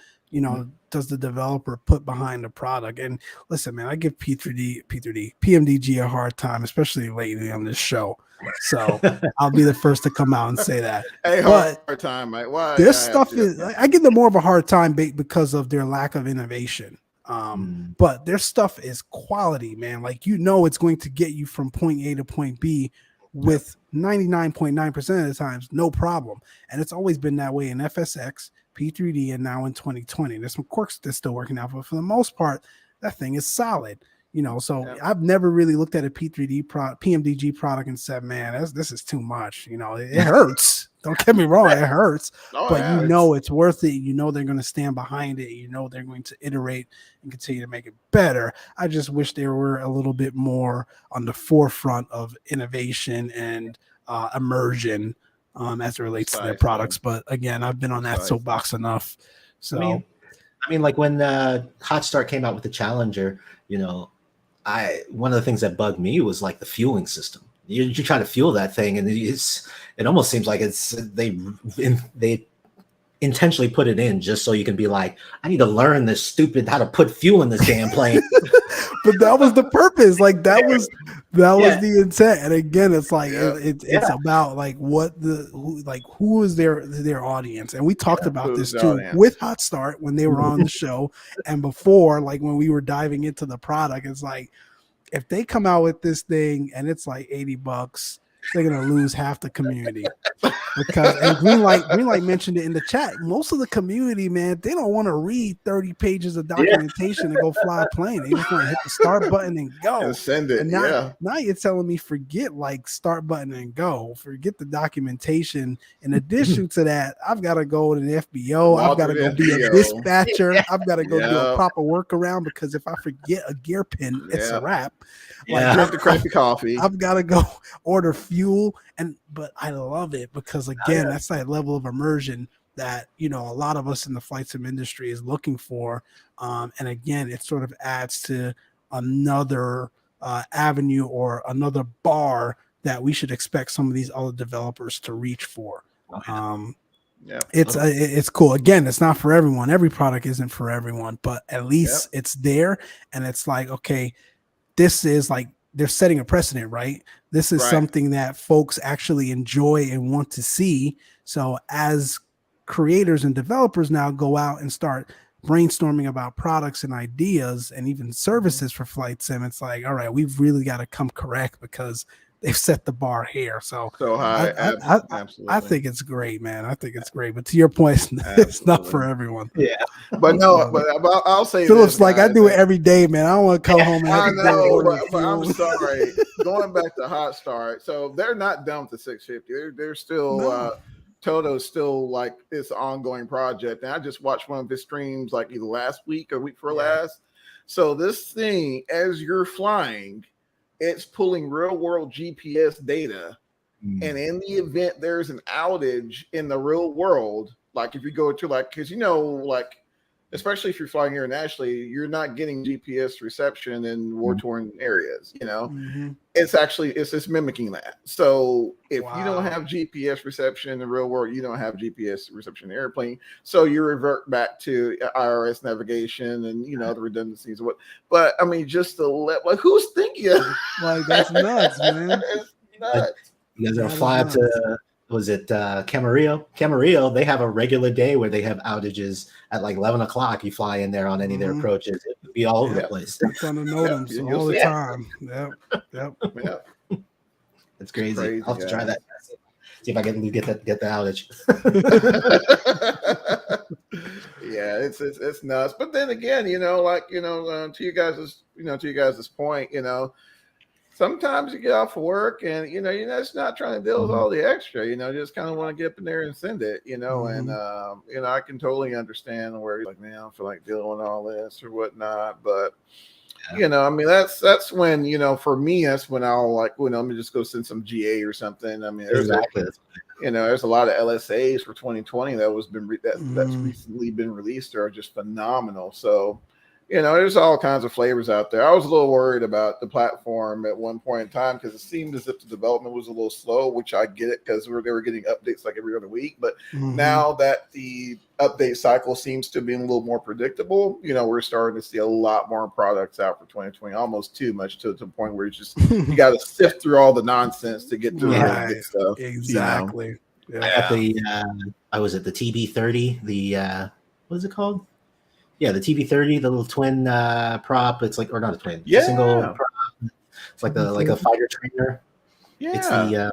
does the developer put behind the product? And listen, man, I give PMDG a hard time, especially lately on this show. So I'll be the first to come out and say that. Hey, hard time, mate. Why? Their stuff is, I give them more of a hard time because of their lack of innovation. But their stuff is quality, man. Like, it's going to get you from point A to point B with 99.9% of the times, no problem. And it's always been that way in FSX, P3D, and now in 2020. There's some quirks that's still working out, but for the most part, that thing is solid. So I've never really looked at a PMDG product and said, man, this is too much. It hurts. Don't get me wrong, it hurts. But it's worth it. They're going to stand behind it. They're going to iterate and continue to make it better. I just wish they were a little bit more on the forefront of innovation and immersion as it relates to their products. But again, I've been on that soapbox enough. So I mean, like when Hot Start came out with the Challenger, one of the things that bugged me was like the fueling system. You try to fuel that thing, and it almost seems like they intentionally put it in just so you can be like, I need to learn how to put fuel in this damn plane. But that was the purpose. Like that was the intent. And again, it's like it's about like who is their audience. And we talked about this too with Hot Start when they were on the show, and before, like when we were diving into the product. It's like, if they come out with this thing and it's like $80, they're gonna lose half the community. Because, and Greenlight mentioned it in the chat, most of the community, man, they don't want to read 30 pages of documentation and go fly a plane. They just want to hit the start button and go and send it. And now you're telling me forget like start button and go, forget the documentation. In addition to that, I've got to go to the FBO. I've got to go be a dispatcher. I've got to go do a proper workaround, because if I forget a gear pin, it's a wrap. Like, you have to crack the coffee. I've got to go order fuel, but I love it because again, that's that level of immersion that a lot of us in the flight sim industry is looking for. And again, it sort of adds to another avenue or another bar that we should expect some of these other developers to reach for. It's cool. Again, it's not for everyone. Every product isn't for everyone, but at least it's there, and it's like, okay, this is like they're setting a precedent, right? This is something that folks actually enjoy and want to see. So as creators and developers now go out and start brainstorming about products and ideas and even services for flight sim, it's like, all right, we've really got to come correct because they've set the bar here. So high. I think it's great, man. I think it's great. But to your point, it's not for everyone. Yeah. But I'll say Phillip's this, like, I do it every day, man. I don't want to come home and have but I'm sorry. Going back to Hot Start, so they're not done with the 650. They're still Toto's still like it's an ongoing project. And I just watched one of his streams like either last week or week before last. So this thing, as you're flying, it's pulling real world GPS data. And in the event there's an outage in the real world, like if you go to because especially if you're flying internationally, you're not getting GPS reception in war-torn areas. It's just mimicking that. So if you don't have GPS reception in the real world, you don't have GPS reception in the airplane. So you revert back to IRS navigation and the redundancies. But I mean, just to who's thinking? Like that's nuts, man. It's nuts. You guys ever fly up to? Was it Camarillo? Camarillo, they have a regular day where they have outages at like 11 o'clock. You fly in there on any of their approaches. It would be all over the place. It's on the NOTAMs all the time. Yep. It's crazy. I'll have to try that. See if I can get the outage. It's nuts. But then again, to you guys' point, sometimes you get off of work and you're just not trying to deal with all the extra, just kind of want to get up in there and send it, and I can totally understand where you're like, man, I don't feel like dealing with all this or whatnot. But I mean, that's when, for me, that's when I'll let me just go send some GA or something. I mean, there's a lot of LSAs for 2020 that's recently been released that are just phenomenal. So there's all kinds of flavors out there. I was a little worried about the platform at one point in time because it seemed as if the development was a little slow, which I get it because they were getting updates like every other week. But now that the update cycle seems to be a little more predictable, we're starting to see a lot more products out for 2020, almost too much to the point where it's just you got to sift through all the nonsense to get to the really good stuff. Exactly. I got I was at the TB30, what is it called? Yeah, the TV-30, the little twin prop. It's like, or not a twin, Yeah. a single prop. It's like a fighter trainer. Yeah.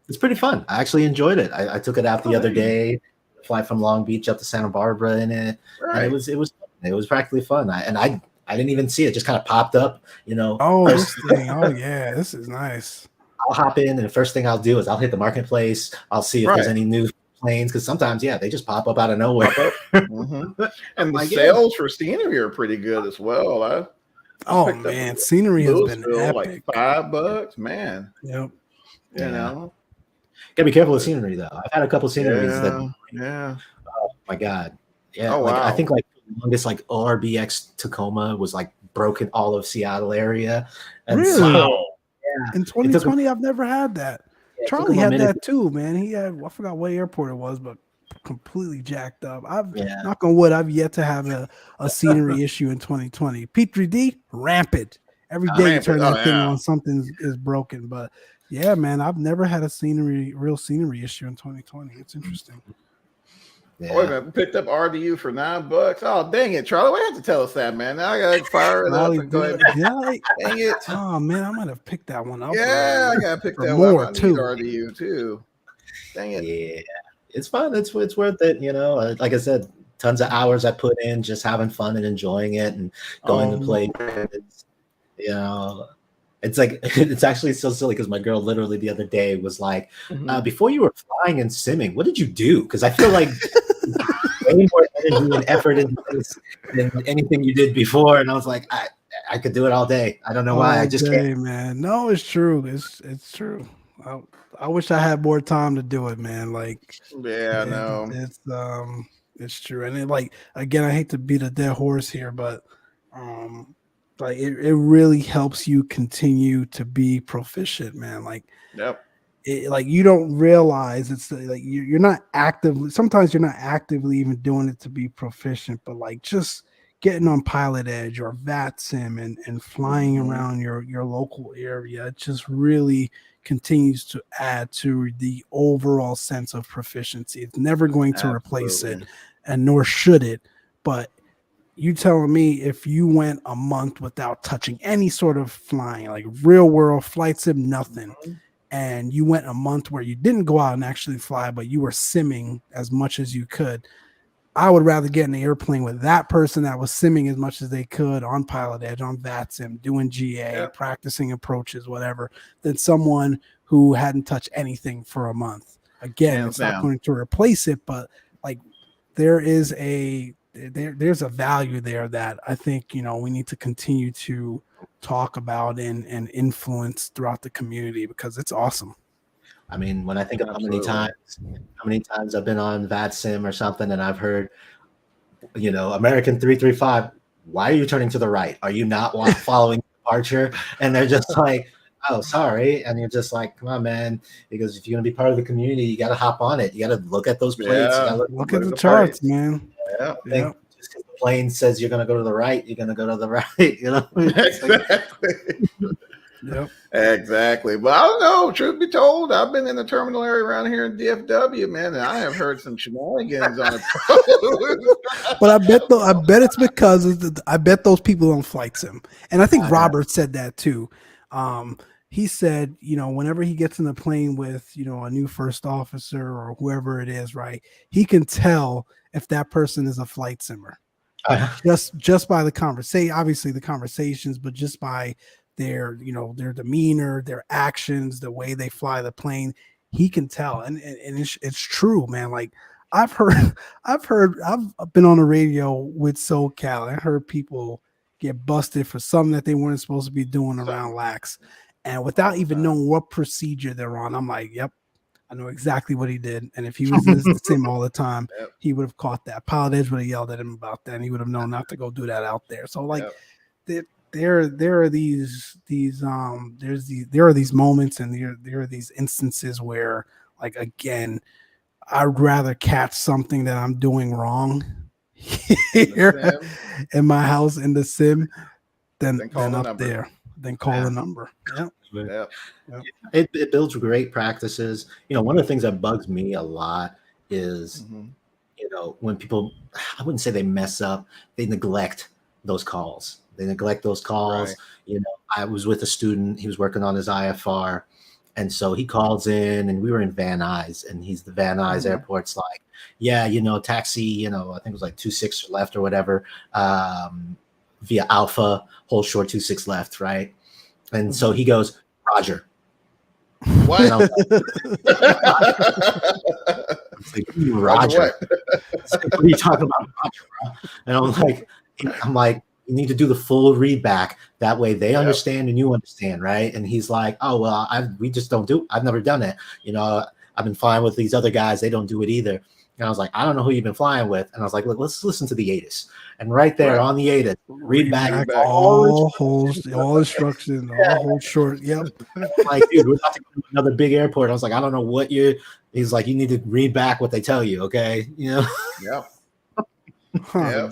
It's pretty fun. I actually enjoyed it. I took it out the other Nice. day, fly from Long Beach up to Santa Barbara in it, and Right. it was practically fun. I didn't even see it; just kind of popped up. Oh, First, this thing. Oh, yeah. This is nice. I'll hop in, and the first thing I'll do is I'll hit the marketplace. I'll see if there's any new planes, because sometimes, they just pop up out of nowhere. Mm-hmm. And the Like, sales for scenery are pretty good as well. Oh man, scenery has been epic. Like $5, man. Yep. You know, gotta be careful with scenery though. I've had a couple of sceneries that. Yeah. Oh my god. Yeah. Oh, I wow. think like the longest like ORBX Tacoma was like broken all of Seattle area. And Really? so, in 2020, I've never had that. Charlie had that too, man. He had, I forgot what airport it was, but completely jacked up. Knock on wood, I've yet to have a scenery issue in 2020. P3D, rampant. Every day you turn that thing on, something is broken. But yeah, man, I've never had a real scenery issue in 2020. It's interesting. Yeah. Wait a minute, picked up RDU for $9. Oh, dang it, Charlie. Why you have to tell us that, man? Now I gotta fire it up and go ahead. Dang it. Oh man, I might have picked that one up. Yeah, I gotta pick that more one up. I too. need RDU too. Dang it. Yeah. It's fun. It's worth it, Like I said, tons of hours I put in just having fun and enjoying it and going to play. It's like, it's actually so silly because my girl literally the other day was like, before you were flying and simming, what did you do? Because I feel like way more energy and effort into this than anything you did before. And I was like, I could do it all day. I don't know why. I just can't. Man. No, it's true. It's true. I wish I had more time to do it, man. Like, no, it's true. And like, again, I hate to beat a dead horse here, but like it really helps you continue to be proficient, man. Like, like you don't realize it's like you're not actively. Sometimes you're not actively even doing it to be proficient, but like just getting on Pilot Edge or VATSIM and flying around your local area, it just really continues to add to the overall sense of proficiency. It's never going to replace it, and nor should it. But you telling me if you went a month without touching any sort of flying, like real world flight sim, nothing, and you went a month where you didn't go out and actually fly, but you were simming as much as you could, I would rather get in the airplane with that person that was simming as much as they could on Pilot Edge, on VATSIM, doing GA, practicing approaches, whatever, than someone who hadn't touched anything for a month. Again, it's not going to replace it, but like there's a value there that I think, we need to continue to talk about and influence throughout the community because it's awesome. I mean, when I think of how many times I've been on VATSIM or something and I've heard, American 335, why are you turning to the right? Are you not following departure? And they're just like, oh, sorry. And you're just like, come on, man. Because if you're going to be part of the community, you got to hop on it. You got to look at those plates. You gotta look at the charts, man. Just because the plane says you're going to go to the right, you're going to go to the right, Exactly. Exactly. But I don't know. Truth be told, I've been in the terminal area around here in DFW, man, and I have heard some shenanigans on it. But I bet it's because I bet those people don't flight sim, and I think Robert said that too. He said, whenever he gets in the plane with, a new first officer or whoever it is, right, he can tell if that person is a flight simmer just by the conversation, obviously the conversations, but just by their demeanor, their actions, the way they fly the plane, he can tell. And it's true, man. Like I've been on the radio with SoCal. I heard people get busted for something that they weren't supposed to be doing around LAX. And without even knowing what procedure they're on, I'm like, yep, I know exactly what he did. And if he was the same all the time, he would have caught that. Pilot Edge would have yelled at him about that, and he would have known not to go do that out there. So like there are these moments and there are these instances where, like, again, I'd rather catch something that I'm doing wrong here in my house in the sim than up there. Then call the number. It builds great practices. One of the things that bugs me a lot is, when people, I wouldn't say they mess up, they neglect those calls. Right. I was with a student, he was working on his IFR. And so he calls in and we were in Van Nuys, and the Van Nuys airport's like, yeah, taxi, I think it was like 26 left or whatever, via Alpha, hold short 26 left, right? And so he goes, Roger. What? And I'm like, Roger. What are you talking about, Roger, bro? And I'm like, you need to do the full read back. That way they understand and you understand, right? And he's like, oh, well, we just don't do, I've never done it. I've been flying with these other guys. They don't do it either. And I was like, I don't know who you've been flying with. And I was like, look, let's listen to the ATIS. And right there on the ATIS, read back all holes, all instructions, all hold short. Yep. Like, dude, we're about to go to another big airport. I was like, I don't know what he's like, you need to read back what they tell you, okay? Yeah. Yeah,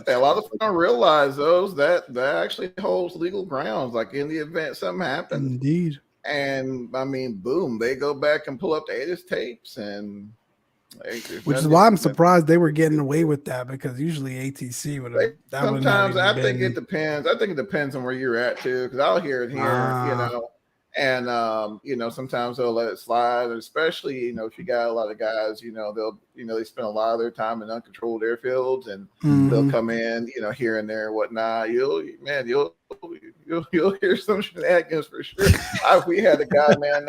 a lot of people don't realize that actually holds legal grounds. Like in the event something happens, indeed. And I mean, boom, they go back and pull up the ATIS tapes, and which is why I'm surprised they were getting away with that, because usually ATC would have. Sometimes I think it depends. I think it depends on where you're at too, because I'll hear it here, and sometimes they'll let it slide, especially if you got a lot of guys, they'll they spend a lot of their time in uncontrolled airfields, and they'll come in, here and there and whatnot. You'll hear some shenanigans for sure. We had a guy, man,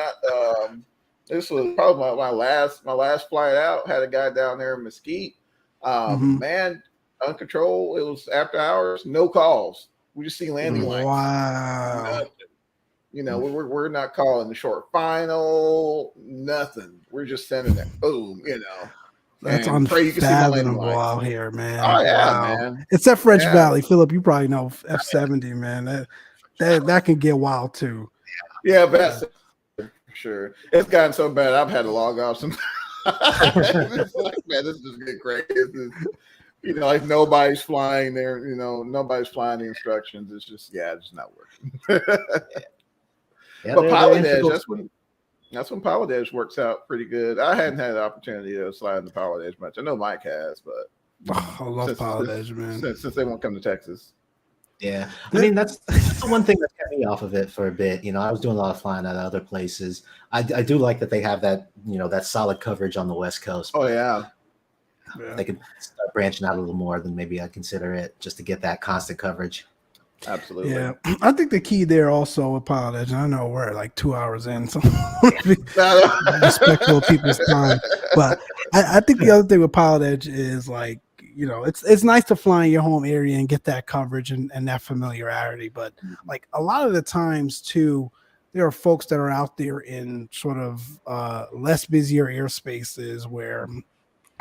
this was probably my last flight out. Had a guy down there in Mesquite, man, uncontrolled. It was after hours, no calls. We just see landing lights. Wow. We're not calling the short final, nothing. We're just sending it. Boom, That's unfathomable out here, man. Oh yeah, man. Except French Valley, Phillip. You probably know F-70, man. That can get wild too. Yeah, that's for sure. It's gotten so bad. I've had to log off sometimes. It's like, man, this is getting crazy. Like nobody's flying there. Nobody's flying the instructions. It's just it's not working. But Pilot Edge, that's when Pilot Edge works out pretty good. I hadn't had the opportunity to slide in the Pilot Edge much. I know Mike has, but I love Pilot Edge, man. Since they won't come to Texas. Yeah, I mean that's the one thing that kept me off of it for a bit. I was doing a lot of flying at other places. I do like that they have that that solid coverage on the West Coast. Oh yeah. They could start branching out a little more than maybe I'd consider it, just to get that constant coverage. Absolutely. Yeah, I think the key there also with Pilot Edge, I know we're like 2 hours in, so respectful of people's time. But I think the other thing with Pilot Edge is like, it's nice to fly in your home area and get that coverage and that familiarity. But like a lot of the times too, there are folks that are out there in sort of less busier airspaces where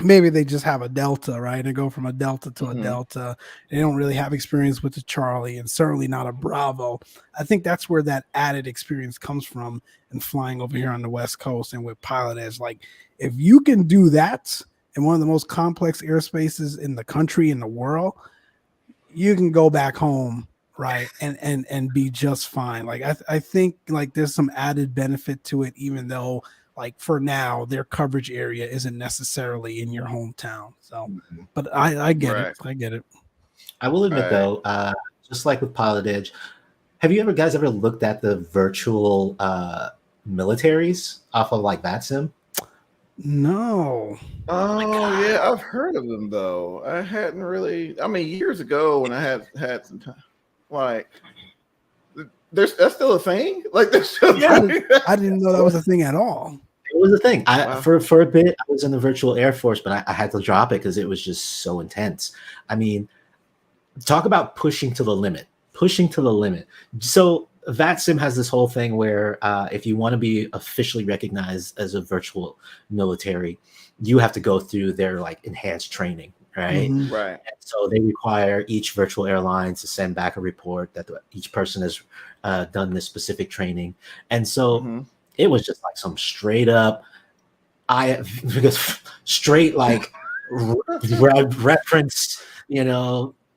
maybe they just have a Delta, right? And go from a Delta to a Delta. They don't really have experience with the Charlie, and certainly not a Bravo. I think that's where that added experience comes from in flying over here on the West Coast and with Pilot Edge. Like, if you can do that in one of the most complex airspaces in the country, in the world, you can go back home, right? And be just fine. Like, I think like there's some added benefit to it, even though like for now, their coverage area isn't necessarily in your hometown. So, but I get it. I get it. I will admit though, just like with Pilot Edge, have you guys ever looked at the virtual militaries off of like VATSIM? No. Oh yeah, I've heard of them though. I hadn't really. I mean, years ago when I had some time, like. That's still a thing. Like there's still I didn't know that was a thing at all. It was a thing. For a bit, I was in the virtual Air Force, but I had to drop it because it was just so intense. I mean, talk about pushing to the limit. So VATSIM has this whole thing where if you want to be officially recognized as a virtual military, you have to go through their like enhanced training. Right. Right. And so they require each virtual airline to send back a report that each person has done this specific training. And so it was just like some straight up, straight like reference,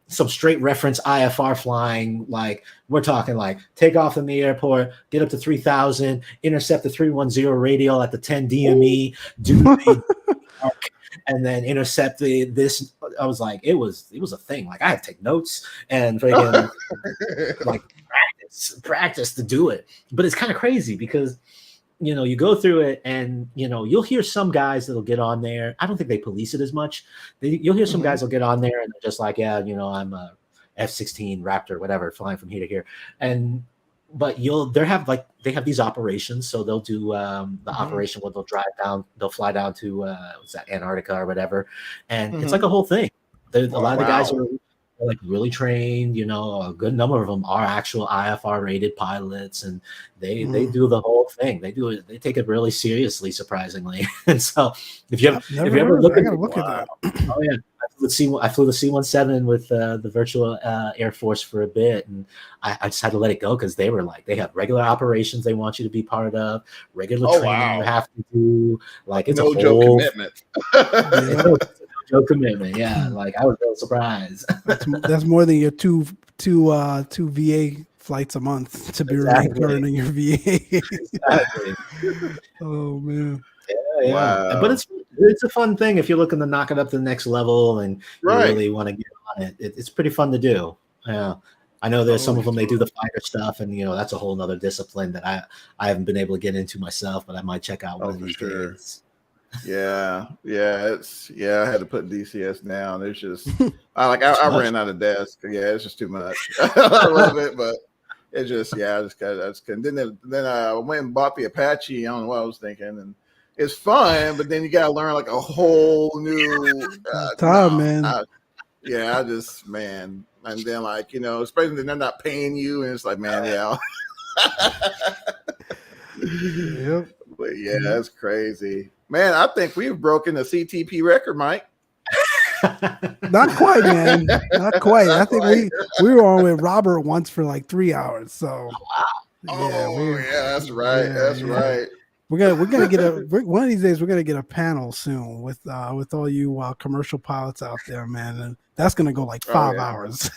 some straight reference IFR flying. Like we're talking like take off in the airport, get up to 3,000, intercept the 310 radial at the 10 DME, do the and then intercept this. I was like, it was a thing. Like I had to take notes and freaking like practice to do it. But it's kind of crazy because you go through it and you'll hear some guys that'll get on there. I don't think they police it as much. You'll hear some guys will get on there and they're just like, yeah, I'm a F-16 Raptor, whatever, flying from here to here. But they have these operations. So they'll do the operation where they'll fly down to what's that, Antarctica or whatever. And it's like a whole thing. A lot of the guys are like really trained, a good number of them are actual IFR rated pilots, and they do the whole thing. They take it really seriously, surprisingly. And so if you ever look at that. Oh yeah. I flew the C-17 with the virtual Air Force for a bit, and I just had to let it go because they were like, they have regular operations they want you to be part of, regular training you have to do. Like it's no joke commitment. No commitment, yeah. Like I was real surprised. That's more than your two VA flights a month to be returning your VA. Exactly. Oh man. Yeah. Wow. But it's a fun thing if you're looking to knock it up to the next level and you really want to get on it. It's pretty fun to do. Yeah. I know there's some of them, they do the fighter stuff, and that's a whole nother discipline that I haven't been able to get into myself, but I might check out one of these days. Yeah. I had to put DCS down. It's just I ran out of desk. Yeah, it's just too much. I love it, but it's just I just couldn't. Then I went and bought the Apache. I don't know what I was thinking, and it's fun, but then you gotta learn like a whole new time, man. I just and then especially when they're not paying you, and it's like, man, yeah. Yep. But yeah, that's crazy. Man, I think we've broken the CTP record, Mike. Not quite, man. Not quite. I think we were on with Robert once for like 3 hours. So that's right. That's right. We're gonna get one of these days. We're gonna get a panel soon with all you commercial pilots out there, man, and that's gonna go like 5 hours.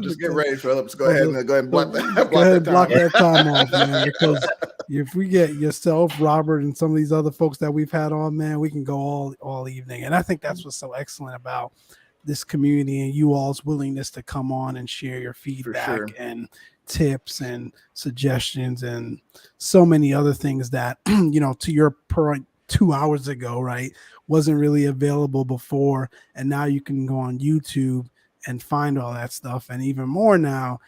Just get ready, Phillips. Go ahead and block that time off, man. Because if we get yourself, Robert, and some of these other folks that we've had on, man, we can go all evening. And I think that's what's so excellent about this community and you all's willingness to come on and share your feedback and tips and suggestions and so many other things that to your point 2 hours ago, right, wasn't really available before, and now you can go on YouTube and find all that stuff. And even more now,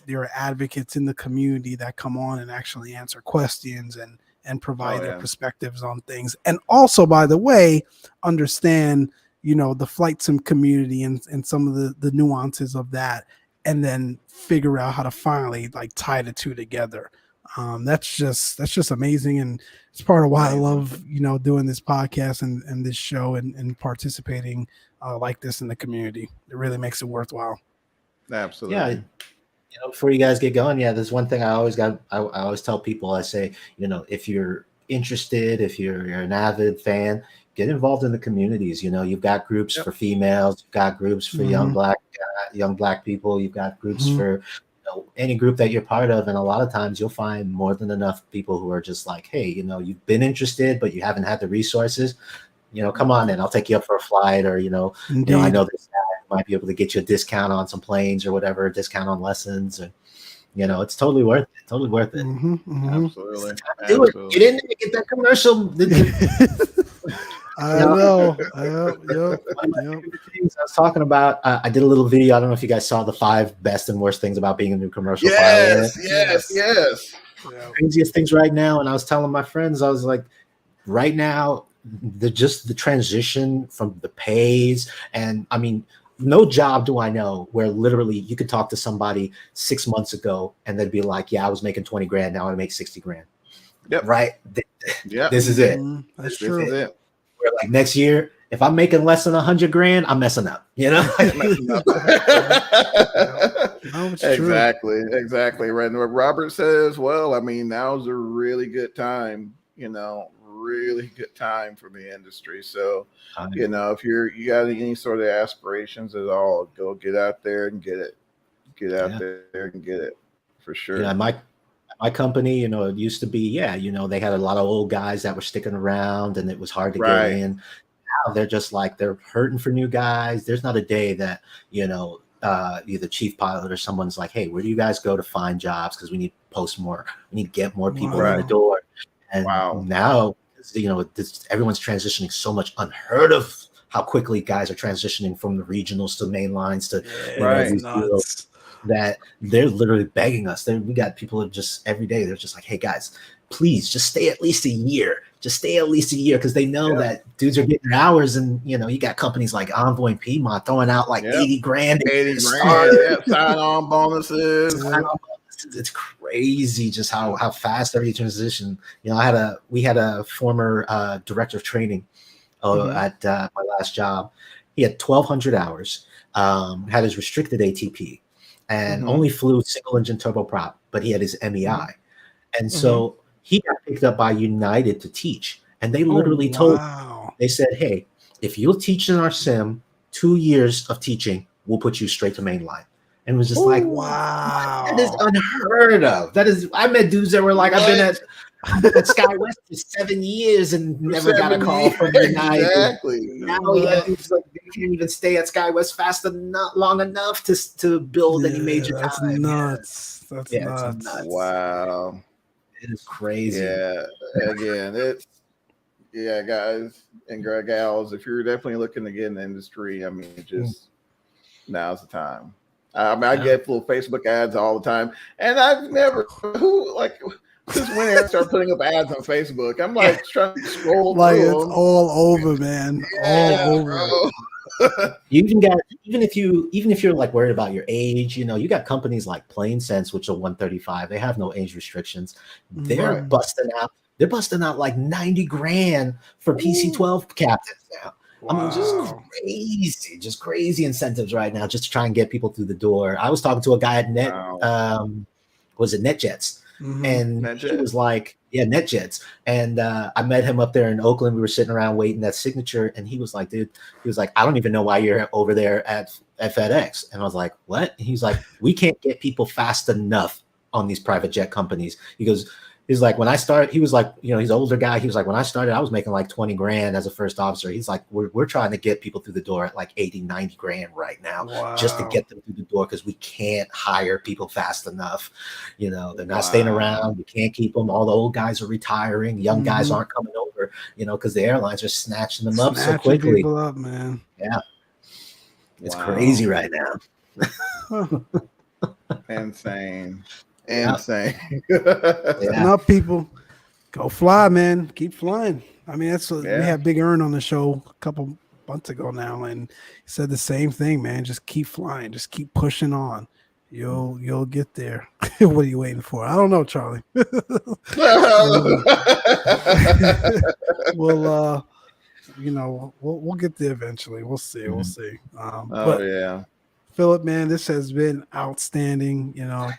there are advocates in the community that come on and actually answer questions and provide their perspectives on things, and also, by the way, understand the flight sim community and some of the nuances of that, and then figure out how to finally like tie the two together. That's just amazing, and it's part of why I love doing this podcast and this show and participating like this in the community. It really makes it worthwhile. Absolutely. Yeah. Before you guys get going, there's one thing I always tell people. I say, if you're interested, if you're an avid fan, get involved in the communities. You've got groups for females, you've got groups for young black people, you've got groups for any group that you're part of, and a lot of times you'll find more than enough people who are just like, hey, you've been interested but you haven't had the resources. Come on in, I'll take you up for a flight, or I know this guy might be able to get you a discount on some planes or whatever, a discount on lessons, and it's totally worth it. Absolutely. Do it. Get in there, get that commercial. I know. Things I was talking about. I did a little video. I don't know if you guys saw the 5 best and worst things about being a new commercial pilot. Yes. Craziest things right now. And I was telling my friends, I was like, right now, the transition from the pays, and I mean, no job do I know where literally you could talk to somebody 6 months ago and they'd be like, yeah, I was making 20 grand. Now I make 60 grand. Yep. Right. This is it. That's true. This is it. Where like next year, if I'm making less than 100 grand, I'm messing up, Exactly. Right. And what Robert says, well, I mean, now's a really good time, really good time for the industry. So, if you got any sort of aspirations at all, go get out there and get it. Get out there and get it for sure. Yeah, my company, it used to be, they had a lot of old guys that were sticking around and it was hard to get in. Now they're just like, they're hurting for new guys. There's not a day that, either chief pilot or someone's like, hey, where do you guys go to find jobs? Because we need to post more. We need to get more people in the door. And now, everyone's transitioning so much, unheard of how quickly guys are transitioning from the regionals to main lines to these deals, that they're literally begging us. We got people that just every day, they're just like, hey guys, please just stay at least a year. Just stay at least a year, because they know that dudes are getting their hours, and you got companies like Envoy and Piedmont throwing out like 80 grand. 80 grand, sign-on bonuses. It's crazy just how fast everything transitioned. We had a former director of training at my last job. He had 1,200 hours, had his restricted ATP, and only flew single engine turboprop, but he had his MEI. And so he got picked up by United to teach. And they literally told him, they said, hey, if you'll teach in our sim, 2 years of teaching, we'll put you straight to mainline. And it was just like, wow, that is unheard of. I met dudes that were like, I've been at SkyWest for 7 years and never got a call from United. Exactly. Now dudes like, they can't even stay at SkyWest long enough to build any major that's time. Nuts. That's nuts. Wow. It is crazy. Yeah. Again, guys and gals, if you're definitely looking to get in the industry, I mean, just now's the time. I get little Facebook ads all the time, and I've never since when I started putting up ads on Facebook, I'm like trying to scroll like through it's them. all over, man. All over. You even if you're like worried about your age, you got companies like Plain Sense, which are 135. They have no age restrictions. They're busting out. They're busting out like 90 grand for PC-12 captains now. Wow. I mean, just crazy incentives right now, just to try and get people through the door. I was talking to a guy at NetJets, and he was like, NetJets, and I met him up there in Oakland. We were sitting around waiting that signature, and he was like, dude, I don't even know why you're over there at FedEx. And I was like, what? And he's like, we can't get people fast enough on these private jet companies. He's like, when I started, he was like, he's an older guy. He was like, when I started, I was making like 20 grand as a first officer. He's like, we're trying to get people through the door at like 80, 90 grand right now, just to get them through the door, because we can't hire people fast enough. They're not staying around. We can't keep them. All the old guys are retiring. Young guys aren't coming over, because the airlines are snatching them up so quickly. People up, man. Yeah. It's crazy right now. Insane. Enough people, go fly, man. Keep flying. I mean, that's what we had Big Earn on the show a couple months ago now, and he said the same thing, man. Just keep flying, just keep pushing on. You'll get there. What are you waiting for? I don't know, Charlie. We'll get there eventually. We'll see. We'll see. Phillip, man, this has been outstanding.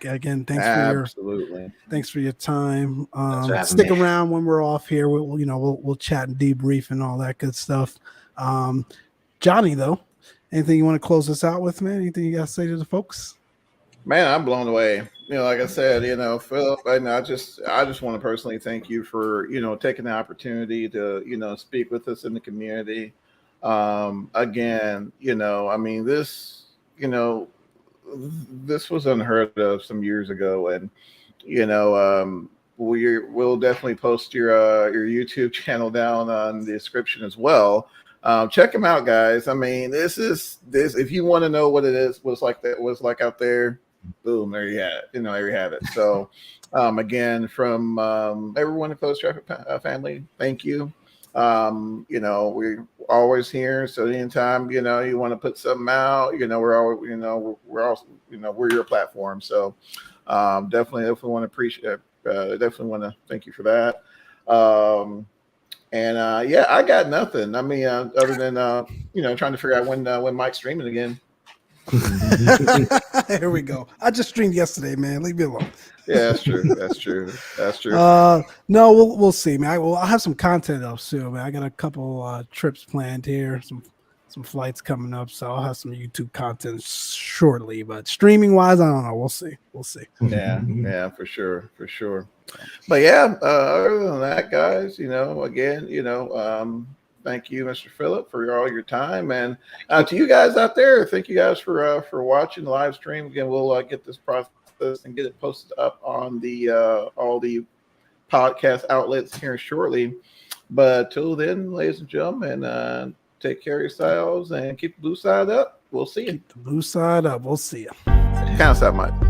Again, thanks for your time. Stick around when we're off here. We'll chat and debrief and all that good stuff. Johnny, though, anything you want to close us out with, man? Anything you got to say to the folks? Man, I'm blown away. Like I said, Phillip, I just want to personally thank you for, taking the opportunity to, speak with us in the community. Again, I mean, this was unheard of some years ago, and we'll definitely post your YouTube channel down on the description as well. Check them out, guys. I mean, this if you want to know what it was like out there, boom, there you have it. There you have it. So again, from everyone in Close Traffic family, thank you. We're always here. So anytime, you want to put something out, we're your platform. So definitely want to appreciate, definitely want to thank you for that. I got nothing. I mean, other than, trying to figure out when Mike's streaming again. Here we go. I just streamed yesterday, man. Leave me alone. Yeah, that's true. That's true. No, we'll see, man. I'll have some content up soon, man. I got a couple trips planned here, some some flights coming up, so I'll have some YouTube content shortly. But streaming wise, I don't know. We'll see. Yeah, for sure. But yeah, other than that, guys, again, thank you, Mr. Phillip, for all your time, and to you guys out there, thank you guys for watching the live stream. Again, we'll get this process and get it posted up on the all the podcast outlets here shortly. But till then, ladies and gentlemen, take care of yourselves and keep the blue side up. We'll see you. Keep the blue side up. We'll see you. Count us out, Mike.